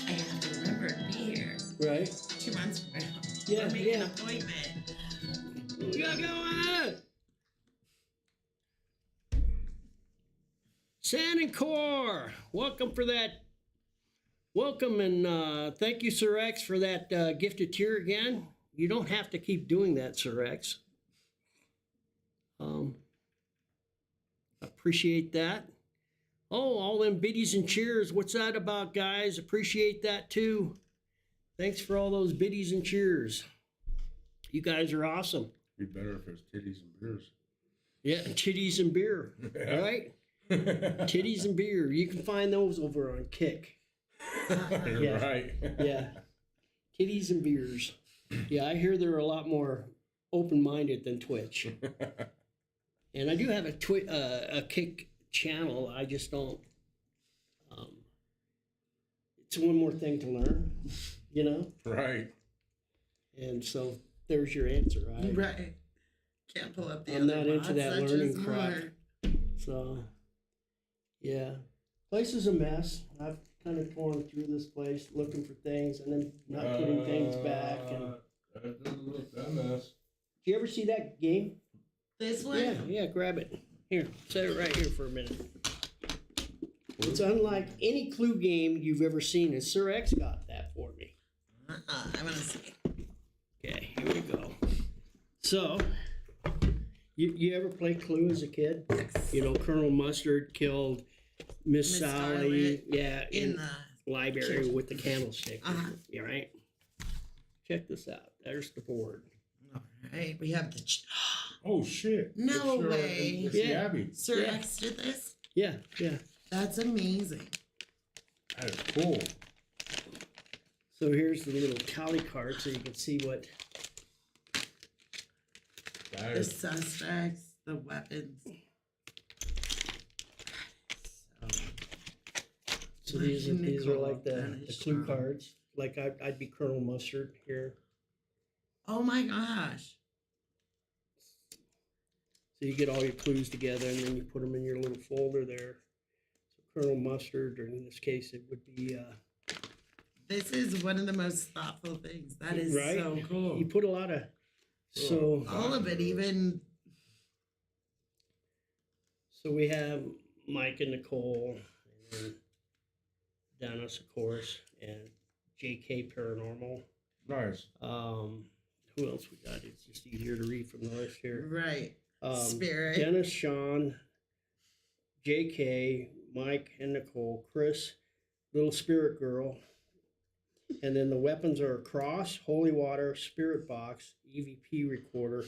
E: I have to remember to be here
A: Right?
E: 2 months from now.
A: Yeah,
E: Or make
A: yeah.
E: an appointment.
A: What we got going on? San and Core, welcome for that. Welcome and thank you, Sir X, for that gifted tier again. You don't have to keep doing that, Sir X. Appreciate that. Oh, all them biddies and cheers. What's that about, guys? Appreciate that too. Thanks for all those biddies and cheers. You guys are awesome.
F: Be better if it's titties and beers.
A: Yeah, titties and beer,
F: Yeah.
A: right? Titties and beer. You can find those over on Kick. Yeah.
F: Right.
A: Yeah. Titties and beers. Yeah, I hear they're a lot more open-minded than Twitch. And I do have a Kick channel. I just don't. It's one more thing to learn, you know?
F: Right.
A: And so there's your answer.
E: Right. Can't pull up the
A: I'm
E: other
A: not into
E: bots,
A: that
E: that's
A: learning
E: just
A: crap.
E: more.
A: So, yeah. Place is a mess. I've kind of torn through this place looking for things and then not putting things back. And
F: That doesn't look that mess.
A: did you ever see that game?
E: This one?
A: Yeah, grab it. Here, set it right here for a minute. It's unlike any Clue game you've ever seen, and Sir X got that for me.
E: I want to see.
A: Okay, here we go. So, you ever play Clue as a kid?
E: Yes.
A: You know, Colonel Mustard killed Miss
E: Miss
A: Sally.
E: Scarlet
A: Yeah,
E: In the
A: library with the candlestick.
E: Uh-huh.
A: You right? Check this out. There's the board.
E: All right, we have the
F: Oh shit!
E: No
F: It's,
E: way.
F: It's the
A: Yeah.
F: Abbey.
E: Sir
A: Yeah.
E: X did this.
A: Yeah, yeah.
E: That's amazing.
F: That is cool.
A: So here's the little tally card so you can see what.
F: That
E: The
F: is
E: suspects, the weapons.
A: So these are like the
E: Finished
A: clue
E: strong.
A: cards. Like I'd be Colonel Mustard here.
E: Oh my gosh.
A: So you get all your clues together and then you put them in your little folder there. So Colonel Mustard, or in this case, it would be
E: This is one of the most thoughtful things. That is
A: right.
E: so cool.
A: He put a lot of so.
E: All of it, even.
A: So we have Mike and Nicole, and then Dennis, of course, and JK Paranormal.
F: Nice.
A: Who else we got? It's just easier to read from the list here.
E: Right. Spirit.
A: Dennis, Sean, JK, Mike and Nicole, Chris, Little Spirit Girl, and then the weapons are Cross, Holy Water, Spirit Box, EVP Recorder,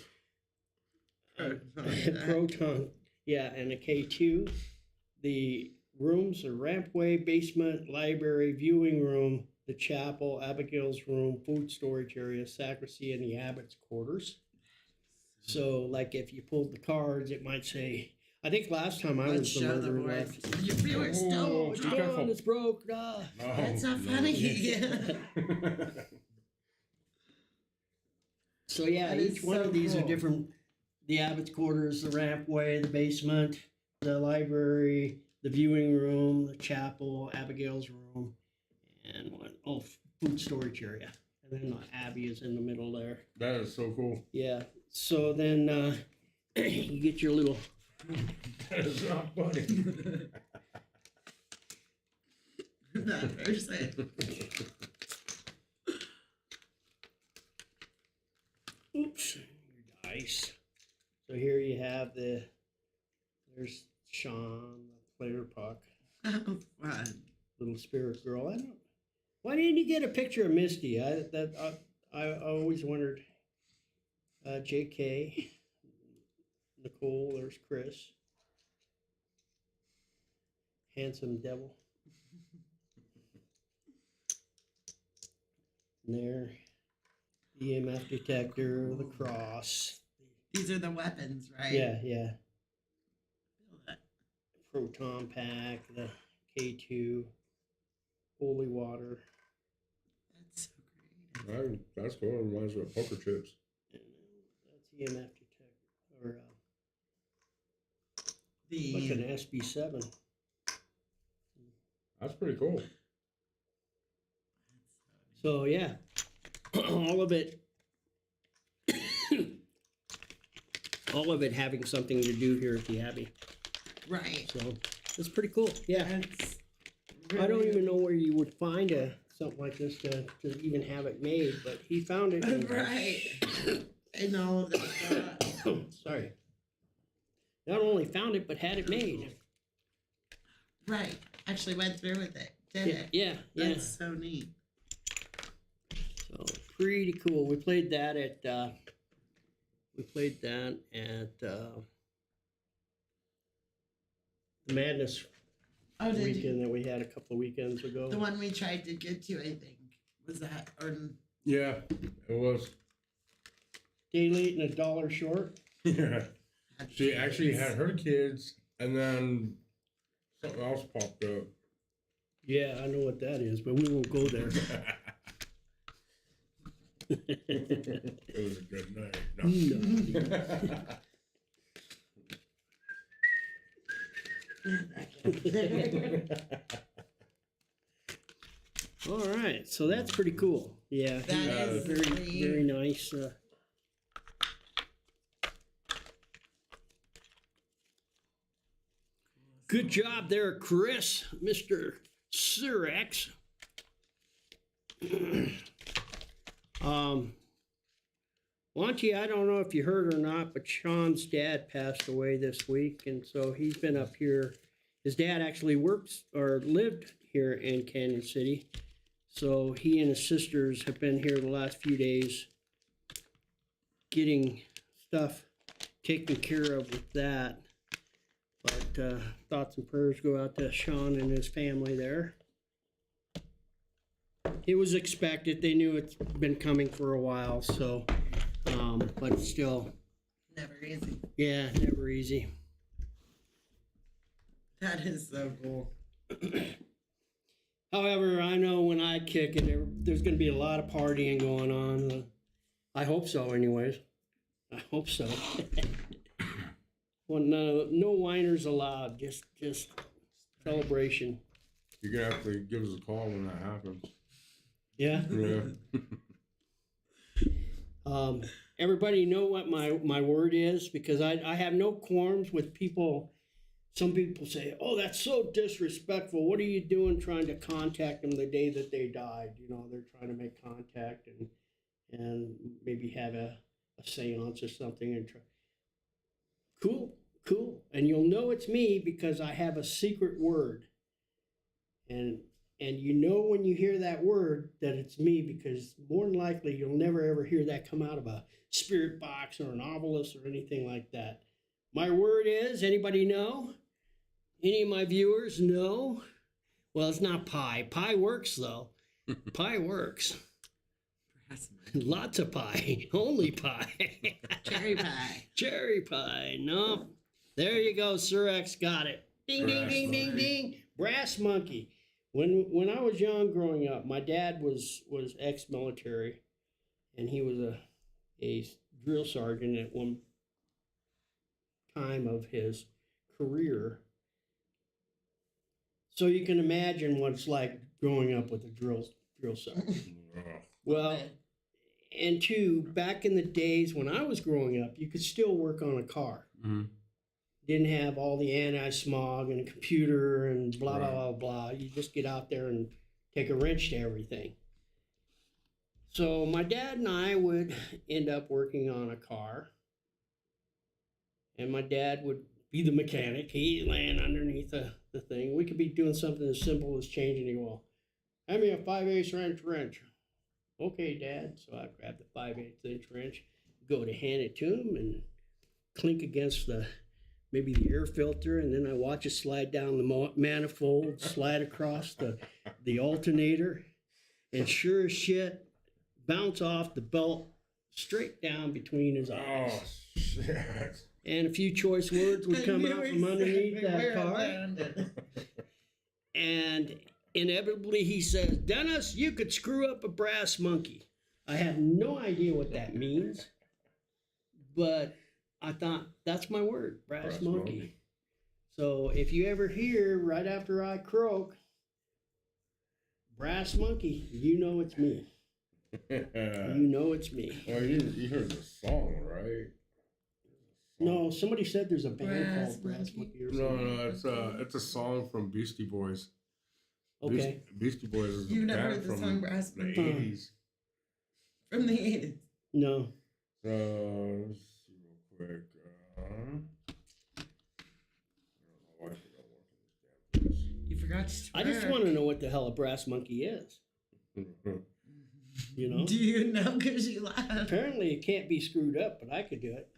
A: Proton, yeah, and a K2. The rooms are Rampway, Basement, Library, Viewing Room, the Chapel, Abigail's Room, Food Storage Area, Sacristy, and the Abbot's Quarters. So, like, if you pulled the cards, it might say, I think last time I
E: Let's
A: was the
E: show the
A: murderer
E: board.
A: left.
E: Your viewer's
F: Oh,
E: still.
A: It's
F: be
A: gone,
F: careful.
A: it's broke. Ah.
F: No,
E: That's not
F: no.
E: funny. Yeah.
A: So yeah,
E: That is
A: each one
E: so
A: of these are
E: cool.
A: different. The Abbot's Quarters, the Rampway, the Basement, the Library, the Viewing Room, the Chapel, Abigail's Room, and what? Oh, Food Storage Area. And then Abby is in the middle there.
F: That is so cool.
A: Yeah. So then you get your little.
F: That is not funny.
E: That person.
A: Oops, your dice. So here you have there's Sean, the player puck,
E: Oh, fun.
A: little spirit girl. Why didn't you get a picture of Misty? I always wondered. JK, Nicole, there's Chris. Handsome devil. And there, EMF detector, the cross.
E: These are the weapons, right?
A: Yeah, yeah.
E: Feel that.
A: Proton pack, the K2, holy water.
E: That's so great.
F: That's cool. It reminds me of poker chips.
A: And that's EMF detector, or
E: The
A: like an SB7.
F: That's pretty cool.
A: So yeah, all of it, all of it having something to do here at the Abbey.
E: right.
A: So it's pretty cool. Yeah,
E: That's
A: I don't
E: really-
A: even know where you would find something like this to even have it made, but he found it. and-
E: Right. And all of that.
A: Sorry. Not only found it, but had it made.
E: Right. Actually went through with it. Did
A: Yeah,
E: it?
A: yeah, yeah.
E: That's so neat.
A: So pretty cool. We played that at the Madness
E: Oh, did you?
A: weekend that we had a couple of weekends ago.
E: The one we tried to get to, I think, was that, or
F: Yeah, it was.
A: Day late and $1 short.
F: Yeah. She actually had her kids, and then something else popped up.
A: Yeah, I know what that is, but we won't go there.
F: It was a good night.
A: All right, so that's pretty cool. Yeah,
E: That
F: is
A: very
E: neat.
A: very nice. Good job there, Chris, Mr. Cyrex. Monty, I don't know if you heard or not, but Sean's dad passed away this week, and so he's been up here. His dad actually works or lived here in Canyon City, so he and his sisters have been here the last few days getting stuff taken care of with that. But thoughts and prayers go out to Sean and his family there. It was expected. They knew it's been coming for a while, so, but still,
E: never easy.
A: yeah, never easy.
E: That is so cool.
A: However, I know when I kick it, there's going to be a lot of partying going on. I hope so, anyways. I hope so. Well, no whiners allowed. Just celebration.
F: You're gonna have to give us a call when that happens.
A: Yeah.
F: Yeah.
A: Everybody know what my word is, because I have no qualms with people. Some people say, "Oh, that's so disrespectful. What are you doing trying to contact them the day that they died?" You know, they're trying to make contact and maybe have a seance or something and try. Cool. And you'll know it's me because I have a secret word. And you know when you hear that word that it's me, because more than likely you'll never ever hear that come out of a spirit box or an obelisk or anything like that. My word is, anybody know? Any of my viewers know? Well, it's not pie. Pie works though. Pie works. Lots of pie. Only pie.
E: Cherry pie.
A: Cherry pie. No. There you go. Sir X got it. Ding, ding, ding, ding, ding. Brass monkey. When I was young growing up, my dad was ex-military, and he was a drill sergeant at one time of his career. So you can imagine what it's like growing up with a drill sergeant. Well, and two, back in the days when I was growing up, you could still work on a car.
F: Mm-hmm.
A: Didn't have all the anti-smog and a computer and blah, blah, blah, blah. You just get out there and take a wrench to everything. So my dad and I would end up working on a car. And my dad would be the mechanic. He's laying underneath the thing. We could be doing something as simple as changing the oil. Hand me a 5/8 wrench. Okay, Dad. So I grabbed the 5/8 wrench, go to hand it to him, and clink against maybe the air filter, and then I watch it slide down the manifold, slide across the alternator, and sure as shit, bounce off the belt straight down between his eyes.
F: Oh shit!
A: And a few choice words would come out from underneath that car. And inevitably he says, "Dennis, you could screw up a brass monkey." I have no idea what that means, but I thought, that's my word, brass monkey. So if you ever hear right after I croak, brass monkey, you know it's me. You know it's me.
F: Well, you heard the song, right?
A: No, somebody said there's a band
E: Brass
A: called Brass
E: Monkey.
A: Monkey or something.
F: No, it's a song from Beastie Boys.
A: Okay.
F: Beastie Boys is a
E: You've never
F: band
E: heard the
F: from
E: song Brass
F: the
E: Monkey?
F: 80s.
E: From the 80s.
A: No.
F: Let's see real quick. I don't know why I think I'm working this damn
E: You forgot to
A: I just want to know what the hell a brass monkey is.
F: place.
A: You know?
E: Do you know? Because you laugh.
A: Apparently it can't be screwed up, but I could do it.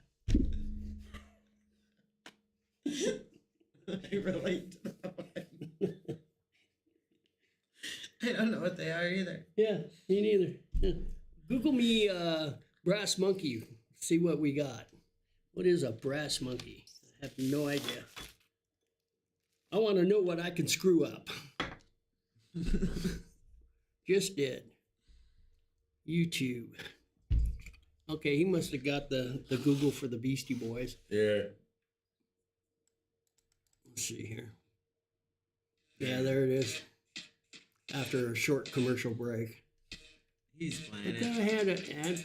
E: I relate to that one. I don't know what they are either.
A: Yeah, me neither. Yeah. Google me brass monkey. See what we got. What is a brass monkey? I have no idea. I want to know what I can screw up. Just did. YouTube. Okay, he must have got the Google for the Beastie Boys.
F: Yeah.
A: Let's see here. Yeah, there it is. After a short commercial break.
E: He's playing
A: Look, I
E: it.
A: had ad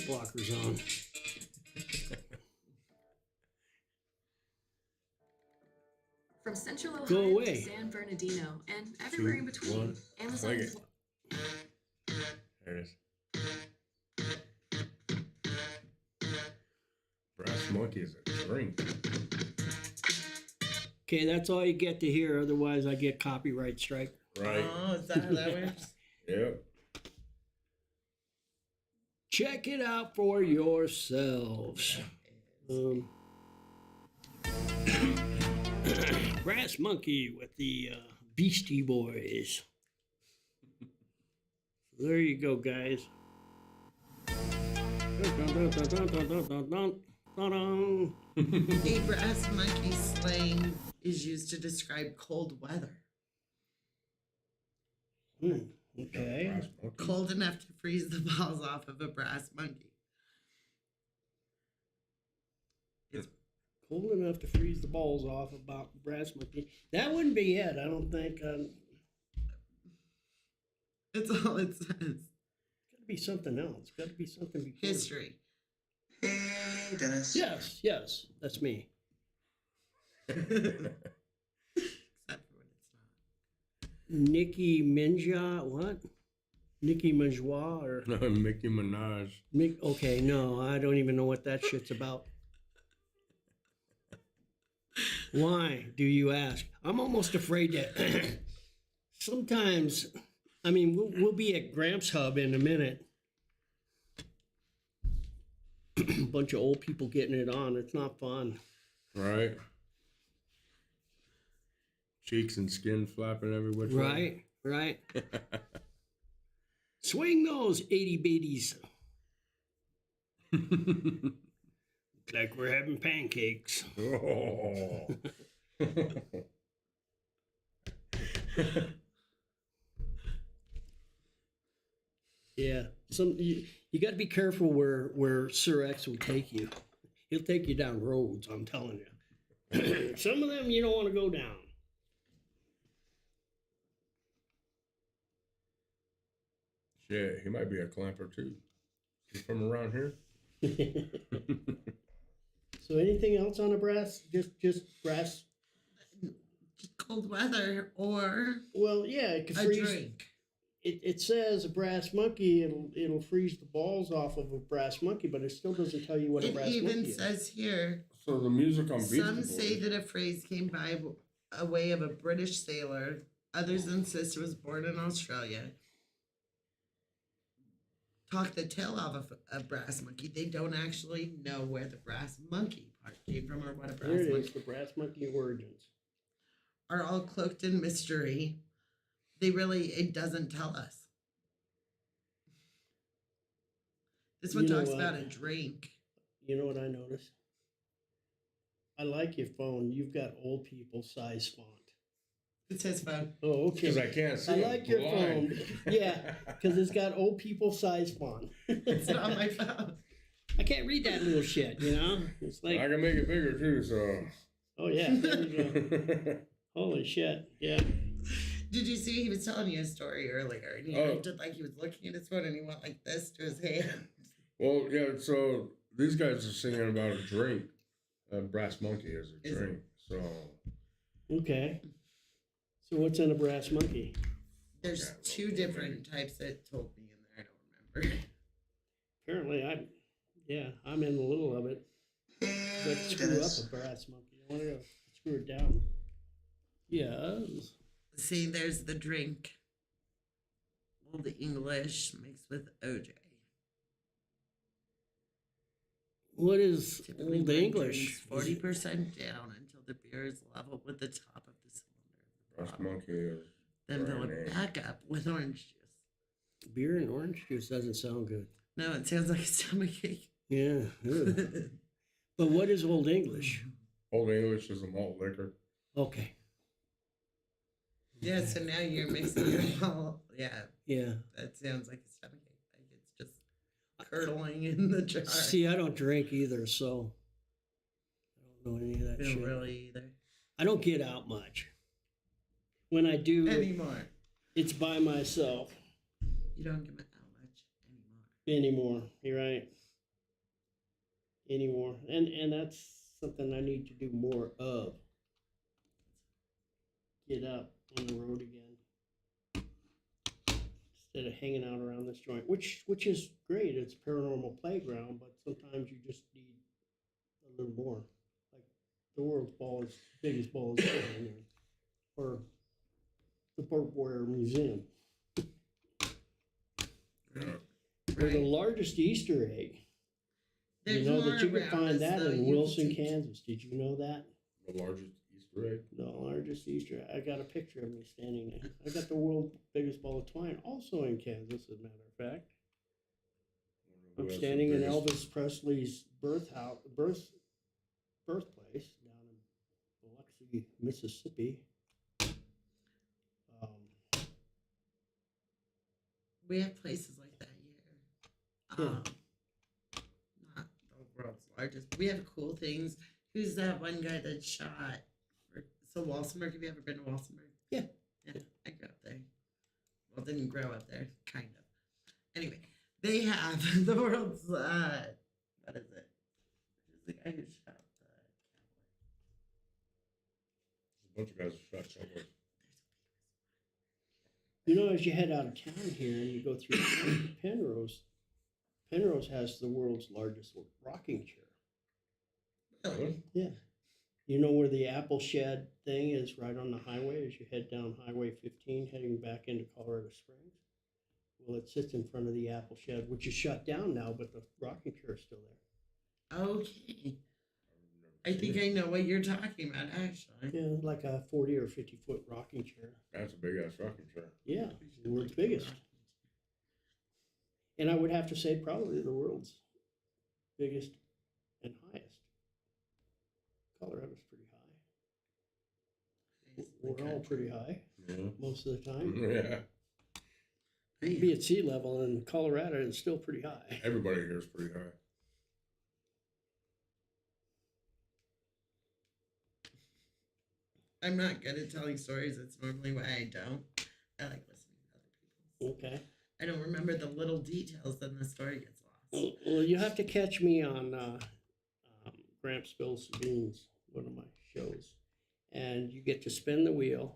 A: blockers on.
G: From Central
A: Go
G: Ohio
A: away.
G: to San Bernardino and everywhere in between.
F: one.
G: Amazon.
F: Like it. There it is. Brass Monkey is a drink.
A: Okay, that's all you get to hear. Otherwise, I get copyright strike.
F: Right.
E: Oh, is that how that works?
F: Yep.
A: Check it out for yourselves. Brass Monkey with the Beastie Boys. There you go, guys.
E: A brass monkey slang is used to describe cold weather.
A: Okay.
F: Brass Monkey.
E: Cold enough to freeze the balls off of a brass monkey.
A: Cold enough to freeze the balls off about brass monkey. That wouldn't be it, I don't think.
E: It's all it says.
A: Gotta be something else. Gotta be something before.
E: History.
C: Hey, Dennis.
A: Yes, that's me.
E: Except for when it's not.
A: Nicki Minaj, what? Nicki Minaj or
F: Mickey Minaj.
A: Okay, no, I don't even know what that shit's about. Why do you ask? I'm almost afraid that sometimes, I mean, we'll be at Gramps Hub in a minute. Bunch of old people getting it on. It's not fun.
F: Right. Cheeks and skin flapping every which way.
A: Right. Swing those 80 babies. Looks like we're having pancakes.
F: Oh.
A: Yeah, you got to be careful where Sir X will take you. He'll take you down roads, I'm telling you. Some of them you don't want to go down.
F: Shit, he might be a clamper too. He's from around here.
A: So anything else on a brass? Just brass?
E: Just cold weather or
A: Well, yeah, it can
E: a
A: freeze.
E: drink.
A: It says a brass monkey. It'll freeze the balls off of a brass monkey, but it still doesn't tell you what a
E: It
A: brass
E: even
A: monkey is.
E: says here,
F: So the music on Beach
E: some say that a phrase came by a way of a British sailor. Others insist it was born in Australia. Talk the tail off of a brass monkey. They don't actually know where the brass monkey part came from or what a brass
A: There it
E: monkey
A: is, the brass monkey origins.
E: are all cloaked in mystery. It doesn't tell us. This one
A: You know
E: talks
A: what?
E: about a drink.
A: You know what I noticed? I like your phone. You've got old people size font.
E: It says phone.
A: Oh,
F: Because
A: okay.
F: I can't see.
A: I
F: him.
A: like your
F: Blind.
A: phone. Yeah, because it's got old people size font.
E: It's not my phone.
A: I can't read that little shit, you know? It's like,
F: I can make it bigger too, so.
A: oh yeah, there you go. Holy shit, yeah.
E: Did you see he was telling you a story earlier? And he
F: Oh.
E: acted like he was looking at his phone and he went like this to his hand.
F: Well, yeah, so these guys are singing about a drink. A brass monkey is a
E: Is it?
F: drink. So.
A: Okay. So what's in a brass monkey?
E: There's
F: Okay,
E: two
F: well,
E: different types that told me in there. I don't remember.
A: Apparently, I'm in the little of it. Let's screw
C: Dennis.
A: up a brass monkey. I want to screw it down. Yes.
E: See, there's the drink. Old English mixed with OJ.
A: What is
E: Typically,
A: old
E: one
A: English?
E: drinks 40% down until the beer is level with the top of the cylinder.
F: Brass monkey is.
E: Then fill
F: brand
E: it
F: name.
E: back up with orange juice.
A: Beer and orange juice doesn't sound good.
E: No, it sounds like a stomachache.
A: Yeah. Ugh. But what is old English?
F: Old English is a malt liquor.
A: Okay.
E: Yeah, so now you're mixing it all. Yeah,
A: Yeah.
E: that sounds like a stomachache. Like it's just curdling in the jar.
A: See, I don't drink either, so I don't know any of that
E: I don't
A: shit.
E: really either.
A: I don't get out much. When I do,
E: Anymore.
A: it's by myself
E: You don't give it that much anymore.
A: anymore. You're right. Anymore. And that's something I need to do more of. Get up on the road again. Instead of hanging out around this joint, which is great. It's a paranormal playground, but sometimes you just need a little more. Like the world's biggest ball is down there. Or the Portware Museum.
E: Right.
A: Or the largest Easter egg.
E: There's
A: you know
E: more
A: that you can
E: around
A: find
E: us,
A: that
E: though,
A: in
E: you can
A: Wilson,
E: teach.
A: Kansas. Did you know that?
F: The largest Easter egg.
A: The largest Easter egg. I got a picture of me standing there. I got the world's biggest ball of twine, also in Kansas, as a matter of fact.
F: Who
A: I'm
F: has the
A: standing in
F: biggest-
A: Elvis Presley's birthplace down in Biloxi, Mississippi.
E: We have places like that here.
A: Yeah.
E: Not the world's largest. But we have cool things. Who's that one guy that shot? So Walsenburg, have you ever been to Walsenburg?
A: Yeah.
E: Yeah, I grew up there. Well, didn't grow up there, kind of. Anyway, they have the world's, what is it? Who's the guy who shot the cowboy?
F: A bunch of guys shot cowboys.
A: You know, as you head out of town here and you go through Penrose, Penrose has the world's largest rocking chair.
E: Really?
A: Yeah. You know where the Apple Shed thing is, right on the highway as you head down Highway 15 heading back into Colorado Springs? Well, it sits in front of the Apple Shed, which is shut down now, but the rocking chair is still there.
E: Okay. I think I know what you're talking about, actually.
A: Yeah, like a 40 or 50-foot rocking chair.
F: That's a big ass rocking chair.
A: Yeah, the world's biggest. And I would have to say probably the world's biggest and highest. Colorado's pretty high. We're all pretty high
F: Yeah.
A: most of the time.
F: Yeah.
A: Be at sea level, and Colorado is still pretty high.
F: Everybody here is pretty high.
E: I'm not good at telling stories. It's normally why I don't. I like listening to other people's.
A: Okay.
E: I don't remember the little details, then the story gets lost.
A: Well, you have to catch me on Gramps Spills Beans, one of my shows, and you get to spin the wheel.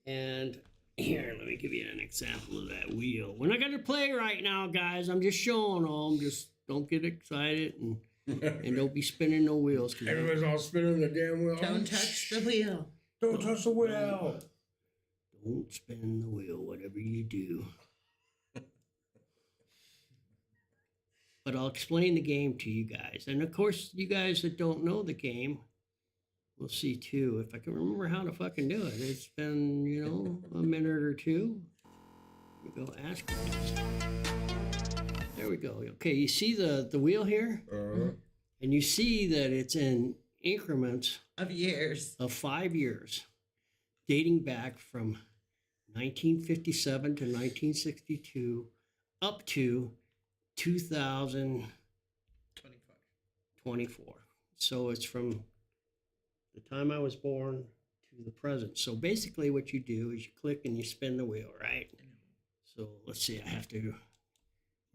A: And here, let me give you an example of that wheel. We're not going to play right now, guys. I'm just showing them. Just don't get excited and don't be spinning no wheels.
F: Everybody's all spinning the damn wheel.
E: Don't touch the wheel.
F: Don't touch the wheel.
A: Don't spin the wheel, whatever you do. But I'll explain the game to you guys. And of course, you guys that don't know the game, we'll see too. If I can remember how to fucking do it. It's been, a minute or two. We go ask. There we go. Okay, you see the wheel here? And you see that it's in increments
E: Of years.
A: of 5 years, dating back from 1957 to 1962 up to 2024.
E: 24.
A: So it's from the time I was born to the present. So basically what you do is you click and you spin the wheel, right? So let's see, I have to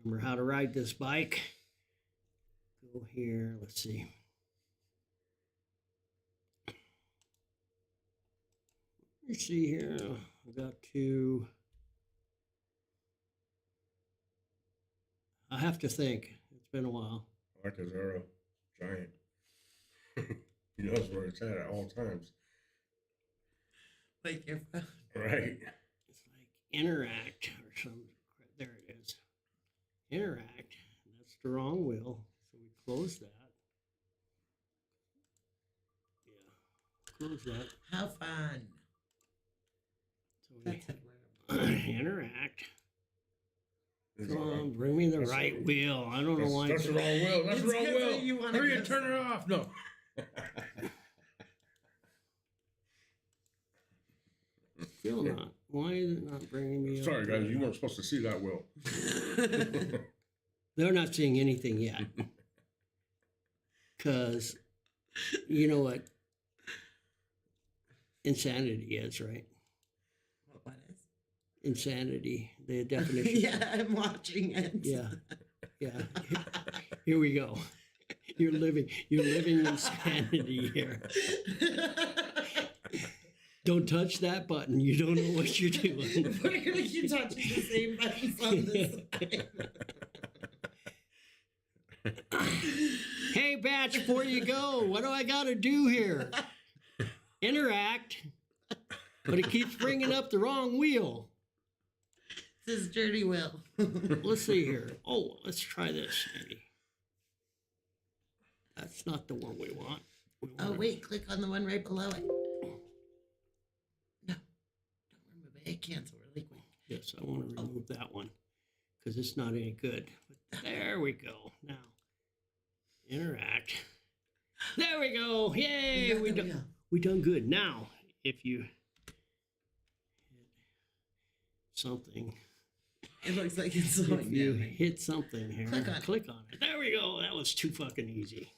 A: remember how to ride this bike. Go here, let's see. Let's see here. I got to. I have to think. It's been a while.
F: I like his arrow. Giant. He knows where it's at all times.
E: Like your phone.
F: Right.
A: It's like interact or something. There it is. Interact. That's the wrong wheel. So we close that. Yeah. Close that.
E: How fun.
A: So
E: That's
A: we
E: adorable.
A: interact.
F: It's
A: Come
F: all right.
A: on, bring me the
F: That's-
A: right wheel. I don't know why.
F: That's the wrong wheel. That's the
E: It's
F: wrong
E: 'cause
F: wheel.
E: you wanna
F: Hurry
E: go
F: and turn it off. No.
A: Still not. Why is it not bringing me up?
F: Sorry, guys. You weren't supposed to see that wheel.
A: They're not seeing anything yet. Because you know what insanity is, right?
E: What is?
A: Insanity, the definition.
E: Yeah, I'm watching it.
A: Yeah. Yeah. Here we go. You're living insanity here. Don't touch that button. You don't know what you're doing.
E: We're gonna keep touching the same buttons on this side.
A: Hey, Batch, before you go, what do I got to do here? Interact. But it keeps bringing up the wrong wheel.
E: This is dirty wheel.
A: Let's see here. Oh, let's try this, maybe. That's not the one we want.
E: Oh wait, click on the one right below it. No, don't remove it. It cancel really quick.
A: Yes, I want to remove that one because it's not any good. But there we go. Now, interact. There we go. Yay!
E: You got
A: We
E: the
A: done.
E: wheel.
A: We done good. Now, if you hit something,
E: It looks like it's
A: if
E: slowing
A: you
E: down.
A: hit something here,
E: Click on it.
A: click on it. There we go. That was too fucking easy.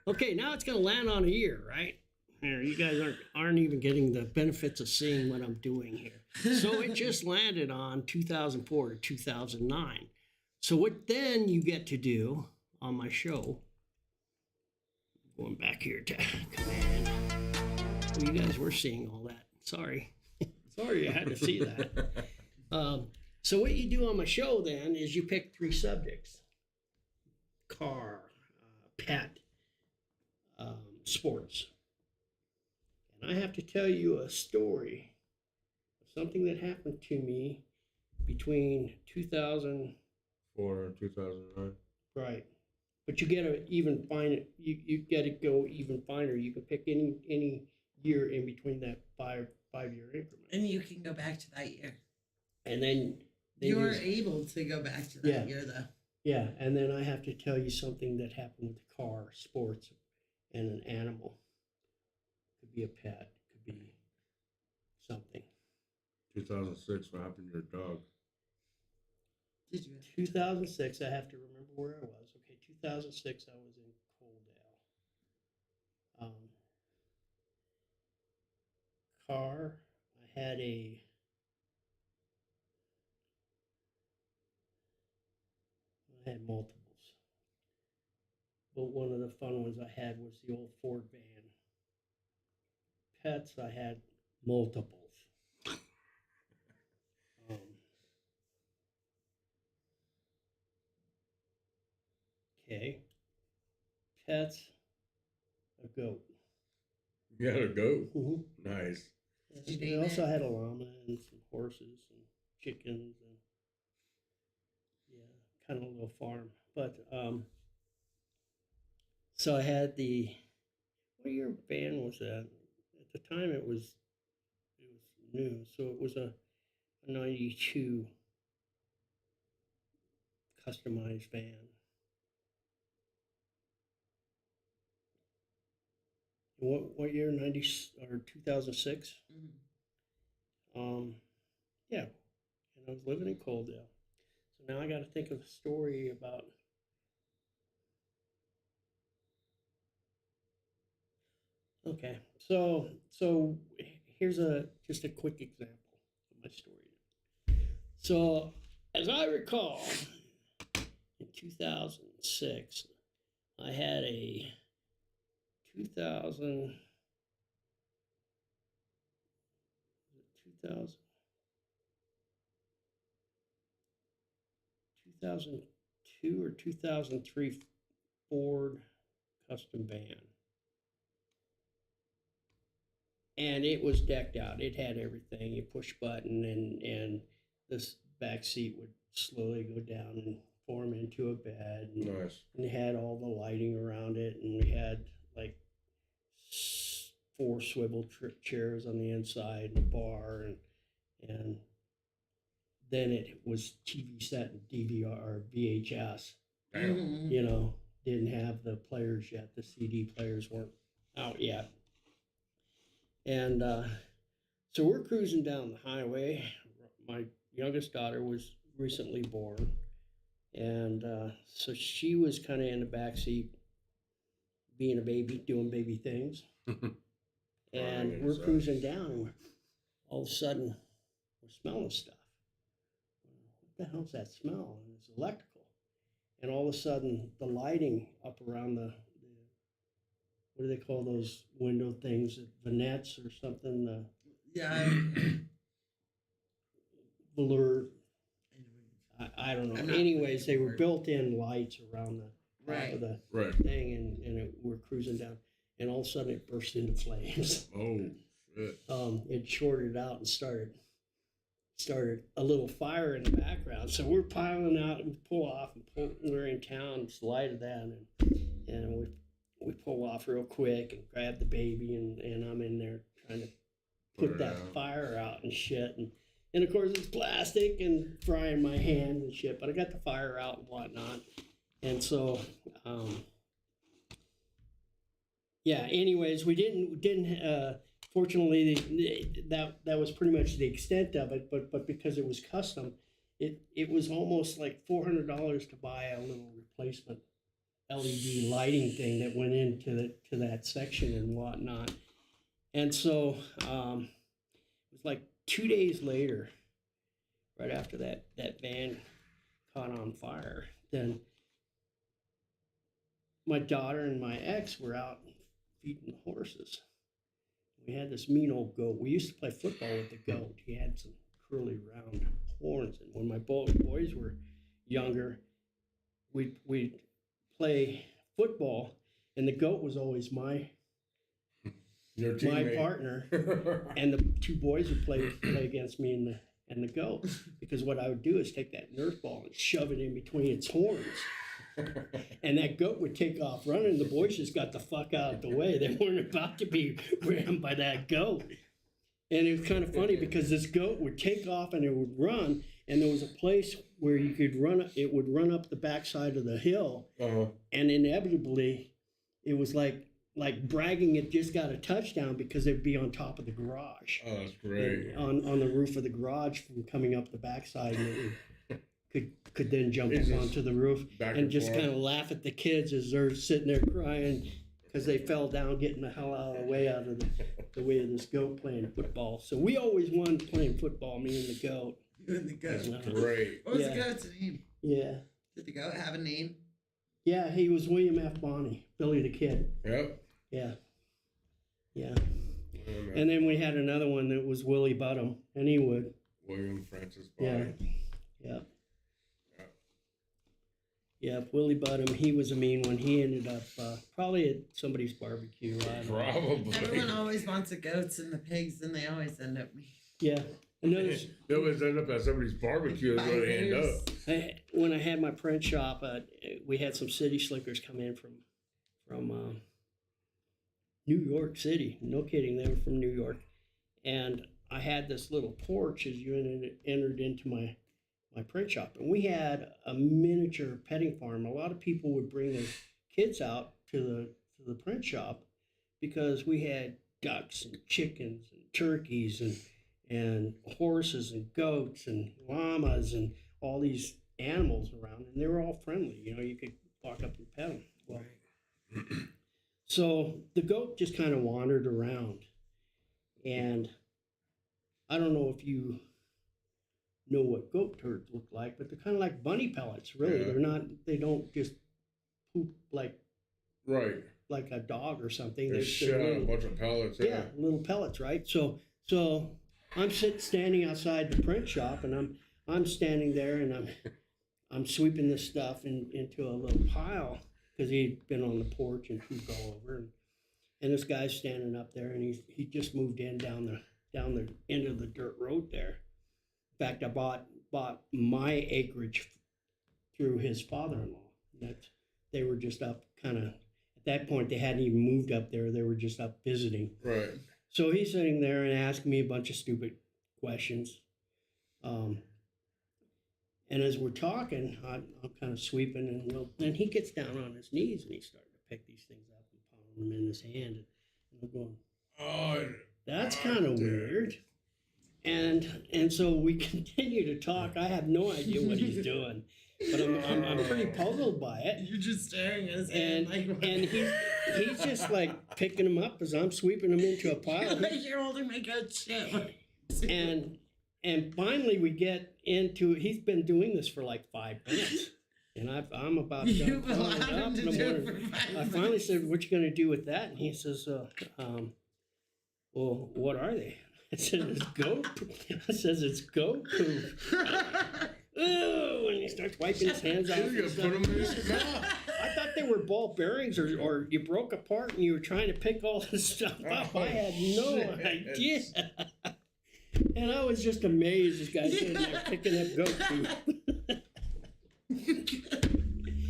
A: Okay, now it's going to land on a year, right? Here, you guys aren't even getting the benefits of seeing what I'm doing here. So it just landed on 2004 to 2009. So what then you get to do on my show, going back here to command. Oh, you guys were seeing all that. Sorry. Sorry you had to see that. So what you do on my show then is you pick 3 subjects: car, pet, sports. And I have to tell you a story of something that happened to me between 2000,
F: 4 and 2009.
A: right? But you get to even find it. You get to go even finer. You can pick any year in between that five-year increment,
E: And you can go back to that year.
A: and then
E: You're able to go back to that
A: Yeah.
E: year, though.
A: yeah, and then I have to tell you something that happened with the car, sports, and an animal. Could be a pet. Could be something.
F: 2006, what happened to your dog?
E: Did you?
A: 2006, I have to remember where I was. Okay, 2006, I was in Coaldale. Car, I had multiples. But one of the fun ones I had was the old Ford van. Pets, I had multiples. Okay. Pets, a goat.
F: You had a goat.
A: Mm-hmm.
F: Nice.
E: Did you
A: I
E: name
A: also
E: it?
A: had a llama and some horses and chickens and kind of a little farm. But so I had what year van was that? At the time it was new, so it was a 92 customized van. What year? 90 or 2006?
E: Mhm.
A: Yeah, and I was living in Coaldale. So now I got to think of a story about. Okay, so here's just a quick example of my story. So as I recall, in 2006, I had a 2000, 2000, 2002 or 2003 Ford custom van. And it was decked out. It had everything. You push button, and this back seat would slowly go down and form into a bed.
F: Nice.
A: And it had all the lighting around it, and we had like 4 swivel chairs on the inside and a bar, and then it was TV set and DVR or VHS.
F: Damn.
E: Mhm.
A: You know, didn't have the players yet. The CD players weren't out yet. And so we're cruising down the highway. My youngest daughter was recently born. And so she was kind of in the back seat, being a baby, doing baby things. And
F: Right,
A: we're
F: so-
A: cruising down, and all of a sudden, we're smelling stuff. What the hell's that smell? And it's electrical. And all of a sudden, the lighting up around the what do they call those window things? Vignettes or something?
E: Yeah.
A: Velour. I don't know.
E: I'm not
A: Anyways, they were
E: sure.
A: built-in lights around the top
E: Right.
A: of the
F: Right.
A: thing, and we're cruising down, and all of a sudden it burst into flames.
F: Oh, shit.
A: It shorted out and started a little fire in the background. So we're piling out and pull off, and we're in town. It's light of that, and we pull off real quick and grab the baby, and I'm in there trying to
F: Put
A: put
F: it
A: that
F: out.
A: fire out and shit, and of course it's plastic and frying my hand and shit, but I got the fire out and whatnot. And so yeah, anyways, we didn't fortunately that was pretty much the extent of it, but because it was custom, it was almost like $400 to buy a little replacement LED lighting thing that went into that section and whatnot. And so it was like 2 days later, right after that van caught on fire, then my daughter and my ex were out feeding the horses. We had this mean old goat. We used to play football with the goat. He had some curly round horns. And when my boys were younger, we'd play football, and the goat was always my partner, and the two boys would play against me and the goat, because what I would do is take that Nerf ball and shove it in between its horns. And that goat would take off running. The boys just got the fuck out of the way. They weren't about to be rammed by that goat. And it was kind of funny because this goat would take off and it would run, and there was a place where you could run. It would run up the backside of the hill, and inevitably, it was like bragging it just got a touchdown because it'd be on top of the garage.
F: Oh, that's great.
A: On the roof of the garage from coming up the backside, and it could then jump up onto the roof and just kind of laugh at the kids as they're sitting there crying because they fell down, getting the hell out of the way of the way of this goat playing football. So we always won playing football, me and the goat.
E: You and the goat.
F: That's great.
E: What was the goat's name?
A: Yeah.
E: Did the goat have a name?
A: Yeah, he was William F. Bonney, Billy the Kid.
F: Yep.
A: Yeah. Yeah. And then we had another one that was Willie Bottom, and he would.
F: William Francis
A: Yeah.
F: Bonney.
A: Yeah. Yeah, Willie Bottom, he was a mean one. He ended up probably at somebody's barbecue. I don't know.
F: Probably.
E: Everyone always wants the goats and the pigs, and they always end up.
A: Yeah. And notice,
F: They always end up at somebody's barbecue. That's where they end up.
A: when I had my print shop, we had some city slickers come in from New York City. No kidding, they were from New York. And I had this little porch as you entered into my print shop. And we had a miniature petting farm. A lot of people would bring their kids out to the print shop because we had ducks and chickens and turkeys and horses and goats and llamas and all these animals around, and they were all friendly. You know, you could walk up and pet them. Well, so the goat just kind of wandered around, and I don't know if you know what goat turds look like, but they're kind of like bunny pellets, really.
F: Yeah.
A: They don't just poop like a dog or something.
F: They shit out a bunch of pellets.
A: Yeah, little pellets, right? So I'm standing outside the print shop, and I'm standing there, and I'm sweeping this stuff into a little pile because he'd been on the porch and pooped all over, and this guy's standing up there, and he just moved in down the end of the dirt road there. In fact, I bought my acreage through his father-in-law. They were just up kind of, at that point, they hadn't even moved up there. They were just up visiting.
F: Right.
A: So he's sitting there and asking me a bunch of stupid questions. And as we're talking, I'm kind of sweeping, and then he gets down on his knees and he's starting to pick these things up and pound them in his hand. And I'm going, that's kind of weird. And so we continue to talk. I have no idea what he's doing, but I'm pretty puzzled by it.
E: You're just staring at his hand.
A: And he's just like picking them up as I'm sweeping them into a pile.
E: You're holding my goat shit.
A: And finally we get into, he's been doing this for like 5 minutes. And I'm about done
E: You've
A: pulling
E: allowed
A: it
E: him
A: up.
E: to
A: And I'm
E: do it
A: wondering,
E: for 5
A: I finally
E: minutes.
A: said, what you going to do with that? And he says, well, what are they? I said, it's goat poop. I says, it's goat poop. Oh, and he starts wiping his hands off.
F: You
A: and
F: gotta put
A: stuff.
F: them in his mouth.
A: I thought they were ball bearings, or you broke apart and you were trying to pick all this stuff up. I had no idea. And I was just amazed, this guy sitting there picking up goat poop.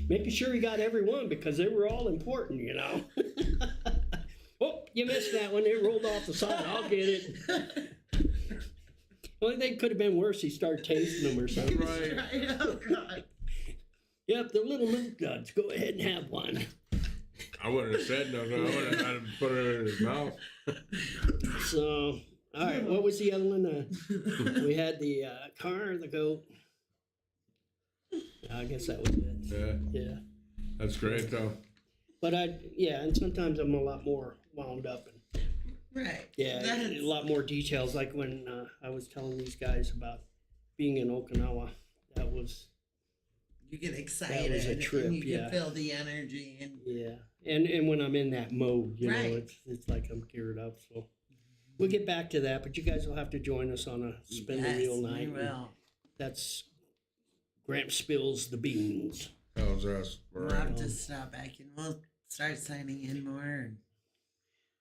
A: Making sure he got every one because they were all important, you know. Oh, you missed that one. It rolled off the side. I'll get it. Only thing could have been worse, he started tasting them or something.
F: Right.
E: Oh, God.
A: Yep, the little milk duds. Go ahead and have one.
F: I wouldn't have said nothing. I would have had him put it in his mouth.
A: So, all right, what was the other one? We had the car, the goat. I guess that was it.
F: Yeah.
A: Yeah.
F: That's great though.
A: But and sometimes I'm a lot more wound up and
E: Right.
A: yeah, a lot more details. Like when I was telling these guys about being in Okinawa, that was
E: You get excited.
A: a trip,
E: And you
A: yeah.
E: can feel the energy. And
A: yeah, and when I'm in that mode, you
E: Right.
A: know, it's like I'm geared up. So we'll get back to that, but you guys will have to join us on a spin the wheel night.
E: We will.
A: That's Gramp spills the beans.
F: How's us?
E: We'll have to stop back and we'll start signing in more.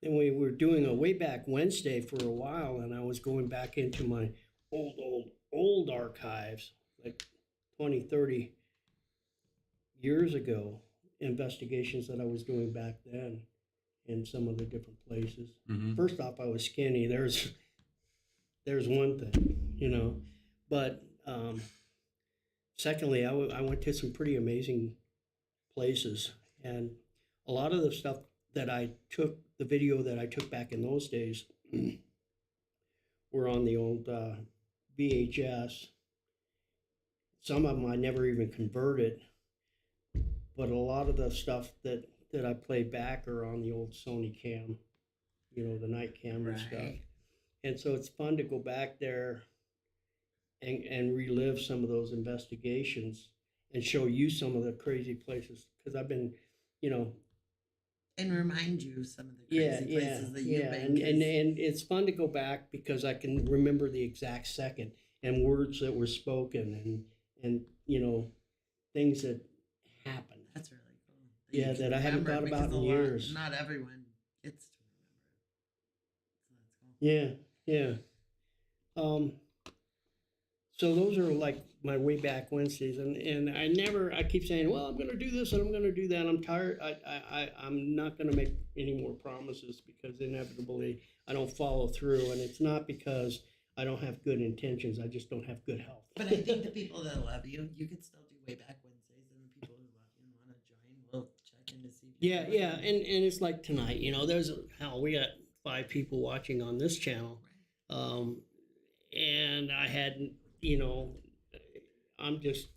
A: And we were doing a way back Wednesday for a while, and I was going back into my old archives, like 20, 30 years ago, investigations that I was doing back then in some of the different places.
F: Mm-hmm.
A: First off, I was skinny. There's one thing, you know, but secondly, I went to some pretty amazing places, and a lot of the stuff that I took, the video that I took back in those days, were on the old VHS. Some of them I never even converted, but a lot of the stuff that I played back are on the old Sony cam, you know, the night cam and stuff.
E: Right.
A: And so it's fun to go back there and relive some of those investigations and show you some of the crazy places, because I've been, you know,
E: And remind you of some of the crazy places that you've been.
A: and it's fun to go back because I can remember the exact second and words that were spoken and you know, things that happened.
E: That's really cool.
A: Yeah,
E: you can
A: that I haven't
E: remember,
A: thought about
E: because
A: in years.
E: Not everyone gets to remember it. So that's cool.
A: Yeah. So those are like my way back Wednesdays, and I keep saying, well, I'm going to do this and I'm going to do that. I'm tired. I'm not going to make any more promises because inevitably I don't follow through, and it's not because I don't have good intentions. I just don't have good health.
E: But I think the people that love you, you could still do way back Wednesdays, and the people who love you and want to join will check in to see. if you
A: Yeah,
E: can
A: yeah,
E: join.
A: and it's like tonight, you know, we got 5 people watching on this channel, and I hadn't, you know, I'm just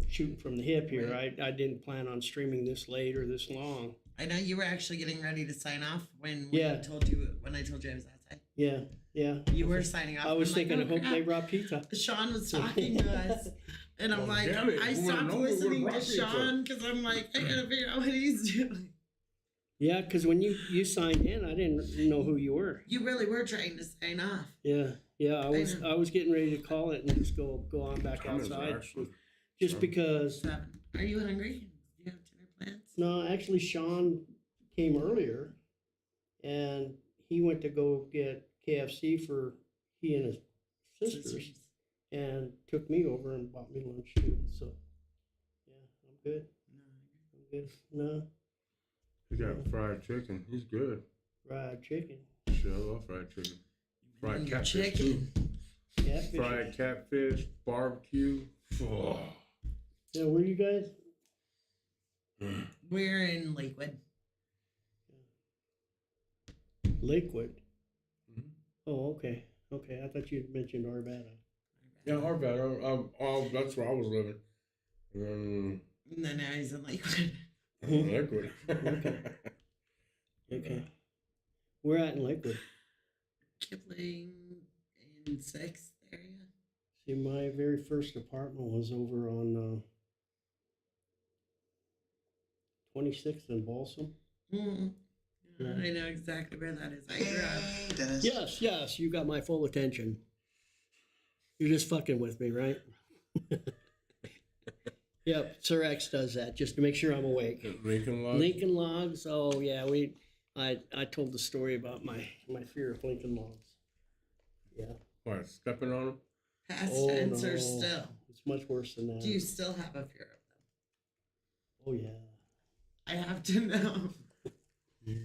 A: shooting from the hip here.
E: Right.
A: I didn't plan on streaming this late or this long.
E: I know you were actually getting ready to sign off when I
A: Yeah.
E: told you I was outside.
A: Yeah, yeah.
E: You were signing off.
A: I was
E: I'm like,
A: thinking, I
E: "Oh,
A: hope they
E: crap."
A: brought pizza.
E: Sean was talking to us, and I'm
F: Well,
E: like,
F: damn it,
E: I
F: who would've
E: stopped
F: known we
E: listening
F: would've
E: to
F: brought pizza?
E: Sean because I'm like, I gotta figure out what he's doing.
A: Yeah, because when you signed in, I didn't know who you were.
E: You really were trying to sign off.
A: Yeah, yeah.
E: know.
A: I was getting ready to call it and just go on back
F: Time is
A: outside,
F: actually-
A: just because.
E: 7. Are you hungry? Do you have dinner plans?
A: No, actually, Sean came earlier, and he went to go get KFC for he and his sisters, and took me over and bought me lunch too. So, yeah, I'm good. I'm good. No,
F: He got fried chicken. He's good.
A: fried chicken,
F: Shit, I love fried chicken. Fried
E: And your
F: catfish
E: chicken.
F: too.
A: catfish.
F: Fried catfish, barbecue. Oh.
A: Yeah, where you guys?
E: We're in Lakewood.
A: Lakewood.
F: Mhm.
A: Oh, okay, okay. I thought you had mentioned Arvada.
F: Yeah, our bad. That's where I was living. And
E: And then now he's in Lakewood.
A: Mhm.
F: Liquid.
A: Okay, we're at in Lakewood.
E: Kipling in 6th area.
A: See, my very first apartment was over on 26th and Balsam.
E: Mm-hmm.
A: Yeah.
E: I know exactly where that is. I grew up.
C: Dennis.
A: Yes, yes, you got my full attention. You're just fucking with me, right? Yep, Sir X does that just to make sure I'm awake.
F: Lincoln Lodge.
A: Lincoln Logs. Oh yeah, I told the story about my fear of Lincoln Logs. Yeah.
F: What, stepping on him?
E: Past
A: Oh,
E: tense or
A: no.
E: still?
A: It's much worse than that.
E: Do you still have a fear of them?
A: Oh yeah.
E: I have to know.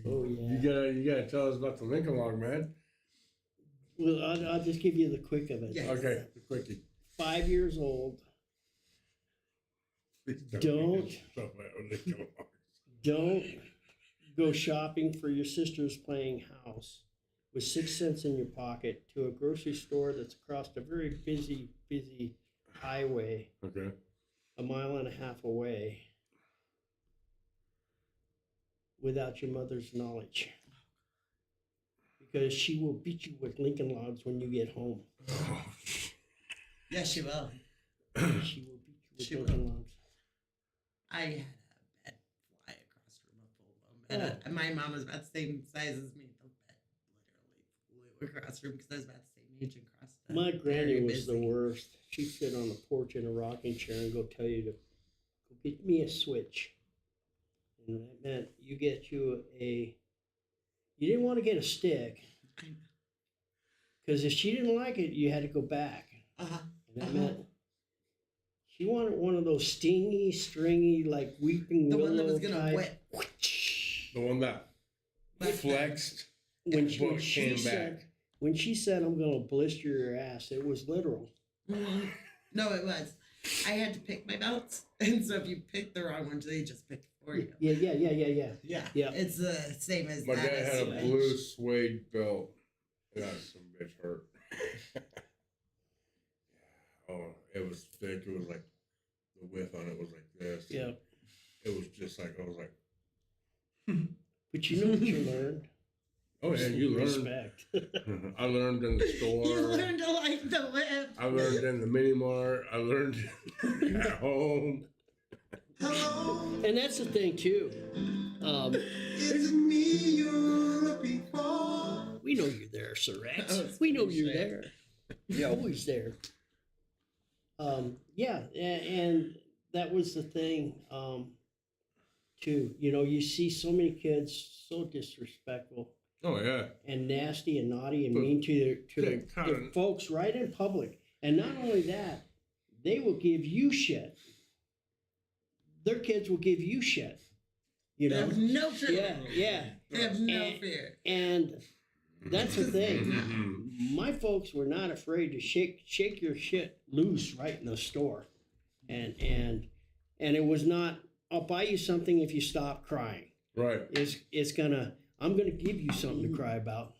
A: Oh yeah.
F: You gotta tell us about the Lincoln Log, man.
A: Well, I'll just give you the quick of it.
E: Yeah.
F: Okay, the quickie.
A: 5 years old.
F: Please
A: Don't.
F: make stuff about Lincoln Logs.
A: Don't go shopping for your sister's playing house with 6 cents in your pocket to a grocery store that's across a very busy highway
F: Okay.
A: a mile and a half away without your mother's knowledge. Because she will beat you with Lincoln Logs when you get home.
E: Yes, she will.
A: She will beat you with
E: She
A: Lincoln
E: will.
A: Logs.
E: I had a bed fly across the room, a full blown bed. And my mom was about the same size as me. The bed literally flew across the room because I was about the same age and crossed the
A: My granny
E: very
A: was the
E: busy.
A: worst. She'd sit on the porch in a rocking chair and go tell you to go get me a switch. And that meant you didn't want to get a stick
E: I know.
A: because if she didn't like it, you had to go back.
E: Uh-huh.
A: And that meant she wanted one of those stingy, stringy, like weeping
E: The
A: willow
E: one that was gonna
A: type.
E: whip.
F: The one that flexed.
A: When
F: But came back.
A: when she said, "I'm gonna blister your ass," it was literal.
E: Mhm. No, it was. I had to pick my belts. And so if you pick the wrong one, they just pick it for you.
A: Yeah.
E: Yeah.
A: Yeah.
E: It's the same as
F: My
E: that.
F: dad had a blue suede belt. That some bitch hurt. Oh, it was thick. It was like the width on it was like this.
A: Yeah.
F: It was just like I was like,
A: But you know what you learned?
F: oh yeah, you learned.
A: Respect.
F: I learned in the store.
E: You learned to like the whip.
F: I learned in the mini mart. I learned at home.
C: Hello,
A: And that's the thing too.
C: it's me you're looking for.
A: We know you're there, Sir Rex.
E: Oh, it's
A: We know
E: pretty
A: you're
E: sure.
A: there. You're always there. Yeah, and that was the thing, too. You know, you see so many kids so disrespectful
F: Oh yeah.
A: and nasty and naughty and
F: But
A: mean to
F: they
A: their
F: kinda-
A: folks right in public. And not only that, they will give you shit. Their kids will give you shit. You
E: They
A: know?
E: have no fear.
A: Yeah.
E: They have no
A: And-
E: fear.
A: And that's the thing.
F: Mhm.
A: My folks were not afraid to shake your shit loose right in the store, and it was not. I'll buy you something if you stop crying.
F: Right.
A: I'm gonna give you something to cry about.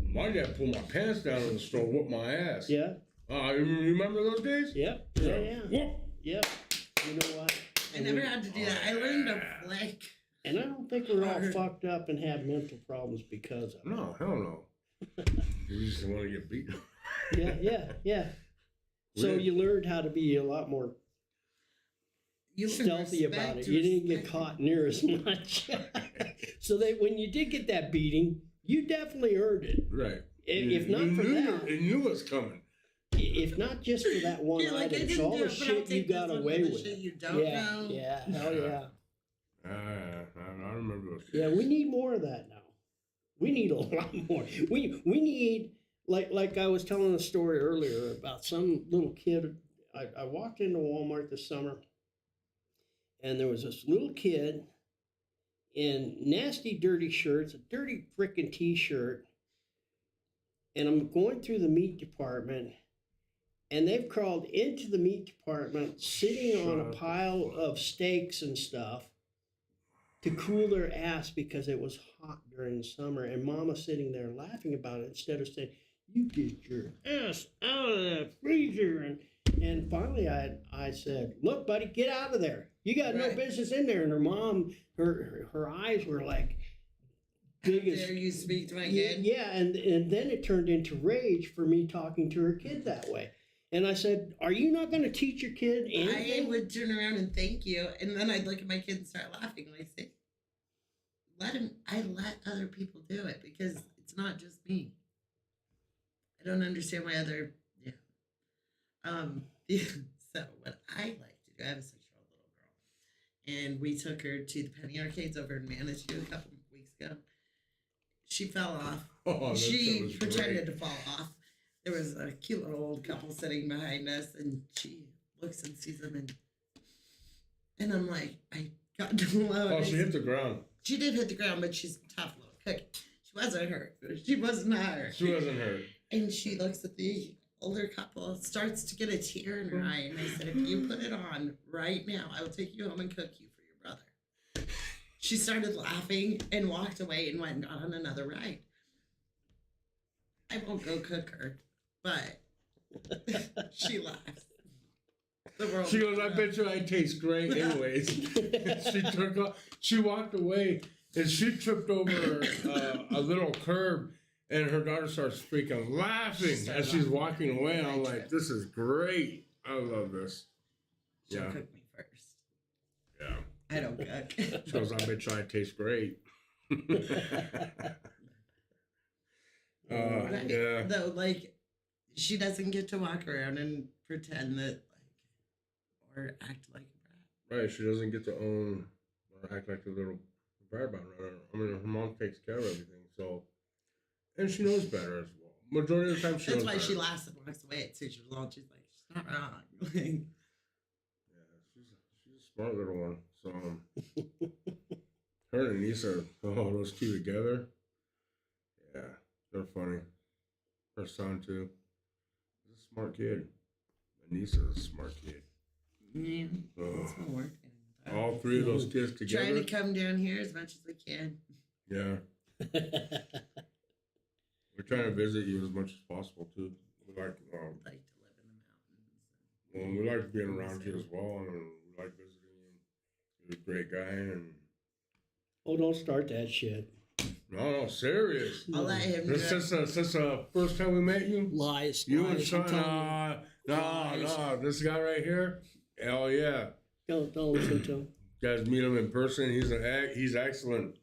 F: My dad pulled my pants down in the store, whooped my ass.
A: Yeah.
F: You remember those days?
A: Yep. Yeah.
F: Whoop.
A: Yep. You know what?
E: I never had to do that. I learned to flick.
A: And I don't think we're all fucked up and have mental problems because of it.
F: No, hell no. You just want to get beat.
A: Yeah. So
F: Weird.
A: you learned how to be a lot more
E: You learn
A: stealthy
E: respect
A: about it.
E: to
A: You didn't get
E: respect.
A: caught near as much. So that when you did get that beating, you definitely earned it.
F: Right.
A: If not for that,
F: you knew what's coming.
A: if not just for that one
E: You're like, I
A: item, it's
E: didn't
A: all
E: do
A: the
E: it, but I'll
A: shit you
E: take this
A: got
E: one for
A: away
E: the
A: with.
E: shit you don't know.
A: Yeah, hell yeah.
F: I remember those.
A: Yeah, we need more of that now. We need a lot more. We need like I was telling a story earlier about some little kid. I walked into Walmart this summer, and there was this little kid in nasty, dirty shirts, a dirty frickin' t-shirt, and I'm going through the meat department, and they've crawled into the meat department, sitting on a
F: Shut the
A: pile
F: fuck
A: of steaks and stuff to cool their ass because it was hot during the summer, and Mama sitting there laughing about it instead of saying, "You get your ass out of that freezer." And finally, I said, "Look, buddy, get out of there. You got no
E: Right.
A: business in there." And her mom, her eyes were like big as
E: Dare you speak to my
A: yeah,
E: kid?
A: yeah, and then it turned into rage for me talking to her kid that way. And I said, "Are you not going to teach your kid
E: I
A: anything?"
E: would turn around and thank you, and then I'd look at my kid and start laughing. And I say, I let other people do it because it's not just me. I don't understand why other, yeah. So what I like to do, I have a 6-year-old little girl, and we took her to the penny arcades over in Manitou a couple of weeks ago. She fell off.
F: Oh, that shit
E: She
F: was
E: pretended
F: great.
E: to fall off. There was a cute little old couple sitting behind us, and she looks and sees them, and I'm like, I got low.
F: Oh, she hit the ground.
E: She did hit the ground, but she's a tough little cookie. She wasn't hurt. She was not hurt.
F: She wasn't hurt.
E: And she looks at the older couple, starts to get a tear in her eye, and I said, "If you put it on right now, I will take you home and cook you for your brother." She started laughing and walked away and went and got on another ride. I won't go cook her, but she laughs. The world.
F: She goes, I bet you I taste great anyways. She took off, she walked away and she tripped over a little curb and her daughter starts freaking laughing as she's walking away. I'm like, this is great. I love this.
E: She'll
F: Yeah.
E: cook me first.
F: Yeah.
E: I don't cook.
F: She goes, I bet you I taste great.
E: Right?
F: Yeah.
E: Though, like, she doesn't get to walk around and pretend that, like, or act like a brat.
F: Right, she doesn't get to own or act like a little brat about her. I mean, her mom takes care of everything, so, and she knows better as well. Majority of the time, she
E: That's
F: knows
E: why
F: better.
E: she laughs and walks away at 6 years old. She's like, she's not wrong. Like,
F: Yeah, she's a smart little one. So, her and Anissa, oh, those two together, yeah, they're funny. Her son too. He's a smart kid. Anissa's a smart kid.
E: man,
F: Oh.
E: it's been working.
F: All three of those kids together.
E: Trying to come down here as much as we can.
F: Yeah, we're trying to visit you as much as possible too. We like,
E: Like to live in the mountains.
F: well, we like being around you as well, and we like visiting you. You're a great guy, and
A: Oh, don't start that shit.
F: no, serious.
E: I'll let him do it.
F: Since the first time we met you,
A: Lies.
F: you and
A: lies, I'm
F: Sean,
A: telling you.
F: no, this guy right here, hell yeah.
A: Don't listen to him.
F: You guys meet him in person. He's excellent.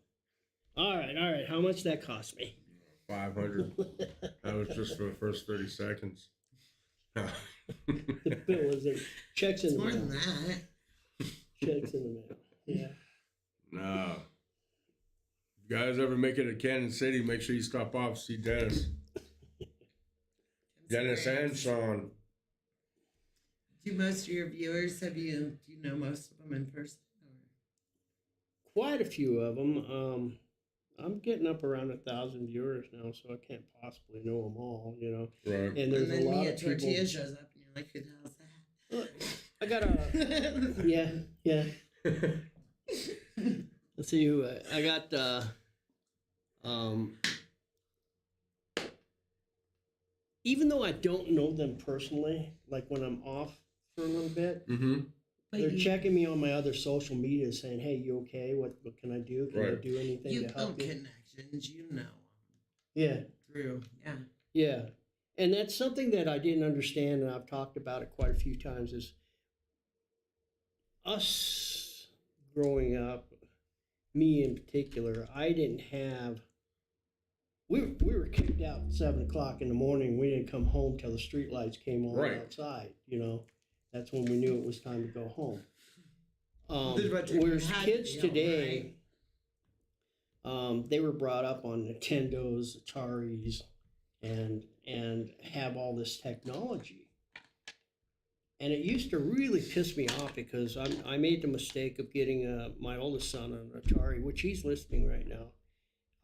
A: All right. How much that cost me?
F: 500. That was just for the first 30 seconds.
A: The bill is in checks in
E: It's
A: the
E: more than
A: mail.
E: that.
A: Checks in the mail. Yeah.
F: No. If you guys ever make it to Kansas City, make sure you stop off, see Dennis. Dennis and Sean.
E: Do most of your viewers do you know most of them in person? Or?
A: Quite a few of them. I'm getting up around 1,000 viewers now, so I can't possibly know them all, you know.
F: Right.
A: And there's
E: And then
A: a lot
E: Mia
A: of people.
E: Tortilla shows up and you're like, who the hell's
A: I got a yeah. Let's see who I got. Even though I don't know them personally, like when I'm off for a little bit,
F: Mm-hmm.
E: But
A: they're
E: you,
A: checking me on my other social media, saying, "Hey, you okay? What can I do? Can I
F: Right.
A: do anything
E: you
A: to
E: build
A: help you?"
E: connections, you know.
A: Yeah,
E: Through, yeah.
A: yeah, and that's something that I didn't understand, and I've talked about it quite a few times. Is us growing up, me in particular, I didn't have. We were kicked out at 7 o'clock in the morning. We didn't come home till the street lights came on
F: Right.
A: outside. You know, that's when we knew it was time to go home.
E: This is what you
A: Whereas
E: had to
A: kids
E: be,
A: today, they were brought up on Nintendos, Ataris, and have all this technology. And it used to really piss me off because I made the mistake of getting my oldest son an Atari, which he's listening right now.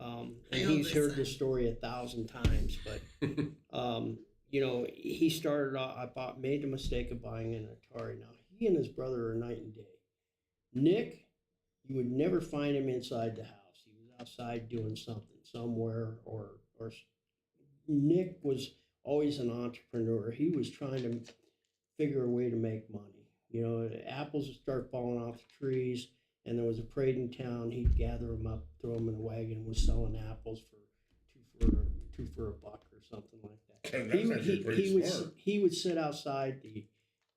A: And he's
E: oldest
A: heard
E: son.
A: this story 1,000 times, but you know, he started off. Made the mistake of buying an Atari. Now he and his brother are night and day. Nick, you would never find him inside the house. He was outside doing something somewhere, or Nick was always an entrepreneur. He was trying to figure a way to make money. You know, apples would start falling off the trees, and there was a parade in town. He'd gather them up, throw them in a wagon, and was selling apples for two for a buck or something like that.
F: That's actually pretty smart.
A: He would sit outside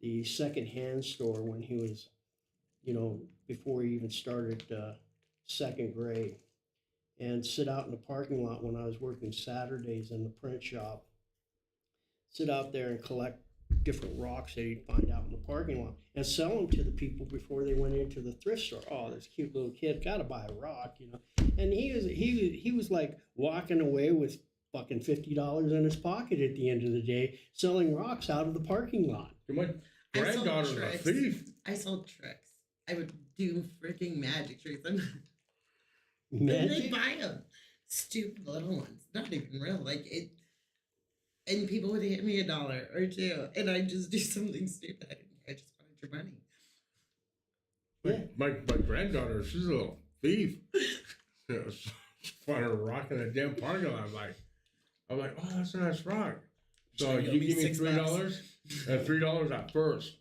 A: the second-hand store when he was, you know, before he even started second grade, and sit out in the parking lot when I was working Saturdays in the print shop. Sit out there and collect different rocks that he'd find out in the parking lot and sell them to the people before they went into the thrift store. Oh, this cute little kid, gotta buy a rock, you know. And he was like walking away with fucking $50 in his pocket at the end of the day, selling rocks out of the parking lot.
F: My
E: I sold
F: granddaughter's a
E: tricks.
F: thief.
E: I sold tricks. I would do freaking magic tricks. And
A: Magic?
E: they buy them. Stupid little ones. Not even real. Like it. And people would hand me $1 or $2, and I'd just do something stupid. I just wanted your money.
A: Yeah.
F: My granddaughter, she's a little thief. You know, she found a rock in a damn parking lot. I'm like, oh, that's a nice rock. So
E: She
F: you
E: owed me
F: give me
E: $6.
F: $3? $3 at first.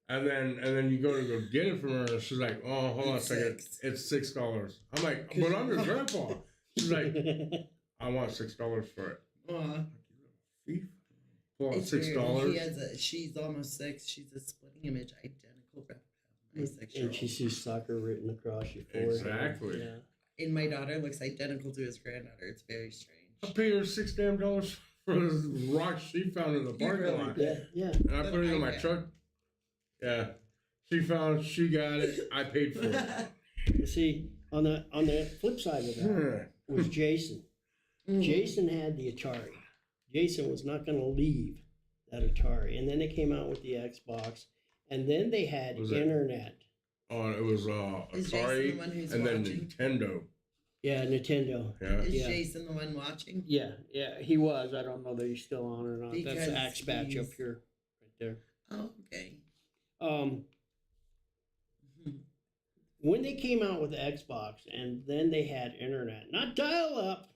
F: And then you go to go get it from her, and she's like, "Oh, hold on a
E: It's
F: second,
E: $6.
F: it's $6." I'm like, "But I'm your grandpa." She's like, "I want $6 for it." Thief. Pull out
E: It's weird.
F: $6.
E: She's almost 6. She's a splitting image identical replica of my 6-year-old.
A: And she sees soccer written across your forehead.
F: Exactly.
A: Yeah.
E: And my daughter looks identical to his granddaughter. It's very strange.
F: I paid her $6 for this rock she found in the parking
E: really
F: lot,
A: Yeah, yeah.
F: and I put it in my truck. Yeah, she got it. I paid for it.
A: You see, on the flip side of that was Jason. Jason had the Atari. Jason was not going to leave that Atari, and then they came out with the Xbox, and then they had
F: Was it-
A: internet.
F: Oh, it was
E: Is Jason
F: Atari
E: the one who's
F: and then
E: watching?
F: Nintendo.
A: Yeah, Nintendo.
F: Yeah.
E: Is
A: Yeah.
E: Jason the one watching?
A: Yeah, he was. I don't know that he's still on or not.
E: Because
A: That's Axe Batch up
E: he's-
A: here, right there.
E: Oh, okay.
A: When they came out with the Xbox and then they had internet, not dial up,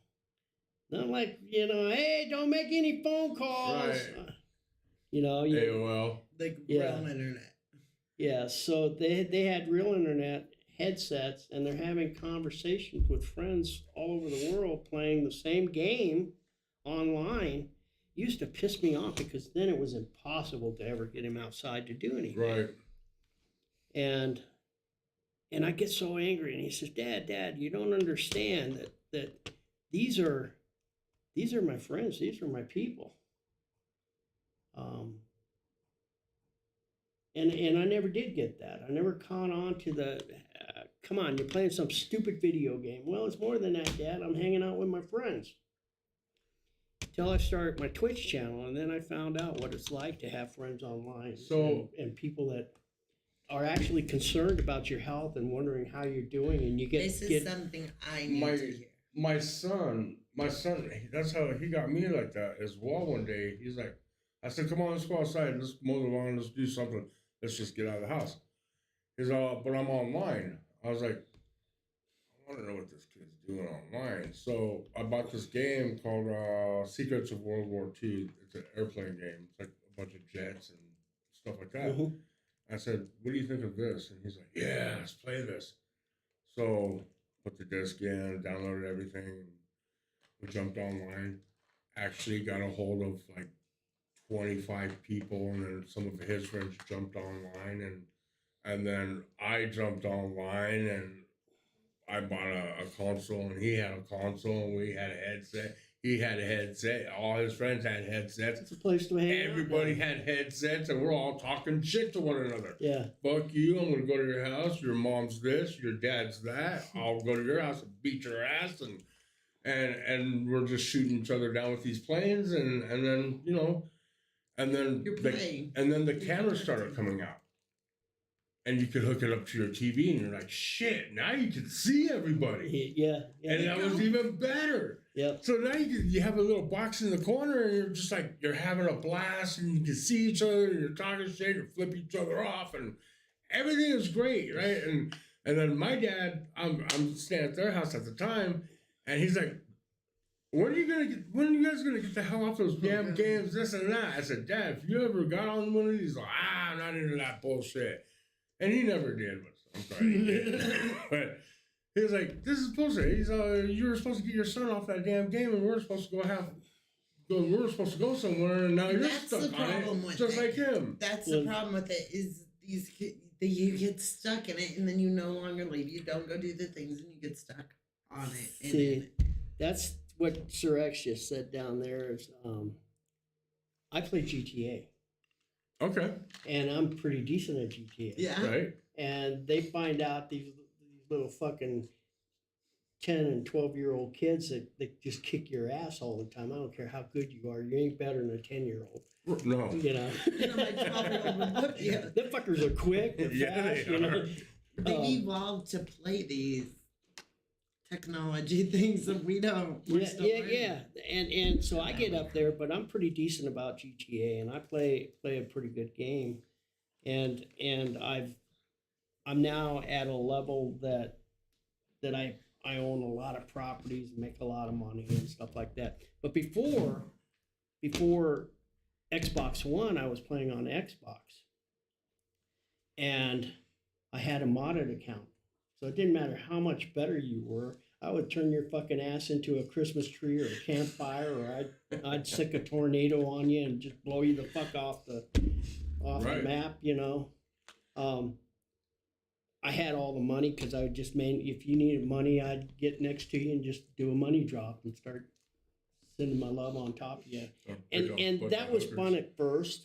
A: not like, hey, don't make any phone calls.
F: Right. AOL.
E: Like
A: Yeah.
E: real internet.
A: Yeah, so they had real internet headsets and they're having conversations with friends all over the world playing the same game online. Used to piss me off because then it was impossible to ever get him outside to do anything.
F: Right.
A: And I get so angry, and he says, Dad, you don't understand that these are my friends, these are my people. And I never did get that. I never caught on to the, come on, you're playing some stupid video game. Well, it's more than that, Dad. I'm hanging out with my friends. Till I started my Twitch channel, and then I found out what it's like to have friends online.
F: So-
A: and people that are actually concerned about your health and wondering how you're doing, and you
E: This is something I need to hear.
F: My son, that's how he got me like that as well. One day, he's like, I said, "Come on, let's go outside. Let's mow the lawn. Let's do something. Let's just get out of the house." He's all, "But I'm online." I was like, "I want to know what this kid's doing online." So I bought this game called Secrets of World War II. It's an airplane game. It's like a bunch of jets and stuff like that.
A: Mhm.
F: I said, "What do you think of this?" And he's like, "Yeah, let's play this." So put the disc in, downloaded everything. We jumped online. Actually got a hold of like 25 people, and then some of his friends jumped online, and then I jumped online, and I bought a console, and he had a console, and we had a headset. He had a headset. All his friends had headsets.
A: It's a place to hang out.
F: Everybody
A: now.
F: had headsets, and we're all talking shit to one another.
A: Yeah.
F: Fuck you, I'm gonna go to your house. Your mom's this, your dad's that. I'll go to your house and beat your ass, and we're just shooting each other down with these planes, and then and then
E: You're playing.
F: the cameras started coming out. And you could hook it up to your TV, and you're like, shit, now you can see everybody.
A: Yeah.
F: And that was even better.
A: Yep.
F: So now you have a little box in the corner, and you're just like, you're having a blast, and you can see each other, and you're talking shit, and flip each other off, and everything is great, right? And then my dad, I'm staying at their house at the time, and he's like, when are you guys gonna get the hell off those damn games, this and that? I said, Dad, if you ever got on one of these, like, I'm not into that bullshit. And he never did, but I'm sorry he did. But he was like, this is bullshit. He's you were supposed to get your son off that damn game, and we're supposed to we're supposed to go somewhere, and now you're
E: That's
F: stuck
E: the
F: on
E: problem
F: it,
E: with
F: just
E: it.
F: like him.
E: That's the problem with it is these kids, you get stuck in it, and then you no longer leave. You don't go do the things, and you get stuck on it. And
A: See,
E: in it.
A: that's what Sir X just said down there is, I play GTA,
F: Okay,
A: and I'm pretty decent at GTA.
E: Yeah.
F: right.
A: And they find out these little fucking 10 and 12-year-old kids that just kick your ass all the time. I don't care how good you are. You ain't better than a 10-year-old.
F: No.
A: You know?
E: My 12-year-old would look, yeah.
A: Them fuckers are quick. They're
F: Yeah,
A: fast,
F: they
A: you know?
F: are.
E: They've evolved to play these technology things that we don't. We're still learning.
A: Yeah. And so I get up there, but I'm pretty decent about GTA, and I play a pretty good game, and I'm now at a level that I own a lot of properties, make a lot of money and stuff like that. But before Xbox One, I was playing on Xbox, and I had a modded account. So it didn't matter how much better you were. I would turn your fucking ass into a Christmas tree or a campfire, or I'd sick a tornado on you and just blow you the fuck off the
F: Right.
A: map, you know. I had all the money because I would just if you needed money, I'd get next to you and just do a money drop and start sending my love on top of you. And that was fun at first.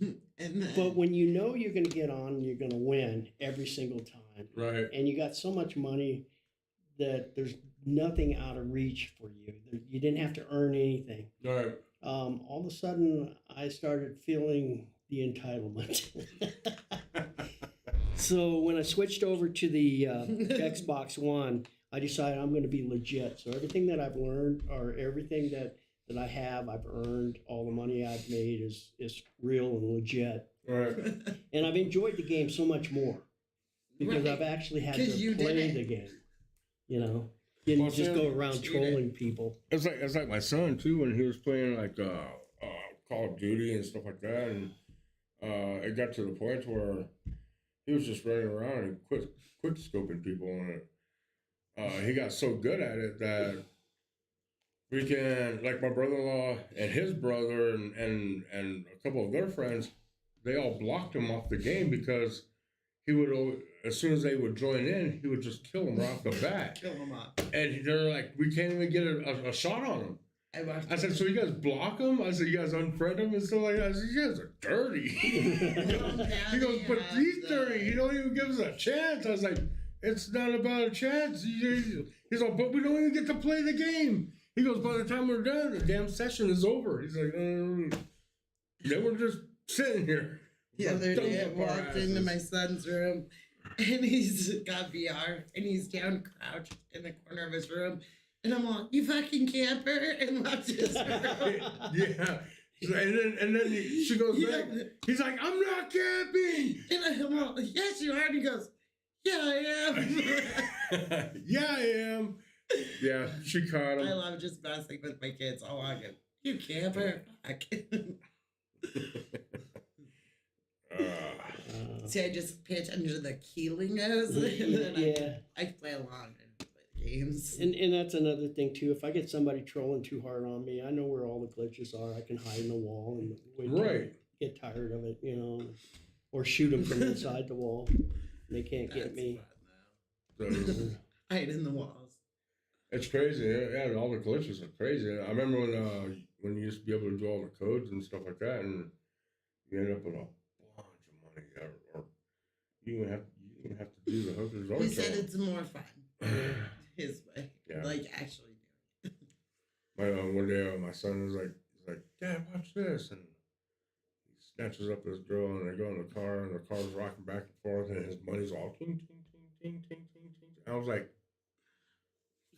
E: And then,
A: But when you know you're going to get on, you're going to win every single time.
F: Right.
A: And you got so much money that there's nothing out of reach for you. You didn't have to earn anything.
F: Right.
A: All of a sudden, I started feeling the entitlement. So when I switched over to the Xbox One, I decided I'm going to be legit. So everything that I've learned, or everything that I have, I've earned. All the money I've made is real and legit.
F: Right.
A: And I've enjoyed the game so much more because
E: Right.
A: I've actually had
E: 'Cause you
A: to
E: did
A: play
E: it.
A: the game. You know, didn't
F: Well,
A: just
F: see,
A: go around
E: you did it.
A: trolling people.
F: It's like my son too when he was playing like Call of Duty and stuff like that, and it got to the point where he was just running around and quick scoping people, and he got so good at it that we can, like my brother-in-law and his brother and a couple of their friends, they all blocked him off the game because he would, as soon as they would join in, he would just kill them right off the bat.
E: kill him off.
F: And they're like, we can't even get a shot on him. I said, so you guys block him? I said, you guys unfriend him and stuff like that? I said, you guys are dirty. He goes, but he's dirty. He don't even give us a chance. I was like, it's not about a chance. He's like, but we don't even get to play the game. He goes, by the time we're done, the damn session is over. He's like, they were just sitting here.
E: The other day, I
F: Dump our
E: walked into
F: asses.
E: my son's room, and he's got VR, and he's down crouched in the corner of his room, and I'm all, "You fucking camper!" and left his room.
F: Yeah. And then she goes back. He's like, I'm not camping.
E: And I'm all, "Yes, you are." And he goes, "Yeah, I am."
F: Yeah, I am. Yeah, she caught
E: I
F: him.
E: love just messing with my kids. I'll walk in. "You camper!" Fuck. See, I just pay attention to the keylingos, and then
A: Yeah.
E: I play along and play the games.
A: And that's another thing too. If I get somebody trolling too hard on me, I know where all the glitches are. I can hide in the wall and wait till I
F: Right.
A: get tired of it, you know, or shoot them from inside the wall. They can't get
E: That's
A: me.
E: fun,
F: So,
E: though. Hide in the walls.
F: it's crazy. Yeah, all the glitches are crazy. I remember when you used to be able to do all the codes and stuff like that, and you end up with a bunch of money, or you even have to do the hookers or
E: He said
F: something.
E: it's more fun his way,
F: Yeah.
E: like actually doing it.
F: One day my son was like, Dad, watch this, and he snatches up this girl, and they go in the car, and the car's rocking back and forth, and his money's all ting ting ting ting ting ting ting. I was like,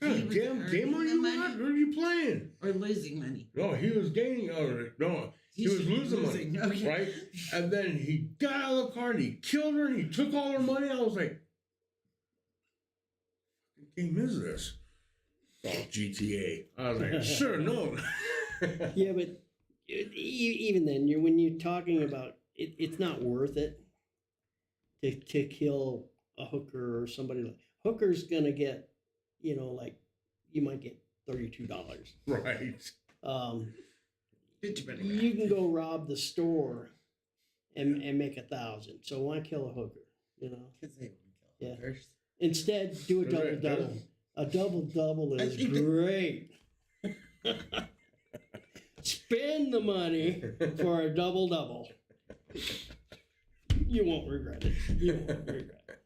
E: He
F: God
E: was
F: damn game are
E: earning the
F: you
E: money
F: on? What are you playing?
E: or losing money.
F: No, he was gaining. No, he was losing money,
E: Okay.
F: right? And then he got out of the car and he killed her and he took all her money. I was like, "What game is this?" Oh, GTA. I was like, "Sure, no."
A: Yeah, but even then, when you're talking about it, it's not worth it to kill a hooker or somebody. Hooker's gonna get, you know, like you might get $32.
F: Right.
E: Get your money back.
A: You can go rob the store and make 1,000. So why kill a hooker? You know.
E: 'Cause they won't kill
A: Yeah.
E: hookers.
A: Instead, do a
F: Is
A: double
F: it-
A: double. A double double
E: I
A: is
E: think-
A: great. Spend the money for a double double. You won't regret it. You won't regret it.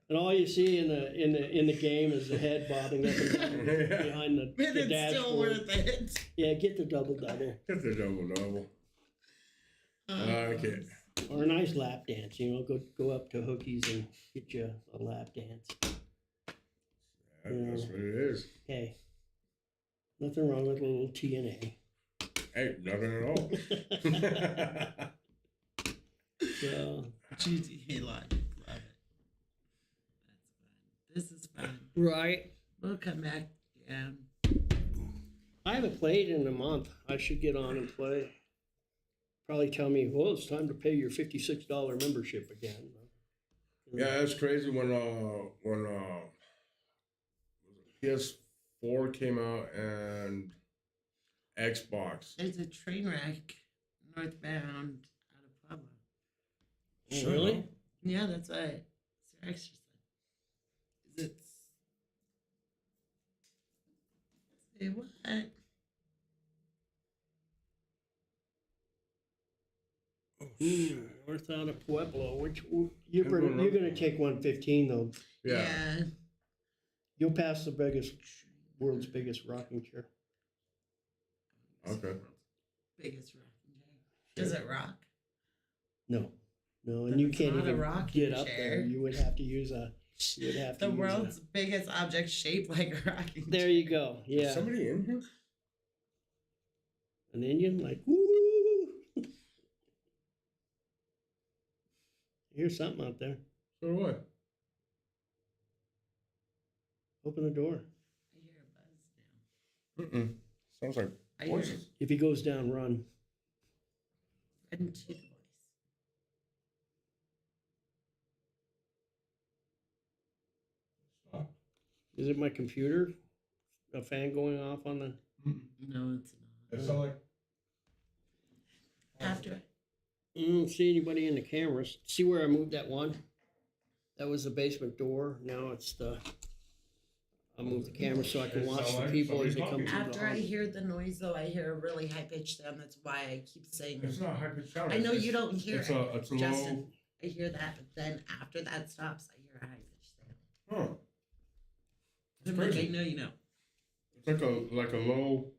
A: And all you see in the game is the head bobbing up and down
F: Yeah.
A: behind the
E: But it's still
A: dashboard.
E: worth it.
A: Yeah, get the double double
F: Get the double. I can't.
A: or a nice lap dance. You know, go up to Hookies and get you a lap dance.
F: That's what it is.
A: Hey, nothing wrong with a little TNA.
F: Hey, nothing at all.
A: So,
E: GTA Logic. Love it. That's fun. This is fun.
A: right.
E: We'll come back. Yeah.
A: I haven't played in a month. I should get on and play. probably tell me, well, it's time to pay your $56 membership again.
F: Yeah, it's crazy when PS4 came out and Xbox.
E: There's a train wreck northbound out of Pueblo.
A: Really?
E: Yeah, that's what Sir Extra said. It's say what?
A: North out of Pueblo, which
F: I'm going
A: you're
F: up.
A: gonna take 115 though.
F: Yeah.
A: You'll pass the world's biggest rocking chair.
F: Okay.
E: Biggest rocking chair. Does it rock?
A: No, and
E: Then
A: you
E: it's
A: can't
E: not a
A: even
E: rocking
A: get up there.
E: chair.
A: You would have to use a. You would have to
E: The
A: use
E: world's biggest object shaped like a rocking
A: There
E: chair.
A: you go.
F: Is
A: Yeah,
F: somebody in here?
A: an Indian like woo. Here's something out there.
F: So what?
A: Open the door.
E: I hear a buzz now.
F: Sounds like
E: I hear
F: voices.
A: If he goes down, run.
E: into the voice.
F: Stop.
A: Is it my computer? A fan going off on the.
E: No, it's not.
F: It sounds like.
E: After
A: I don't see anybody in the cameras. See where I moved that one? That was the basement door. Now it's the. I moved the camera so I can
F: It
A: watch
F: sound
A: the
F: like
A: people as they
F: somebody
A: come
F: talking.
A: through
E: I
A: the hall.
E: hear the noise, though, I hear a really high pitched sound. That's why I keep saying.
F: It's not high pitched sound.
E: I know
F: it's-
E: you don't hear
F: it's
E: it,
F: it's a
E: Justin.
F: low.
E: I hear that, but then after that stops, I hear a high pitched sound.
F: Huh.
E: I'm
F: It's
E: like, I
F: crazy.
E: know you know.
F: It's like a low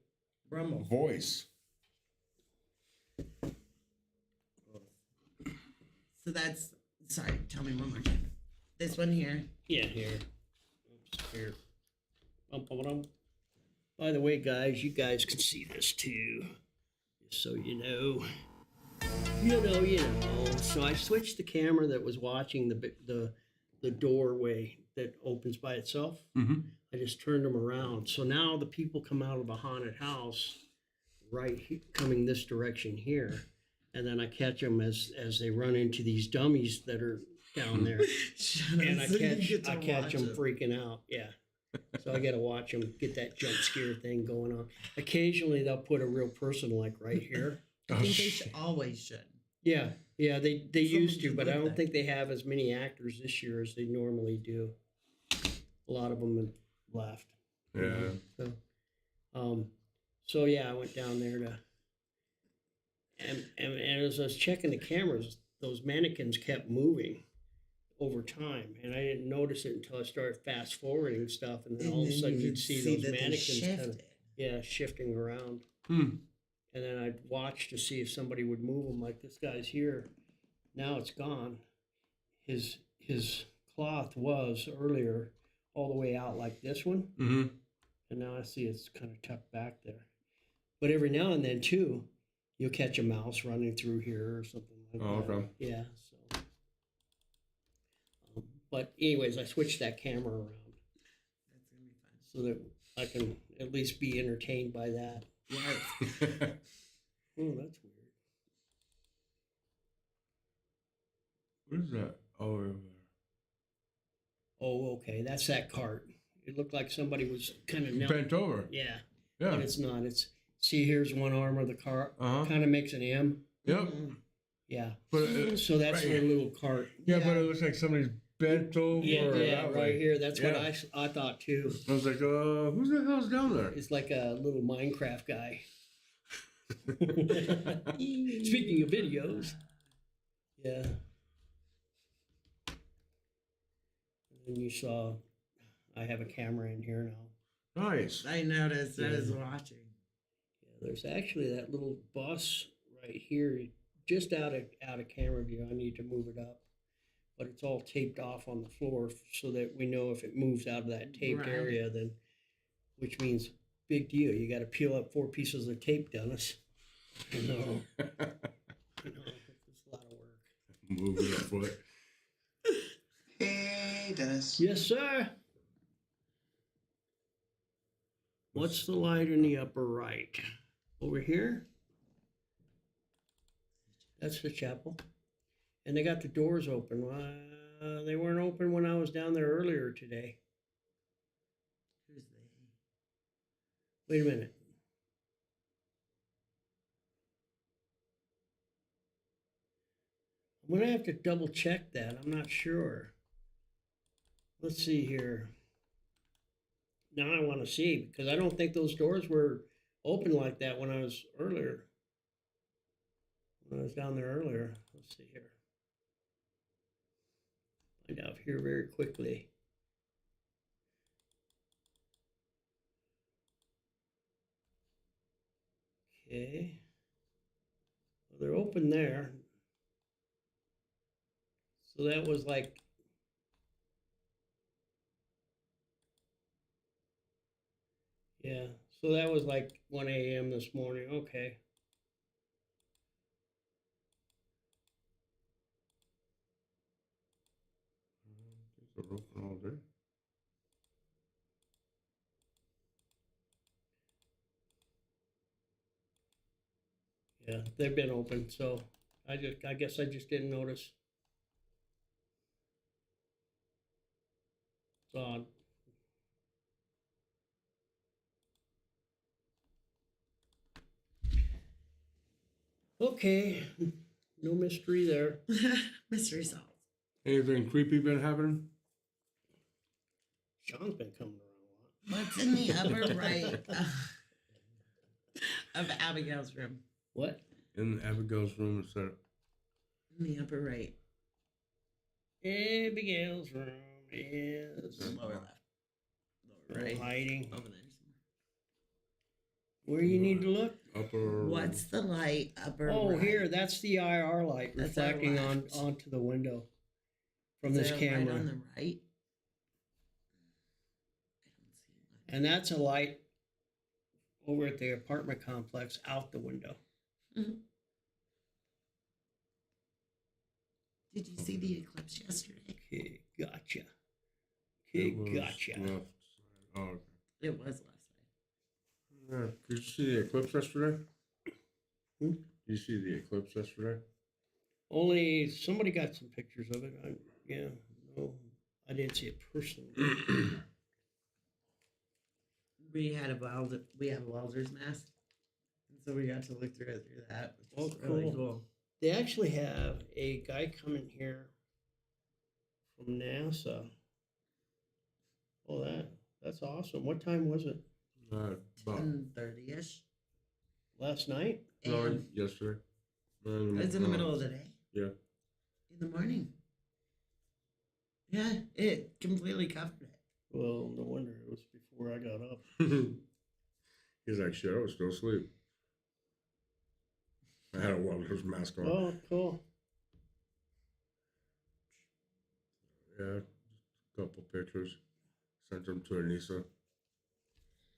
E: Rumble.
F: voice.
E: So that's sorry. Tell me one more time. This one here.
A: Yeah, here. Oops, here. Bum, bum, bum. By the way, guys, you guys can see this too. Just so you know. You know. So I switched the camera that was watching the doorway that opens by itself.
F: Mm-hmm.
A: I just turned them around. So now the people come out of a haunted house coming this direction here. And then I catch them as they run into these dummies that are down there. And I catch them freaking out. Yeah. So I got to watch them get that jump scare thing going on. Occasionally they'll put a real person like right here.
E: I think they always should.
A: Yeah. Yeah, they used to,
E: should
A: but I
E: live
A: don't
E: that.
A: think they have as many actors this year as they normally do. A lot of them have left.
F: Yeah.
A: So yeah, I went down there to, and as I was checking the cameras, those mannequins kept moving over time, and I didn't notice it until I started fast forwarding stuff, and then all of a sudden you'd see those
E: that they
A: mannequins kind of
E: shifted.
A: shifting around.
F: Hmm.
A: And then I'd watch to see if somebody would move them. Like this guy's here, now it's gone. His cloth was earlier all the way out like this one.
F: Mm-hmm.
A: And now I see it's kind of tucked back there. But every now and then, too, you'll catch a mouse running through here or something like
F: Oh,
A: that.
F: okay.
A: Yeah. So, but anyways, I switched that camera around
E: That's gonna be fun.
A: so that I can at least be entertained by that.
E: Yes.
A: Oh, that's weird.
F: What is that? Oh, over there.
A: Oh, okay. That's that cart. It looked like somebody was kind of
F: Bent over.
A: Yeah,
F: Yeah.
A: but it's not. It's see, here's one arm of the cart.
F: Uh-huh.
A: Kind of makes an M.
F: Yep.
E: Mm.
A: Yeah.
F: But
A: So that's
F: right
A: their
F: here.
A: little cart.
F: Yeah, but it looks like somebody's bent over.
A: Yeah,
F: that
A: right
F: way.
A: here. That's what
F: Yeah.
A: I thought too.
F: I was like, who the hell's down there?
A: It's like a little Minecraft guy. Speaking of videos, yeah. And you saw, I have a camera in here now.
F: Nice.
E: I noticed. I was
A: Yeah.
E: watching.
A: Yeah, there's actually that little bus right here, just out of camera view. I need to move it up, but it's all taped off on the floor so that we know if it moves out of that taped
E: Right.
A: area, then, which means big deal. You got to peel up 4 pieces of tape, Dennis. I know. It's a lot of work.
F: Moving a foot.
C: Hey, Dennis.
A: Yes, sir. What's the light in the upper right? Over here? That's the chapel. And they got the doors open. They weren't open when I was down there earlier today.
E: Who's they?
A: Wait a minute. I'm gonna have to double check that. I'm not sure. Let's see here. Now I want to see because I don't think those doors were open like that when I was earlier. When I was down there earlier. Let's see here. Find out here very quickly. Okay. Well, they're open there. So that was like, yeah. So that was like 1 a.m. this morning. Okay.
F: They're open all day.
A: Yeah, they've been open. So I guess I just didn't notice. It's odd. Okay. No mystery there.
E: Mystery solved.
F: Anything creepy been happening?
A: Sean's been coming around a lot.
E: What's in the upper right of Abigail's room?
A: What?
F: In Abigail's room, is that
E: In the upper right.
A: Abigail's room is
E: Lower left. Lower right.
A: hiding.
E: Over there.
A: Where you need to look?
F: upper?
E: What's the light upper
A: Oh,
E: right?
A: here, that's the IR light
E: That's our
A: reflecting
E: left.
A: onto the window from
E: Is
A: this
E: there a light
A: camera.
E: on the right? I don't see one.
A: And that's a light over at the apartment complex out the window.
E: Did you see the eclipse yesterday?
A: Okay, gotcha. Okay,
F: It was
A: gotcha.
F: left side. Oh, okay.
E: It was last night.
F: Yeah. Did you see the eclipse yesterday?
A: Hmm?
F: Did you see the eclipse yesterday?
A: Only somebody got some pictures of it. Yeah, no, I didn't see it personally.
E: We had a welder's mask, and so we got to look through that. Which was
A: Oh,
E: really
A: cool.
E: cool.
A: They actually have a guy coming here from NASA. Oh, that's awesome. What time was it?
F: About
E: 10:30ish.
A: Last night?
F: no,
E: And
F: yesterday.
E: it's in the middle of the day.
F: Yeah.
E: In the morning. Yeah, it completely covered it.
A: Well, no wonder it was before I got up.
F: He's like, shit, I was still asleep. I had a welder's mask on.
A: Oh, cool.
F: Yeah, just a couple pictures. Sent them to Anissa.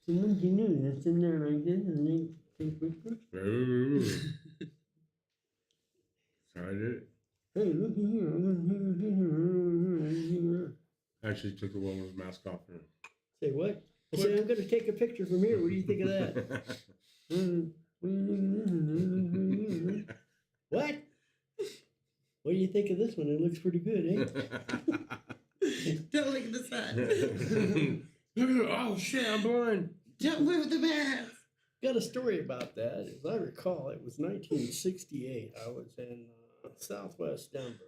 A: So what you knew? That's in there like this and they take pictures?
F: Ooh. So I did it.
A: Hey, look at here.
F: I actually took the welder's mask off.
A: Say what? I said, I'm going to take a picture from here. What do you think of that? What? What do you think of this one? It looks pretty good, eh?
E: Don't look at the sun.
F: Look at it. Oh shit, I'm blind.
E: Don't move the mask.
A: Got a story about that. As I recall, it was 1968. I was in southwest Denver,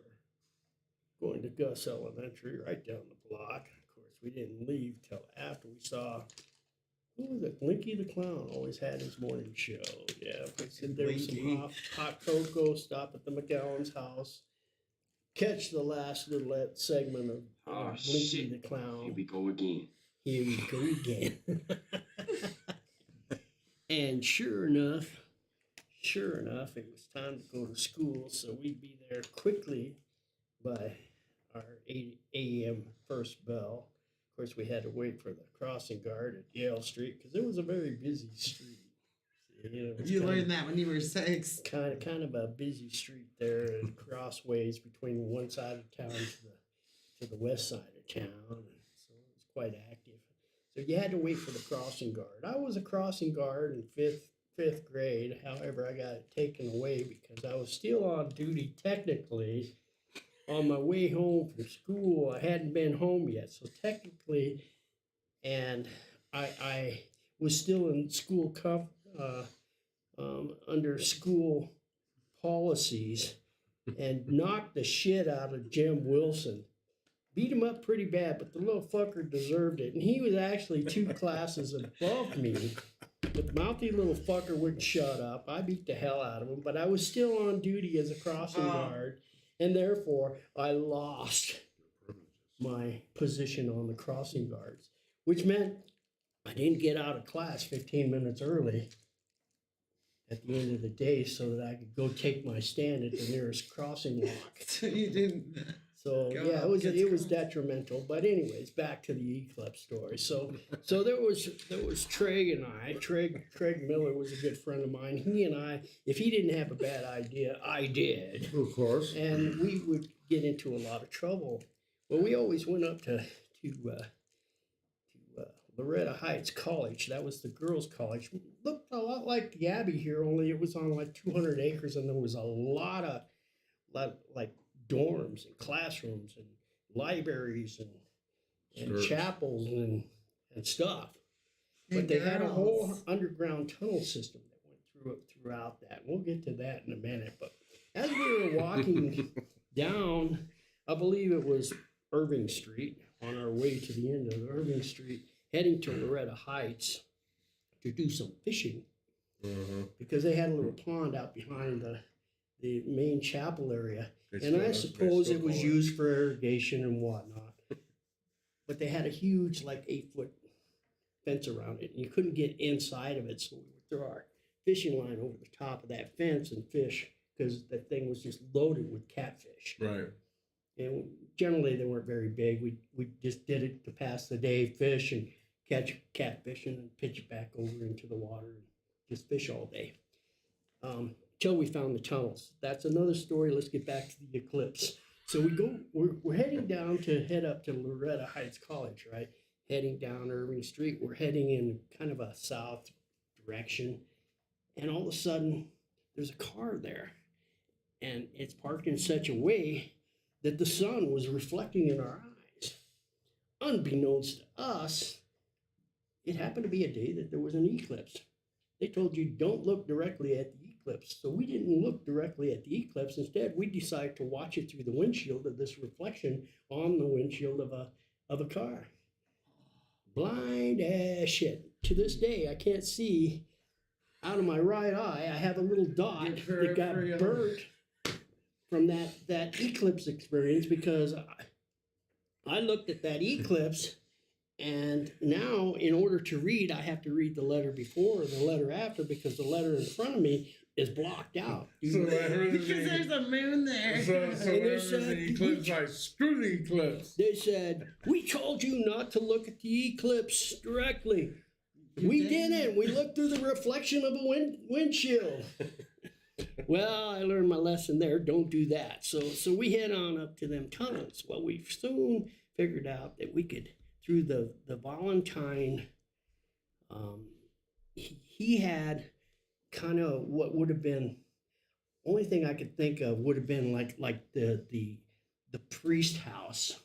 A: going to Gus Elementary, right down the block. Of course, we didn't leave till after we saw, who was it? Blinky the Clown always had his morning show. Yeah, we sit there with some
E: Blinky.
A: hot cocoa, stop at the McGowan's house, catch the last little segment of
H: Oh,
A: Blinky
H: shit.
A: the Clown.
H: Here we go again.
A: Here we go again. And sure enough, it was time to go to school, so we'd be there quickly by our 8 a.m. first bell. Of course, we had to wait for the crossing guard at Yale Street because it was a very busy street.
E: You learned that when you were 6.
A: Kind of a busy street there and crossways between one side of town to the west side of town. And so it was quite active. So you had to wait for the crossing guard. I was a crossing guard in 5th grade. However, I got it taken away because I was still on duty technically on my way home from school. I hadn't been home yet, so technically, and I was still in school under school policies and knocked the shit out of Jim Wilson. Beat him up pretty bad, but the little fucker deserved it. And he was actually 2 classes above me. The mouthy little fucker wouldn't shut up. I beat the hell out of him, but I was still on duty as a crossing guard, and therefore I lost my position on the crossing guards, which meant I didn't get out of class 15 minutes early at the end of the day so that I could go take my stand at the nearest crossing lock.
E: So you didn't.
A: So
E: Go
A: yeah,
E: out,
A: it
E: get
A: was
E: screwed.
A: detrimental. But anyways, back to the Eclipse story. So there was Trey and I. Craig Miller was a good friend of mine. He and I, if he didn't have a bad idea, I did,
F: Of course.
A: and we would get into a lot of trouble. Well, we always went up to Loretta Heights College. That was the girls' college. Looked a lot like the Abbey here, only it was on like 200 acres, and there was a lot like dorms and classrooms and libraries and
F: Church.
A: chapels and stuff. But
E: And
A: they had a whole
E: girls.
A: underground tunnel system that went throughout that. We'll get to that in a minute. But as we were walking down, I believe it was Irving Street, on our way to the end of Irving Street, heading to Loretta Heights to do some fishing, because they had a little pond out behind the main chapel area. And I suppose it was used for irrigation and whatnot. But they had a huge, like 8-foot fence around it, and you couldn't get inside of it. So we would throw our fishing line over the top of that fence and fish, because the thing was just loaded with catfish.
F: Right.
A: And generally they weren't very big. We just did it to pass the day, fish and catch catfish and pitch it back over into the water and just fish all day. Till we found the tunnels. That's another story. Let's get back to the eclipse. So we're heading down to head up to Loretta Heights College, right? Heading down Irving Street. We're heading in kind of a south direction. And all of a sudden, there's a car there. And it's parked in such a way that the sun was reflecting in our eyes. Unbeknownst to us, it happened to be a day that there was an eclipse. They told you don't look directly at the eclipse. So we didn't look directly at the eclipse. Instead, we decided to watch it through the windshield of this reflection on the windshield of a car. Blind as shit. To this day, I can't see out of my right eye. I have a little dot
E: Your
A: that got
E: peripheral.
A: burnt from that eclipse experience, because I looked at that eclipse, and now in order to read, I have to read the letter before or the letter after, because the letter in front of me is blocked out.
F: So I heard
E: Because there's a moon there.
F: So
A: And they
F: whenever
A: said,
F: the eclipse, like, screw the eclipse.
A: They said, we told you not to look at the eclipse directly. We didn't. We looked through the reflection of a windshield. Well, I learned my lesson there. Don't do that. So we head on up to them tunnels. Well, we soon figured out that we could, through the Valentine, he had kind of what would have been, only thing I could think of would have been like the priest house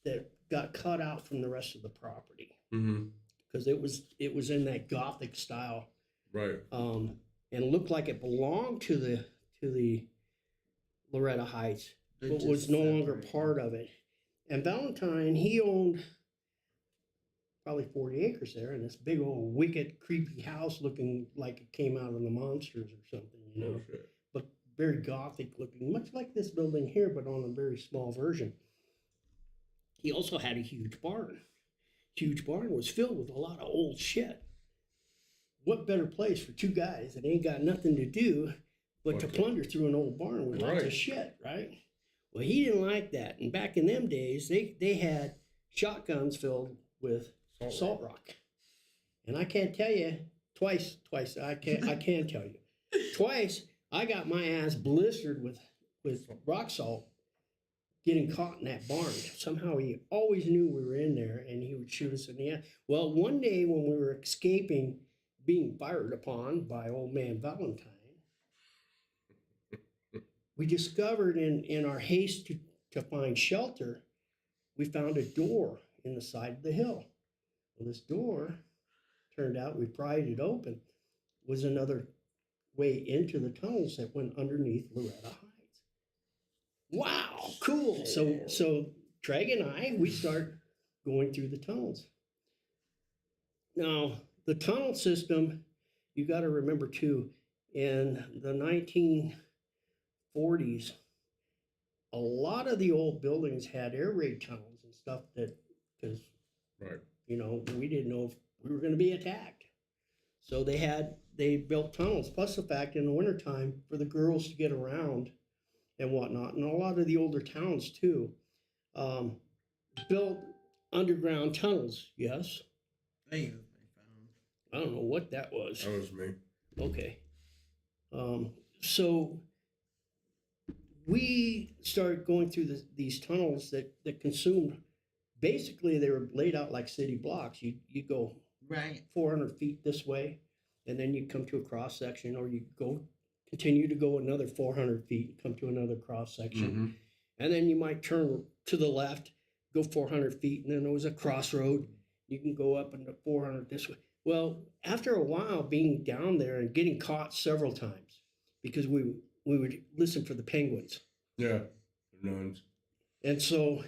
A: that got cut out from the rest of the property,
F: Mm-hmm.
A: because it was in that Gothic style,
F: Right.
A: and looked like it belonged to the Loretta Heights, but was no longer part of it. And Valentine, he owned probably 40 acres there, and this big old wicked, creepy house looking like it came out of the Monsters or something, you know,
F: Oh, shit.
A: but very Gothic looking, much like this building here, but on a very small version. He also had a huge barn. Huge barn was filled with a lot of old shit. What better place for 2 guys that ain't got nothing to do but to
F: Okay.
A: plunder through an old barn with lots
F: Right.
A: of shit, right? Well, he didn't like that. And back in them days, they had shotguns filled with salt rock. And I can't tell you, twice, I can tell you. Twice, I got my ass blistered with rock salt getting caught in that barn. Somehow he always knew we were in there, and he would shoot us in the ass. Well, one day when we were escaping being fired upon by old man Valentine, we discovered in our haste to find shelter, we found a door in the side of the hill. Well, this door turned out, we pried it open, was another way into the tunnels that went underneath Loretta Heights. Wow, cool. So Treg and I, we start going through the tunnels. Now, the tunnel system, you got to remember too, in the 1940s, a lot of the old buildings had air raid tunnels and stuff that, because,
F: Right.
A: you know, we didn't know if we were going to be attacked. So they built tunnels, plus the fact in the wintertime for the girls to get around and whatnot. And a lot of the older towns too built underground tunnels, yes.
E: I use my phone.
A: I don't know what that was.
F: That was me.
A: Okay. So we started going through these tunnels that consumed, basically they were laid out like city blocks. You go
E: Right.
A: 400 feet this way, and then you come to a cross section, or you continue to go another 400 feet and come to another cross section.
F: Mm-hmm.
A: And then you might turn to the left, go 400 feet, and then there was a crossroad. You can go up into 400 this way. Well, after a while being down there and getting caught several times, because we would listen for the penguins.
F: Yeah. The nuns.
A: And so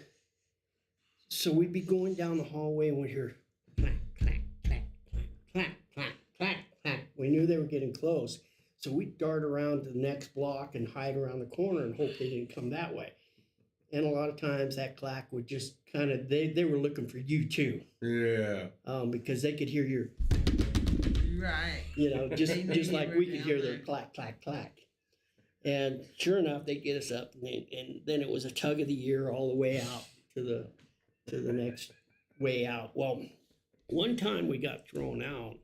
A: we'd be going down the hallway and we'd hear clack, clack, clack, clack, clack, clack, clack. We knew they were getting close. So we'd dart around to the next block and hide around the corner and hope they didn't come that way. And a lot of times that clack would just kind of, they were looking for you too.
F: Yeah.
A: Because they could hear your,
E: Right.
A: you know, just
E: They knew
A: like
E: you were
A: we could
E: down
A: hear their
E: there.
A: clack, clack, clack. And sure enough, they get us up, and then it was a tug of the ear all the way out to the next way out. Well, one time we got thrown out,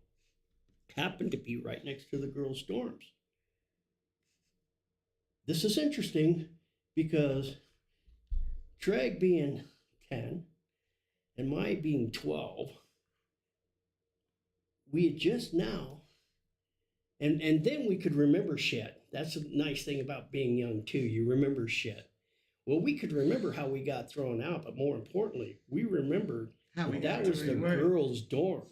A: happened to be right next to the girls' dorms. This is interesting because Treg being 10 and my being 12, we had just now, and then we could remember shit. That's a nice thing about being young too. You remember shit. Well, we could remember how we got thrown out, but more importantly, we remembered
E: How we
A: that
E: got
A: was
E: to
A: the
E: where we were.
A: girls' dorm.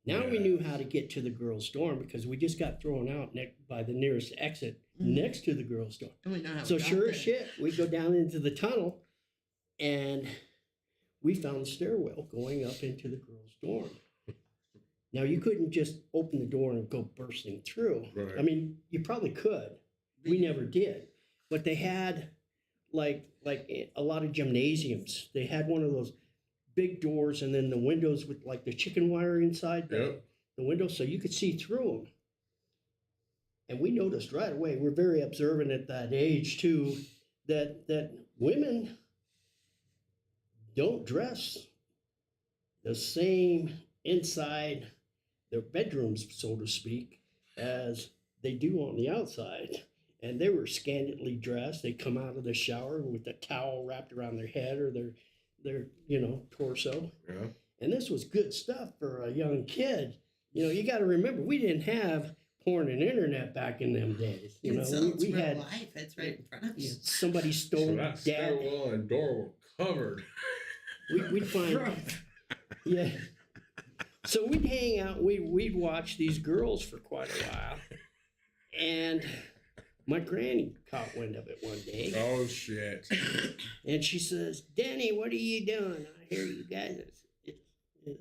A: Now we knew
F: Yes.
A: how to get to the girls' dorm because we just got thrown out by the nearest exit next to the girls' dorm.
E: And we know how
A: So
E: we got
A: sure
E: there.
A: as shit, we go down into the tunnel, and we found the stairwell going up into the girls' dorm. Now you couldn't just open the door and go bursting through.
F: Right.
A: I mean, you probably could. We never did. But they had like a lot of gymnasiums. They had one of those big doors, and then the windows with like the chicken wire inside the windows, so you could see through them. And we noticed right away, we're very observant at that age too, that women don't dress the same inside their bedrooms, so to speak, as they do on the outside. And they were scantily dressed. They come out of the shower with a towel wrapped around their head or their torso.
F: Yeah.
A: And this was good stuff for a young kid. You know, you got to remember, we didn't have porn and internet back in them days. You know,
E: It's
A: we
E: real
A: had
E: life. It's right in front of you.
A: somebody stole
F: So that
A: dad.
F: stairwell and door were covered.
A: We'd find, yeah. So we'd hang out. We'd watch these girls for quite a while, and my granny caught wind of it one day.
F: Oh shit.
A: And she says, "Danny, what are you doing? I hear you guys is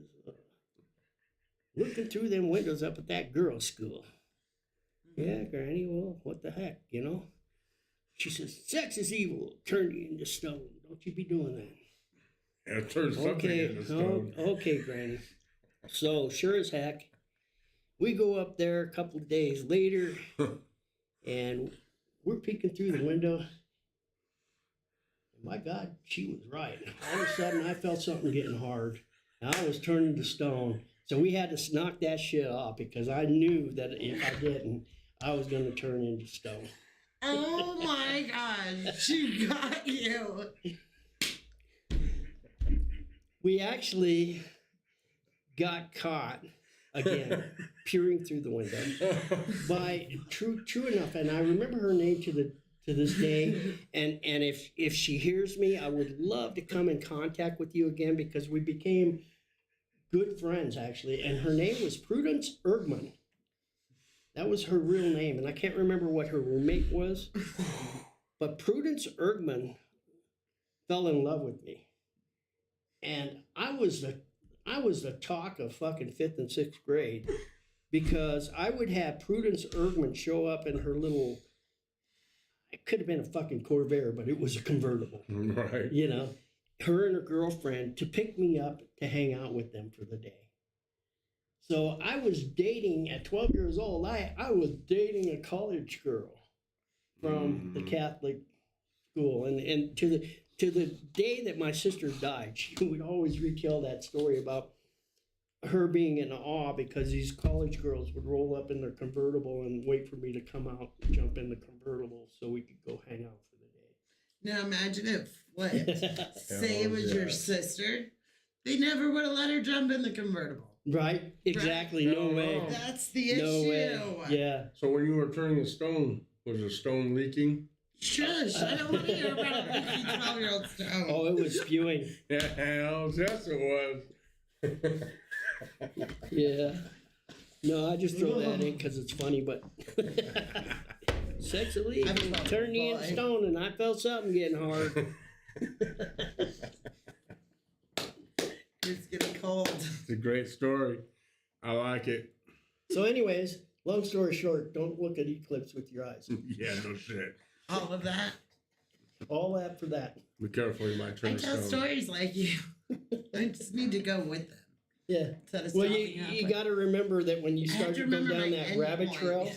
A: looking through them windows up at that girls' school." Yeah, Granny, well, what the heck, you know? She says, "Sex is evil, turn you into stone. Don't you be doing that."
F: Yeah, it turns something
A: Okay,
F: into stone.
A: okay, Granny. So sure as heck, we go up there a couple of days later, and we're peeking through the window. My God, she was right. All of a sudden, I felt something getting hard. And I was turning to stone. So we had to knock that shit off because I knew that if I didn't, I was going to turn into stone.
E: Oh my gosh, she got you.
A: We actually got caught again, peering through the window. By true enough, and I remember her name to this day. And if she hears me, I would love to come in contact with you again because we became good friends actually. And her name was Prudence Ergman. That was her real name, and I can't remember what her roommate was. But Prudence Ergman fell in love with me, and I was the talk of fucking 5th and 6th grade because I would have Prudence Ergman show up in her little. It could have been a fucking Corvair, but it was a convertible.
F: Right.
A: You know, her and her girlfriend to pick me up to hang out with them for the day. So I was dating at 12 years old. I was dating a college girl from the Catholic school, and to the day that my sister died, she would always retell that story about her being in awe because these college girls would roll up in their convertible and wait for me to come out and jump in the convertible so we could go hang out for the
E: Now imagine it flipped.
A: day.
E: Say it was your sister. They never would have let her jump in the convertible.
A: Right? Exactly. No way.
E: That's the issue.
A: No way. Yeah.
F: So when you were turning the stone, was the stone leaking?
E: Shush! I don't want to hear about a leaky 12-year-old stone.
A: Oh, it was spewing.
F: Yeah, yes, it was.
A: Yeah. No, I just throw that in because it's funny, but sex illegal.
E: I'm a
A: Turned me into
E: boy.
A: stone, and I felt something getting hard.
E: It's getting cold.
F: It's a great story. I like it.
A: So, anyways, long story short, don't look at eclipse with your eyes.
F: Yeah, no shit.
E: All of that.
A: All after that.
F: Be careful, you might
E: I
F: turn
E: tell
F: stone.
E: stories like you. I just need to go with them.
A: Yeah.
E: Instead of
A: Well,
E: stopping
A: you
E: halfway.
A: got to remember that when you
E: I have
A: start
E: to
A: to go
E: remember
A: down
E: my
A: that
E: end
A: rabbit
E: point.
A: trail,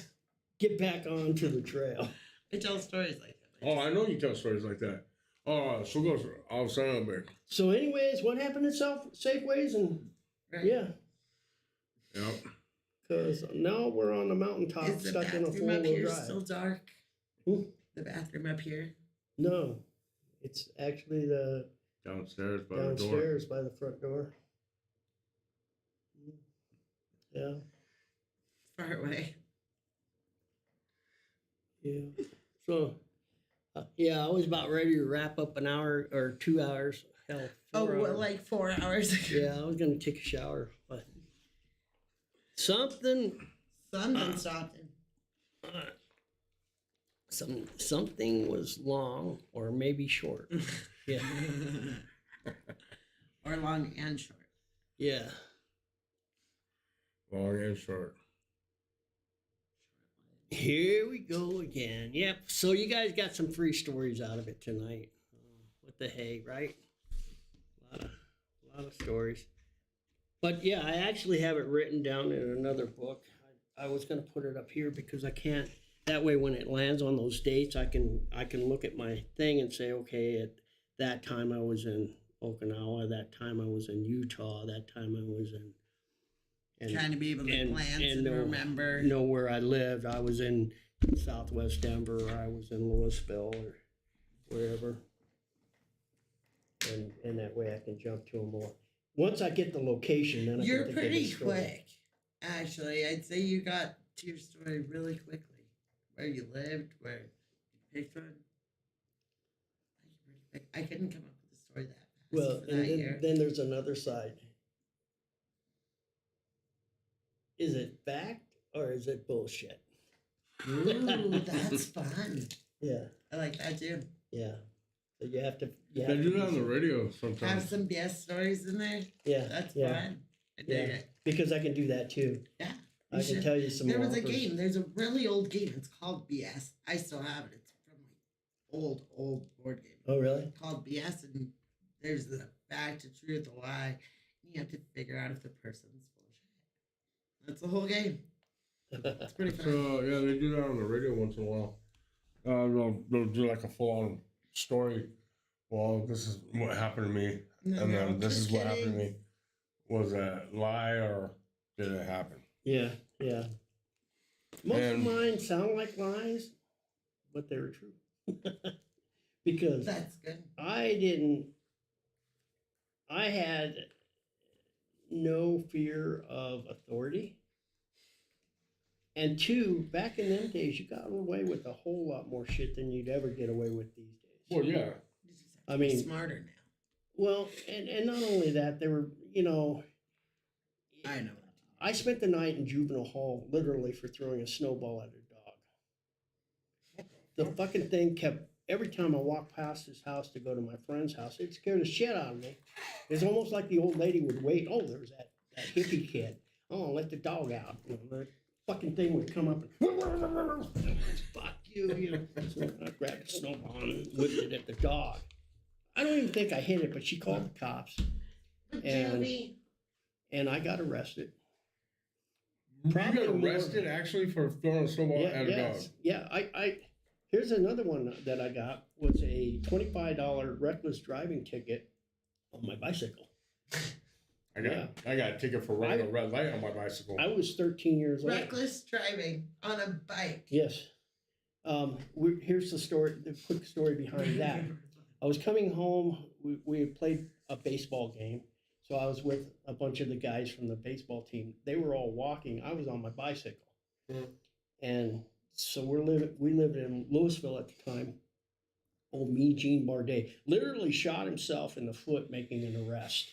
A: get back onto the trail.
E: I tell stories like that.
F: Oh, I know you tell stories like that. Oh, so goes all sound there.
A: So, anyways, what happened in Safeways? And
E: Right.
A: yeah,
F: Yep.
A: because now we're on the mountaintop
E: Is the
A: stuck in a
E: bathroom up
A: four-wheel
E: here
A: drive.
E: still dark?
A: Hmm?
E: The bathroom up here?
A: No, it's actually the
F: Downstairs by the door.
A: downstairs by the front door. Yeah,
E: Far away.
A: yeah. So, yeah, I was about ready to wrap up an hour or 2 hours. Hell, 4
E: Oh, what,
A: hours.
E: like 4 hours?
A: Yeah, I was gonna take a shower, but something
E: Something.
A: something was long or maybe short. Yeah,
E: Or long and short.
A: yeah.
F: Long and short.
A: Here we go again. Yep. So you guys got some free stories out of it tonight. What the hey, right? A lot of stories. But yeah, I actually have it written down in another book. I was going to put it up here because I can't. That way, when it lands on those dates, I can look at my thing and say, okay, at that time I was in Okinawa. That time I was in Utah. That time I was in.
E: Trying to be able to glance and remember.
A: Know where I lived. I was in Southwest Denver. Or I was in Louisville or wherever. And that way I can jump to them more. Once I get the location, then I
E: You're
A: can think of the
E: pretty
A: story.
E: quick, actually. I'd say you got to your story really quickly. Where you lived, where you picked one. I couldn't come up with a story that fast.
A: Well,
E: for
A: and
E: that year.
A: then there's another side. Is it fact or is it bullshit?
E: Ooh, that's fun.
A: Yeah,
E: I like that too.
A: yeah. So you have to. You
F: They
A: have
F: do
A: to
F: that on
A: be
F: the
A: sure.
F: radio
E: Have
F: sometimes.
E: some BS stories in there.
A: Yeah,
E: That's
A: yeah,
E: fun. I dig
A: yeah.
E: it.
A: Because I can do that too.
E: Yeah.
A: I
E: you
A: can
E: should.
A: tell you some.
E: There was a
A: rompers.
E: game. There's a really old game. It's called BS. I still have it. It's from like old board game.
A: Oh, really?
E: Called BS, and there's the fact, the truth, the lie. And you have to figure out if the person's bullshit. That's the whole game. It's pretty fun.
F: So yeah, they do that on the radio once in a while. They'll do like a full-on story. Well, this is what happened to me,
E: No,
F: and
E: no,
F: then this is
E: just
F: what happened to
E: kidding.
F: me. Was that lie or did it happen?
A: Yeah, yeah. Most
F: And-
A: of mine sound like lies, but they were true. Because
E: That's good.
A: I had no fear of authority. And two, back in them days, you got away with a whole lot more shit than you'd ever get away with these days.
F: Well, yeah.
E: You just have
A: I
E: to be
A: mean-
E: smarter now.
A: Well, and not only that, they were,
E: I know.
A: I spent the night in juvenile hall literally for throwing a snowball at a dog. The fucking thing kept, every time I walked past his house to go to my friend's house, it scared the shit out of me. It's almost like the old lady would wait. Oh, there's that hippie kid. Oh, let the dog out. The fucking thing would come up and fuck you. So I grabbed a snowball and whipped it at the dog. I don't even think I hit it, but she called the cops and I got arrested. Probably
F: You got
A: more-
F: arrested actually for throwing a snowball at a dog.
A: Yeah, I here's another one that I got was a $25 reckless driving ticket on my bicycle.
F: I got a ticket for running a red light on my bicycle.
A: I was 13 years old.
E: Reckless driving on a bike.
A: Yes. Here's the quick story behind that. I was coming home. We had played a baseball game. So I was with a bunch of the guys from the baseball team. They were all walking. I was on my bicycle.
F: Mm.
A: And so we lived in Louisville at the time. Old Mean Gene Bardet literally shot himself in the foot making an arrest.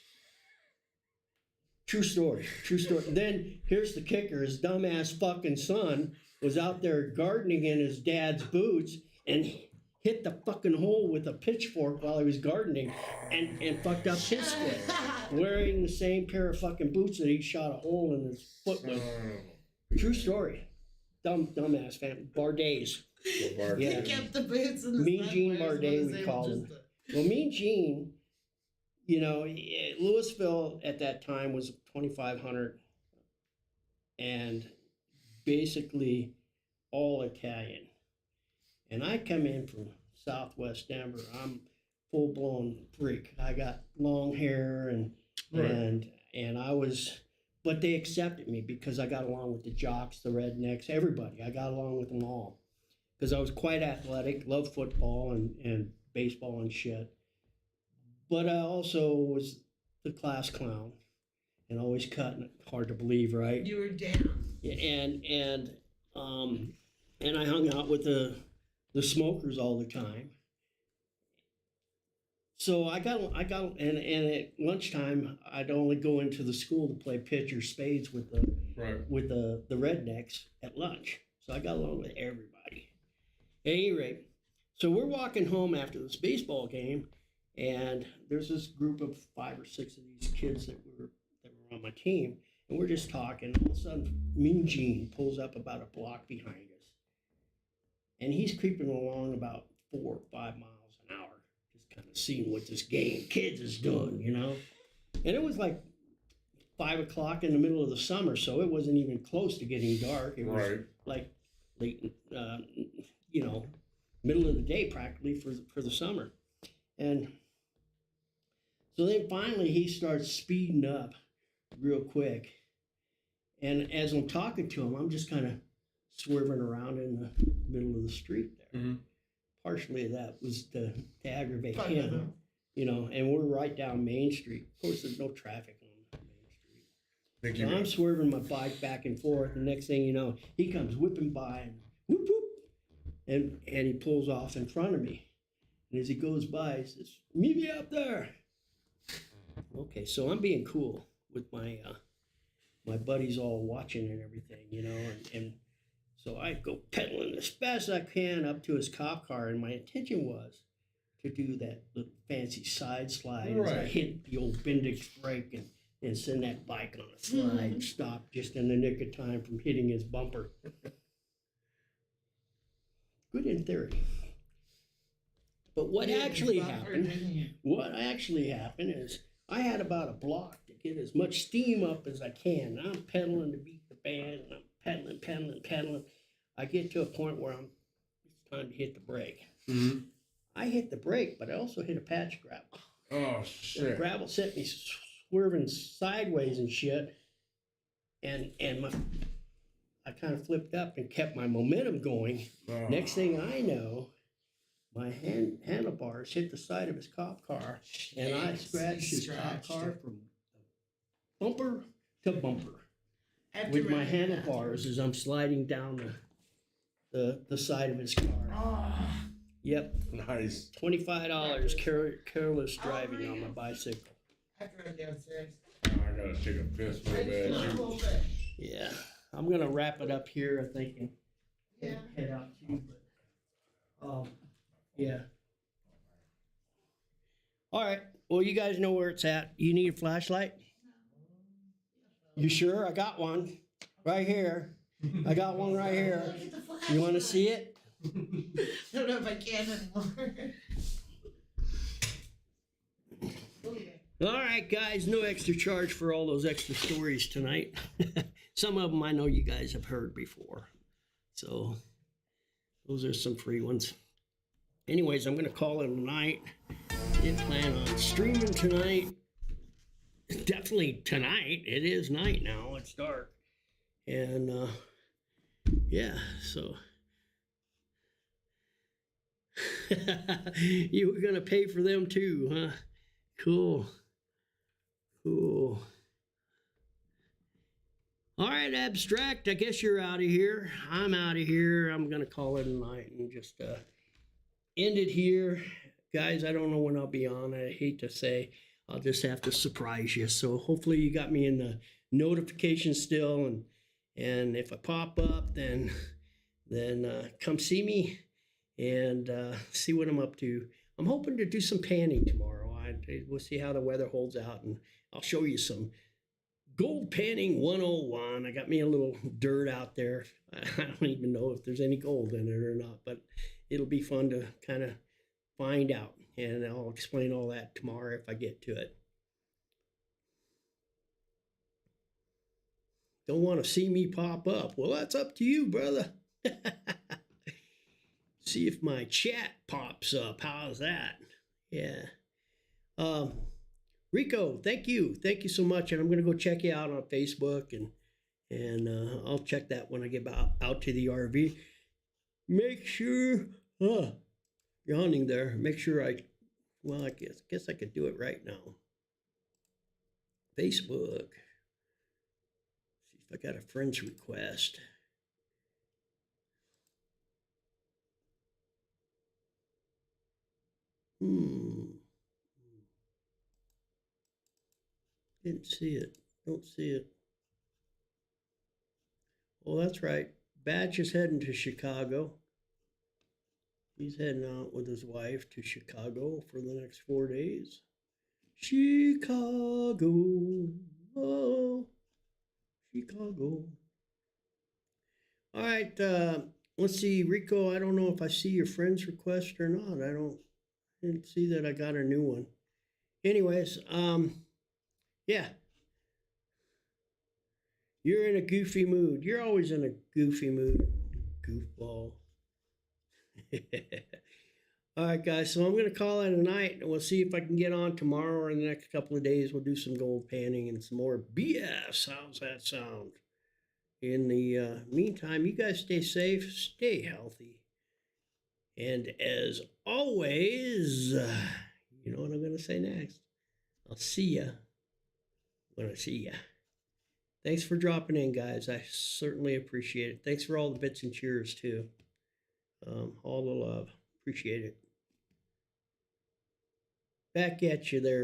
A: True story. Then here's the kicker. His dumbass fucking son was out there gardening in his dad's boots and hit the fucking hole with a pitchfork while he was gardening and fucked up his foot. Wearing the same pair of fucking boots that he shot a hole in his foot with. True story. Dumbass fan. Bardets. Yeah.
E: He kept the boots in the
A: Mean Gene Bardet, we called him. Well, Mean Gene, Louisville at that time was 2,500 and basically all Italian. And I come in from Southwest Denver. I'm full blown freak. I got long hair and I was, but they accepted me because I got along with the jocks, the rednecks, everybody. I got along with them all because I was quite athletic, loved football and baseball and shit. But I also was the class clown and always cutting. Hard to believe, right?
E: You were down.
A: And I hung out with the smokers all the time. So I got and at lunchtime I'd only go into the school to play pitch or spades with the rednecks at lunch. So I got along with everybody. At any rate, so we're walking home after this baseball game, and there's this group of 5 or 6 of these kids that were on my team, and we're just talking. All of a sudden, Mean Gene pulls up about a block behind us, and he's creeping along about 4 or 5 miles an hour, just kind of seeing what this gang kids is doing, And it was like 5 o'clock in the middle of the summer, so it wasn't even close to getting dark. It was like late, middle of the day practically for the summer. And so then finally he starts speeding up real quick. And as I'm talking to him, I'm just kind of swerving around in the middle of the street there.
F: Mm-hmm.
A: Partially that was to aggravate him, and we're right down Main Street. Of course, there's no traffic on Main Street. So I'm swerving my bike back and forth. And next thing you know, he comes whipping by and whoop, whoop, and he pulls off in front of me. And as he goes by, he says, "Meet me up there." Okay, so I'm being cool with my buddies all watching and everything, and so I go pedaling as fast as I can up to his cop car, and my intention was to do that little fancy side slide as I hit the old Bendix brake and send that bike on a slide and stop just in the nick of time from hitting his bumper. Good in theory. But what actually happened is I had about a block to get as much steam up as I can. I'm pedaling to beat the band, and I'm pedaling. I get to a point where it's time to hit the brake.
F: Mm-hmm.
A: I hit the brake, but I also hit a patch of gravel.
F: Oh,
A: The
F: shit.
A: gravel sent me swerving sideways and shit. And I kind of flipped up and kept my momentum going.
F: Oh.
A: Next thing I know, my handlebars hit the side of his cop car, and I scratched his cop car from bumper to bumper
E: After
A: with my
E: running
A: handlebars as I'm sliding down the side of his car.
E: Oh,
A: Yep,
F: Nice.
A: $25 careless driving on my bicycle.
E: I have to run downstairs.
F: I gotta take a piss
E: I
F: real
E: just feel a
F: bad.
E: little bit.
A: Yeah, I'm gonna wrap it up here, I think, and
E: Yeah.
A: head out too. But yeah. All right. Well, you guys know where it's at. You need a flashlight? You sure? I got one right here. I got one right here.
E: Look at the flash.
A: You want to see it?
E: I don't know if I can anymore.
A: All right, guys. No extra charge for all those extra stories tonight. Some of them I know you guys have heard before. So those are some free ones. Anyways, I'm going to call it a night. Didn't plan on streaming tonight. Definitely tonight. It is night now. It's dark. And yeah, so you were going to pay for them too, huh? Cool. Cool. All right, Abstract, I guess you're out of here. I'm out of here. I'm going to call it a night and just end it here. Guys, I don't know when I'll be on. I hate to say. I'll just have to surprise you. So hopefully you got me in the notifications still. And if I pop up, then come see me and see what I'm up to. I'm hoping to do some panning tomorrow. We'll see how the weather holds out, and I'll show you some gold panning 101. I got me a little dirt out there. I don't even know if there's any gold in it or not, but it'll be fun to kind of find out. And I'll explain all that tomorrow if I get to it. Don't want to see me pop up. Well, that's up to you, brother. See if my chat pops up. How's that? Yeah. Rico, thank you. Thank you so much. And I'm going to go check you out on Facebook, and I'll check that when I get out to the RV. Make sure, yawning there. Make sure I guess I could do it right now. Facebook. See if I got a friend's request. Didn't see it. Don't see it. Oh, that's right. Badge is heading to Chicago. He's heading out with his wife to Chicago for the next 4 days. Chicago. Oh, Chicago. All right. Let's see, Rico. I don't know if I see your friend's request or not. I didn't see that I got a new one. Anyways, yeah. You're in a goofy mood. You're always in a goofy mood, goofball. All right, guys. So I'm going to call it a night, and we'll see if I can get on tomorrow or in the next couple of days. We'll do some gold panning and some more BS. How's that sound? In the meantime, you guys stay safe, stay healthy. And as always, you know what I'm going to say next. I'll see ya when I see ya. Thanks for dropping in, guys. I certainly appreciate it. Thanks for all the bits and cheers, too. All the love. Appreciate it. Back at you there.